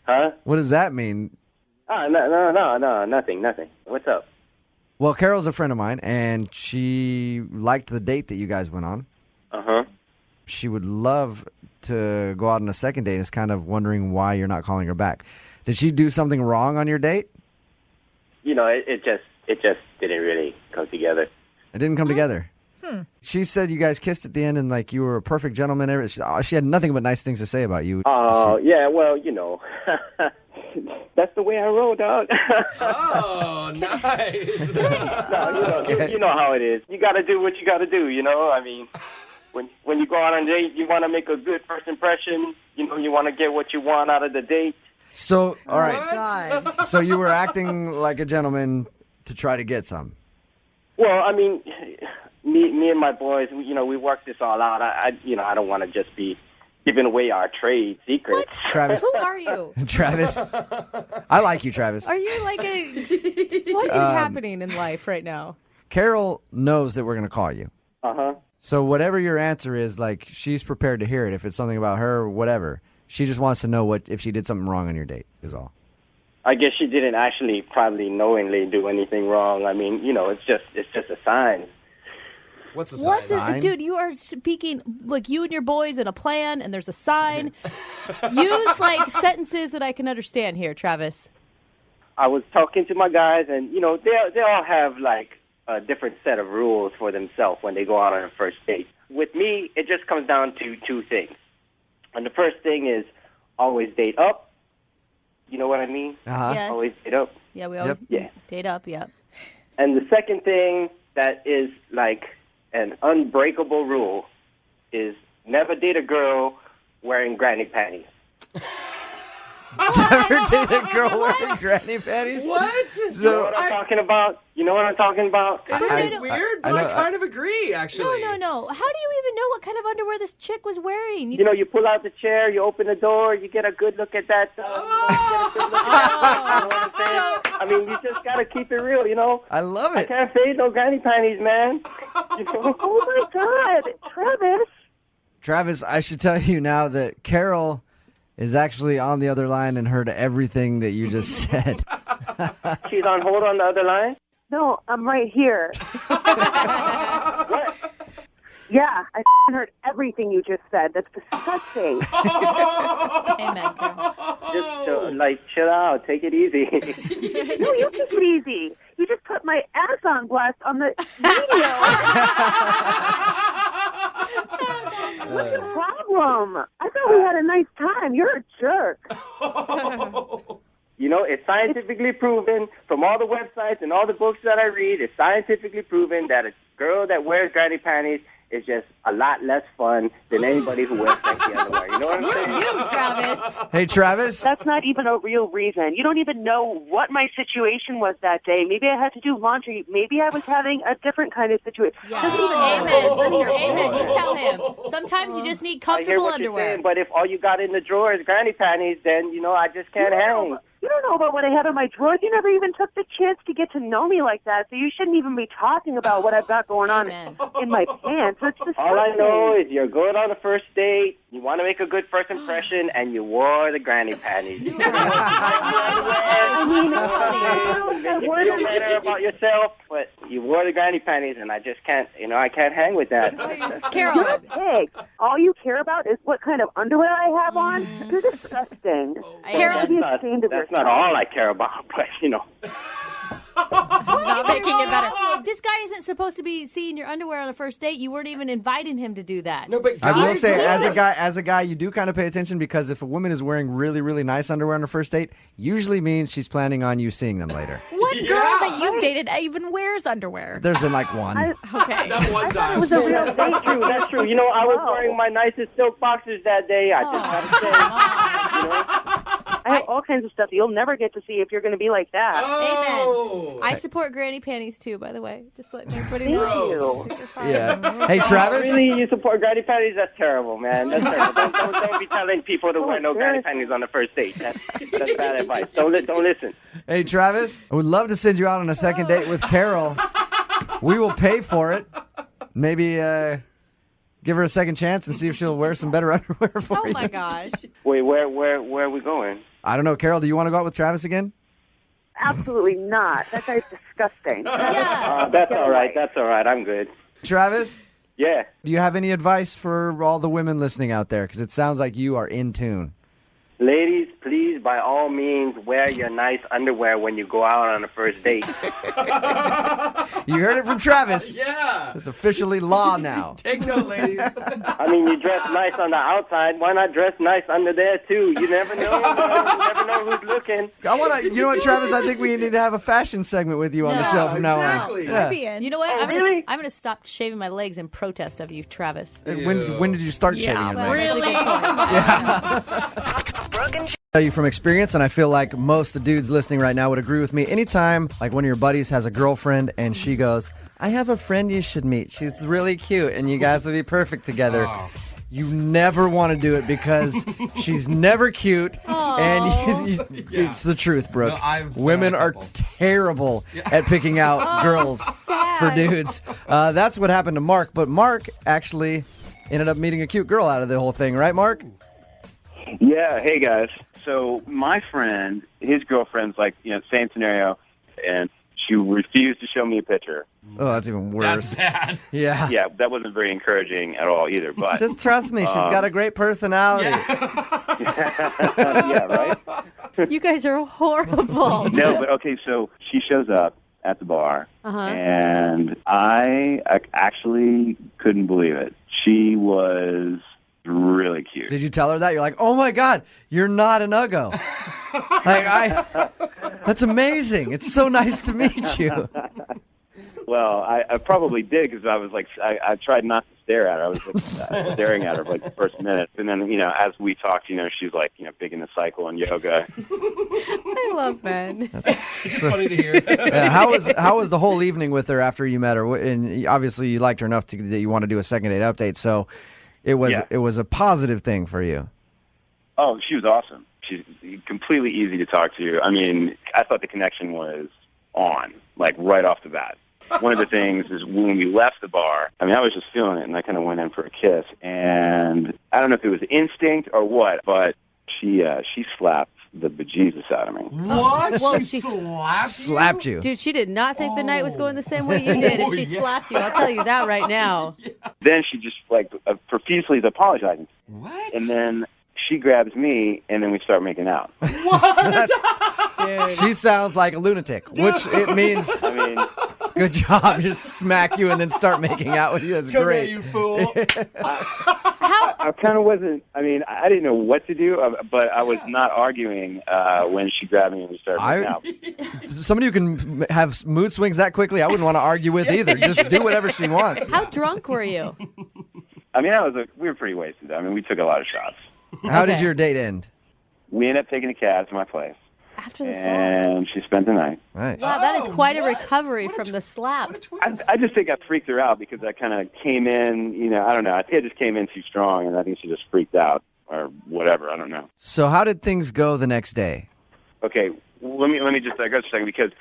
Huh? What does that mean? No, nothing. What's up? Well, Carol's a friend of mine, and she liked the date that you guys went on. Uh-huh. She would love to go out on a second date and is kind of wondering why you're not calling her back. Did she do something wrong on your date? You know, it just didn't really come together. It didn't come together. She said you guys kissed at the end and like you were a perfect gentleman. She had nothing but nice things to say about you. Oh, yeah, well, you know. That's the way I roll, dog. Oh, nice. No, you know how it is. You got to do what you got to do, you know? I mean, when you go out on a date, you want to make a good first impression. You know, you want to get what you want out of the date. So, all right. God. So you were acting like a gentleman to try to get some. Well, I mean, me and my boys, we worked this all out. I don't want to just be giving away our trade secrets. Travis. Who are you? Travis. I like you, Travis. Are you like what is happening in life right now? Carol knows that we're going to call you. Uh-huh. So whatever your answer is, like, she's prepared to hear it. If it's something about her or whatever, she just wants to know if she did something wrong on your date is all. I guess she didn't actually probably knowingly do anything wrong. I mean, it's just a sign. What's a sign? What's it, dude? You are speaking like you and your boys in a plan, and there's a sign. Use like sentences that I can understand here, Travis. I was talking to my guys, and they all have like a different set of rules for themselves when they go out on a first date. With me, it just comes down to two things. And the first thing is always date up. You know what I mean? Uh-huh. Yes. Always date up. Yeah, we always date up. Yep. And the second thing that is like an unbreakable rule is never date a girl wearing granny panties. Never date a girl wearing granny panties? What? You know what I'm talking about? You know what I'm talking about? It is weird, but I kind of agree, actually. No. How do you even know what kind of underwear this chick was wearing? You pull out the chair, you open the door, you get a good look at that. You know what I'm saying? I mean, you just got to keep it real, I love I it. can't fade no granny panties, man. Oh, my God. Travis. Travis, I should tell you now that Carol is actually on the other line and heard everything that you just said. She's on hold on the other line? No, I'm right here. What? Yeah, I heard everything you just said. That's disgusting. Amen, Carol. Just chill out. Take it easy. No, you took it easy. You just put my ass on blast on the radio. What's the problem? I thought we had a nice time. You're a jerk. It's scientifically proven from all the websites and all the books that I read, it's scientifically proven that a girl that wears granny panties is just a lot less fun than anybody who wears sexy underwear. You know what I'm saying? You, Travis. Hey, Travis. That's not even a real reason. You don't even know what my situation was that day. Maybe I had to do laundry. Maybe I was having a different kind of situation. Yeah. Amen, sister. Amen. You tell him. Sometimes you just need I hear comfortable what underwear. you're saying, but if all you got in the drawer is granny panties, then, I just can't hang. You don't know about what I had in my drawers. You never even took the chance to get to know me like that, so you shouldn't even be talking about what I've got going on in my pants. It's disgusting. All I know is you're good on the first date, you want to make a good first impression, and you wore the granny panties. You feel better about yourself, but you wore the granny panties, and I just can't, I can't hang with that. Carol. You're a pig. All you care about is what kind of underwear I have on. You're disgusting. Carol. That's not all I care about, but, Not making it better. This guy isn't supposed to be seeing your underwear on a first date. You weren't even inviting him to do that. No, but I will say, as a guy, you do kind of pay attention because if a woman is wearing really, really nice underwear on her first date, usually means she's planning on you seeing them later. What girl that you've dated even wears underwear? There's been like one. Okay. That one time. It was a real That's true. That's true. I was wearing my nicest silk boxers that day. I just got to say, I have all kinds of stuff that you'll never get to see if you're going to be like that. Amen. I support granny panties too, by the way. Just letting everybody know. Yeah. Hey, Travis. Really, you support granny panties? That's terrible, man. That's terrible. Don't be telling people to wear no granny panties on the first date. That's bad advice. Don't listen. Hey, Travis. I would love to send you out on a second date with Carol. We will pay for it. Maybe give her a second chance and see if she'll wear some better underwear for you. Oh my gosh. Wait, where are we going? I don't know. Carol, do you want to go out with Travis again? Absolutely not. That guy's disgusting. That's all right. That's all right. I'm good. Travis? Yeah. Do you have any advice for all the women listening out there? Because it sounds like you are in tune. Ladies, please, by all means, wear your nice underwear when you go out on a first date. You heard it from Travis. Yeah. It's officially law now. Take note, ladies. I mean, you dress nice on the outside. Why not dress nice under there, too? You never know. You never know who's looking. You know what, Travis? I think we need to have a fashion segment with you on the show from now on. Exactly. Yeah. You know what? Oh, really? I'm gonna stop shaving my legs in protest of you, Travis. When did you start shaving your legs? Really good point. Yeah. Brooke and Tell you from experience, and I feel like most of the dudes listening right now would agree with me. Anytime, like one of your buddies has a girlfriend and she goes, I have a friend you should meet. She's really cute, and you guys would be perfect together. Oh. You never want to do it because she's never cute, and it's the truth, Brooke. No, I've Women done a are couple. terrible at picking out girls for dudes. That's what happened to Mark, but Mark actually ended up meeting a cute girl out of the whole thing, right, Mark? Yeah, hey guys. So my friend, his girlfriend's like, same scenario, and she refused to show me a picture. Oh, that's even worse. That's bad. Yeah. Yeah, that wasn't very encouraging at all either. But Just trust me, she's got a great personality. yeah, right. You guys are horrible. No, but okay. So she shows up at the bar, Uh-huh. and I actually couldn't believe it. She was really cute. Did you tell her that? You're like, oh my God, you're not an uggo. That's amazing. It's so nice to meet you. Well, I probably did because I was like, I tried not to stare at her. I was like, staring at her for like the first minute. And then, as we talked, she's like, big into cycle and yoga. I love Ben. It's just funny to hear. Yeah, how was the whole evening with her after you met her? And obviously you liked her enough that you want to do a second date update. So it was a positive thing for you. Oh, she was awesome. She's completely easy to talk to. I mean, I thought the connection was on, like right off the bat. One of the things is when we left the bar, I was just feeling it, and I kind of went in for a kiss. And I don't know if it was instinct or what, but she slapped the bejesus out of me. What? Well, she slapped you? Dude, she did not think the night was going the same way you did if she slapped you. I'll tell you that right now. Then she just profusely is apologizing. What? And then she grabs me, and then we start making out. Dude. She sounds like a lunatic, which it means good job. Just smack you and then start making out with you. That's Come great. here, you fool. I kind of wasn't, I didn't know what to do, but I was not arguing when she grabbed me and we started making out. Somebody who can have mood swings that quickly, I wouldn't want to argue with either. Just do whatever she wants. How drunk were you? We were pretty wasted. We took a lot of shots. How did your date end? We ended up taking a cab to my place. After the slap? And she spent the night. Nice. Wow, that is quite a recovery from the slap. I just think I freaked her out because I kind of came in, I don't know. I think I just came in too strong, and I think she just freaked out or whatever. I don't know. So how did things go the next day? Okay, let me just digress a second because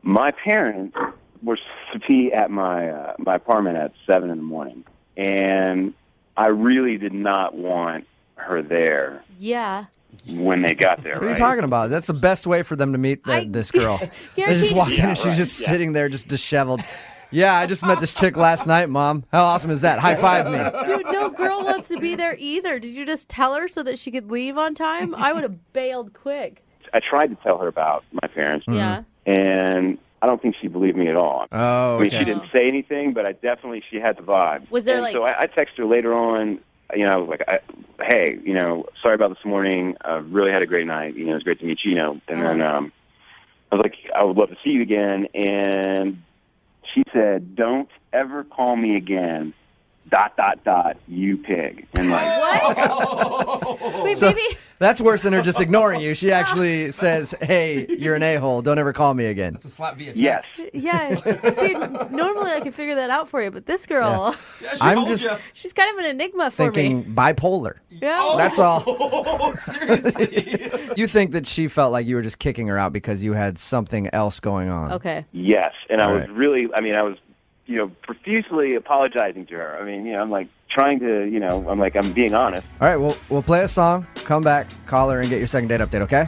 my parents were to be at my my apartment at 7 a.m, and I really did not want her there. Yeah. When they got there, What are you talking about? That's the best way for them to meet this girl. They just walk in and she's just sitting there just disheveled. Yeah, I just met this chick last night, Mom. How awesome is that? High five me. Dude, no girl wants to be there either. Did you just tell her so that she could leave on time? I would have bailed quick. I tried to tell her about my parents. Yeah. And I don't think she believed me at all. Oh, she didn't say anything, but she had the vibe. Was there and like... So I texted her later on, I was like, hey, sorry about this morning. I really had a great night. It was great to meet you, And then I was like, I would love to see you again. And she said, don't ever call me again, ... you pig. And What? Wait, So maybe... that's worse than her just ignoring you. She actually says, hey, you're an a-hole. Don't ever call me again. That's a slap via text. Yes. Yeah. See, normally I can figure that out for you, but this girl, I'm just she's kind of an enigma for thinking me. bipolar. Yeah. That's all. Oh, seriously. You think that she felt like you were just kicking her out because you had something else going on. Okay. Yes. And All I was really, I was, profusely apologizing to her. I'm like trying to, I'm being honest. All right, we'll play a song, come back, call her, and get your second date update, okay?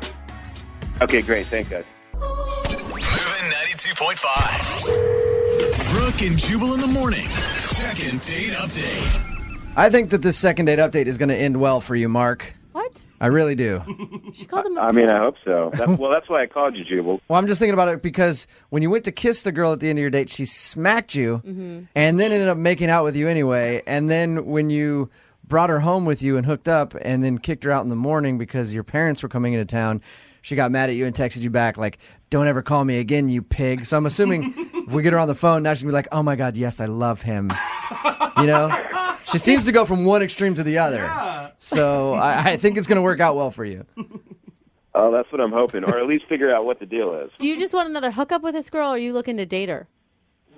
Okay, great. Thanks, guys. Moving 92.5. Brooke and Jubal in the mornings. Second date update. I think that this second date update is going to end well for you, Mark. What? I really do. She called him I hope so. That's why I called you, Jubal. Well, I'm just thinking about it because when you went to kiss the girl at the end of your date, she smacked you and then ended up making out with you anyway. And then when you brought her home with you and hooked up and then kicked her out in the morning because your parents were coming into town, she got mad at you and texted you back like, don't ever call me again, you pig. So I'm assuming if we get her on the phone, now she's going to be like, oh my God, yes, I love him. She seems to go from one extreme to the other. Yeah. So I think it's going to work out well for you. Oh, that's what I'm hoping, or at least figure out what the deal is. Do you just want another hookup with this girl, or are you looking to date her?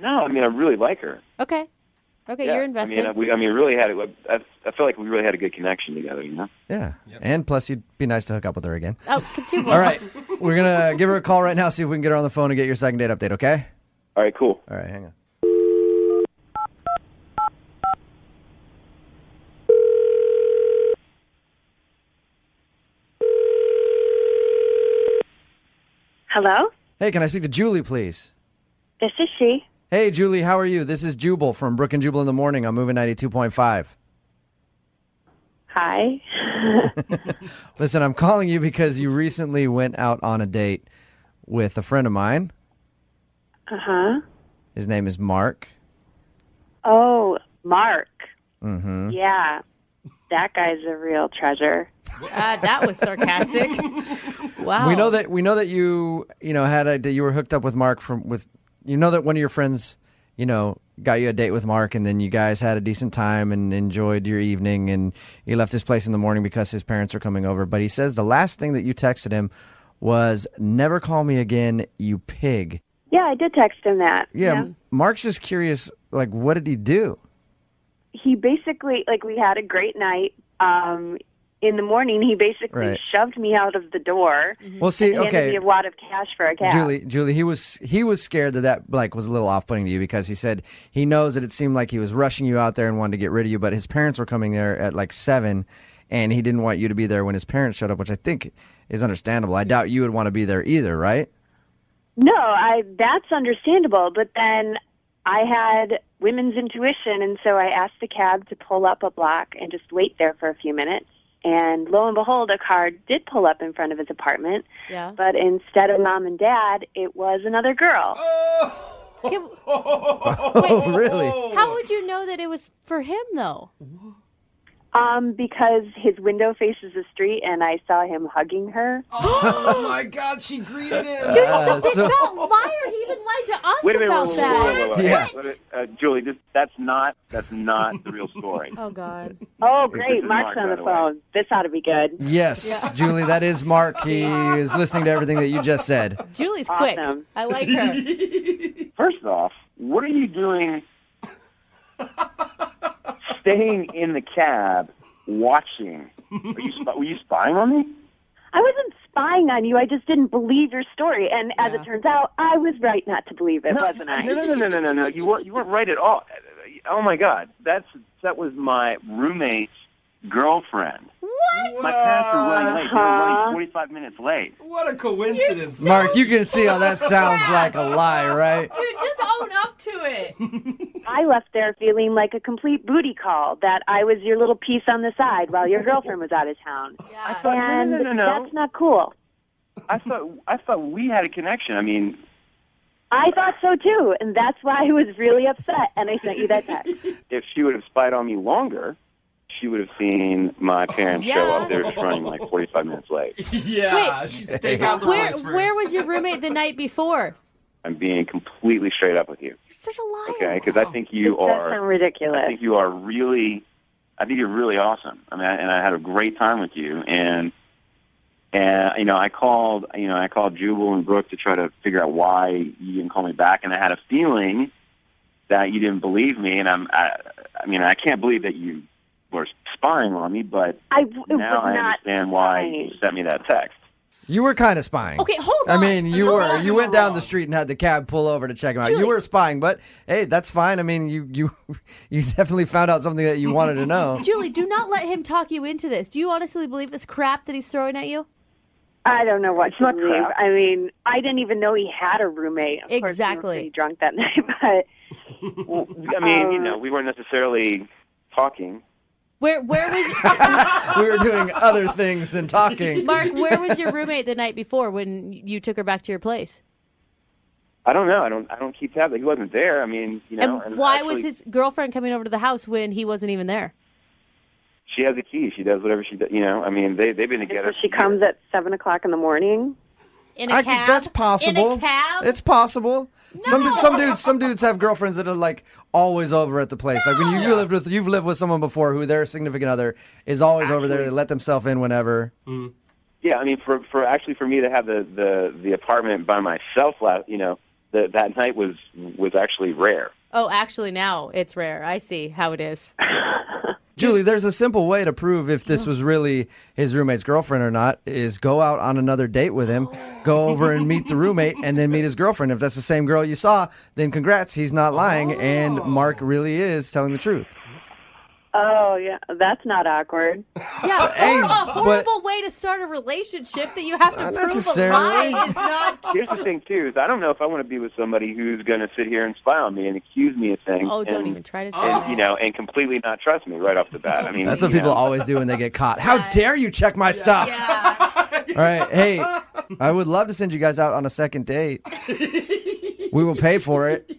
No, I mean, I really like her. Okay. Okay, Yeah. you're invested. I mean, really had it. I feel like we really had a good connection together, you know? Yeah. And plus, you'd be nice to hook up with her again. Oh, continue. All right. We're going to give her a call right now, see if we can get her on the phone and get your second date update, okay? All right, cool. All right, hang on. Hello? Hey, can I speak to Julie, please? This is she. Hey, Julie, how are you? This is Jubal from Brooke and Jubal in the Morning on Moving 92.5. Hi. Listen, I'm calling you because you recently went out on a date with a friend of mine. Uh-huh. His name is Mark. Oh, Mark. Mm-hmm. Yeah. That guy's a real treasure. That was sarcastic. Wow. We know that you that you were hooked up with Mark that one of your friends, got you a date with Mark, and then you guys had a decent time and enjoyed your evening, and he left his place in the morning because his parents were coming over. But he says the last thing that you texted him was, "Never call me again, you pig." Yeah, I did text him that. Yeah. Mark's just curious, what did he do? He basically, we had a great night. In the morning, he basically shoved me out of the door. Well, see, and handed me a wad of cash for a cab. Julie, he was scared that was a little off-putting to you, because he said he knows that it seemed like he was rushing you out there and wanted to get rid of you, but his parents were coming there at 7, and he didn't want you to be there when his parents showed up, which I think is understandable. I doubt you would want to be there either, right? No, that's understandable, but then I had women's intuition, and so I asked the cab to pull up a block and just wait there for a few minutes. And lo and behold, a car did pull up in front of his apartment. Yeah. But instead of mom and dad, it was another girl. Wait, really? How would you know that it was for him, though? Because his window faces the street, and I saw him hugging her. Oh my God, she greeted him. Dude, he's a big fat liar. He even lied to us Wait a minute, about that. wait. Julie, that's not the real story. Oh God. Oh, great. This is Mark's Mark, on by the the way. phone. This ought to be good. Yes, Julie, that is Mark. He is listening to everything that you just said. Julie's quick. Awesome. I like her. First off, what are you doing staying in the cab watching? Were you spying on me? I wasn't spying on you. I just didn't believe your story. And as it turns out, I was right not to believe it, wasn't I? No. You weren't right at all. Oh my God, that was my roommate's girlfriend. What? My parents were running late. They were running 45 minutes late. What a coincidence. Mark, you can see how that sounds like a lie, right? Dude, just own up to it. I left there feeling like a complete booty call, that I was your little piece on the side while your girlfriend was out of town. Yeah. And No. that's not cool. I thought we had a connection. I mean, I thought so too, and that's why I was really upset, and I sent you that text. if she would have spied on me longer, she would have seen my parents show up there just running 45 minutes late. Yeah, she'd stake out the place first. Where was your roommate the night before? I'm being completely straight up with you. You're such a liar. Okay, because I think you This does are. sound ridiculous. I think you are really. I think you're really awesome. I mean, and I had a great time with you. And I called Jubal and Brooke to try to figure out why you didn't call me back. And I had a feeling that you didn't believe me. And I can't believe that you were spying on me. But now I understand why you sent me that text. You were kind of spying. Okay, hold on. I mean, you went down the street and had the cab pull over to check him out. Julie. You were spying, but hey, that's fine. I mean, you definitely found out something that you wanted to know. Julie, do not let him talk you into this. Do you honestly believe this crap that he's throwing at you? I don't know what to not believe. crap. I mean, I didn't even know he had a roommate. Of course, we Exactly. were pretty drunk that night, but Well, I mean, we weren't necessarily talking. Where was We were doing other things than talking. Mark? Where was your roommate the night before when you took her back to your place? I don't know. I don't keep tabs. He wasn't there. I mean, And why actually, was his girlfriend coming over to the house when he wasn't even there? She has a key. She does whatever she does. I mean, they've been together. so she comes at 7:00 in the morning. In a cab? That's possible. In a cab? It's possible. No. Some dudes have girlfriends that are always over at the place. Like when you've lived with someone before who their significant other is always over there. They let themselves in whenever. Yeah, I mean, for me to have the apartment by myself, that night was actually rare. Oh, actually, now it's rare. I see how it is. Julie, there's a simple way to prove if this was really his roommate's girlfriend or not, is go out on another date with him, go over and meet the roommate, and then meet his girlfriend. If that's the same girl you saw, then congrats, he's not lying, and Mark really is telling the truth. Oh, yeah, that's not awkward. Yeah, Hey, a but- horrible way to start a relationship that you have to Not prove a necessarily. lie is not. Here's the thing, too, is I don't know if I want to be with somebody who's going to sit here and spy on me and accuse me of things. Oh, don't and, even try to say and, that. and completely not trust me right off the bat. I mean, That's what people always do when they get caught. How dare you check my stuff? All right, hey, I would love to send you guys out on a second date. We will pay for it.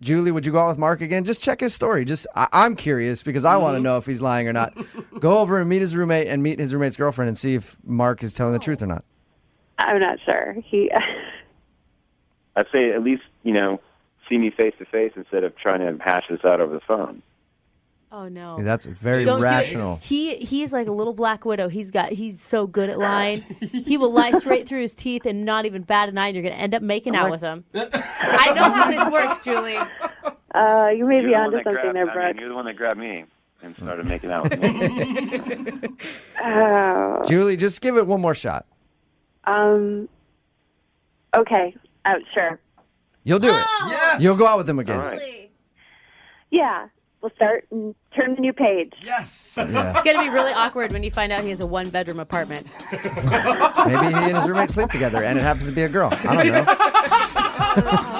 Julie, would you go out with Mark again? Just check his story. I'm curious because I want to know if he's lying or not. Go over and meet his roommate and meet his roommate's girlfriend and see if Mark is telling the truth or not. I'm not sure. I'd say at least, see me face to face instead of trying to hash this out over the phone. Oh no, That's very Don't do it. rational. He's like a little black widow. He's so good at lying. He will lie straight through his teeth and not even bat an eye. And you're gonna end up making out with him. I know how this works, Julie. You may be onto something there, Brooke. You're the one that grabbed me and started making out with me. Julie, just give it one more shot. Okay. Sure. You'll do it. Yes! You'll go out with him again. All right. Yeah. We'll start and turn the new page. Yes. Yeah. It's gonna be really awkward when you find out he has a 1-bedroom apartment. Maybe he and his roommate sleep together and it happens to be a girl. I don't know.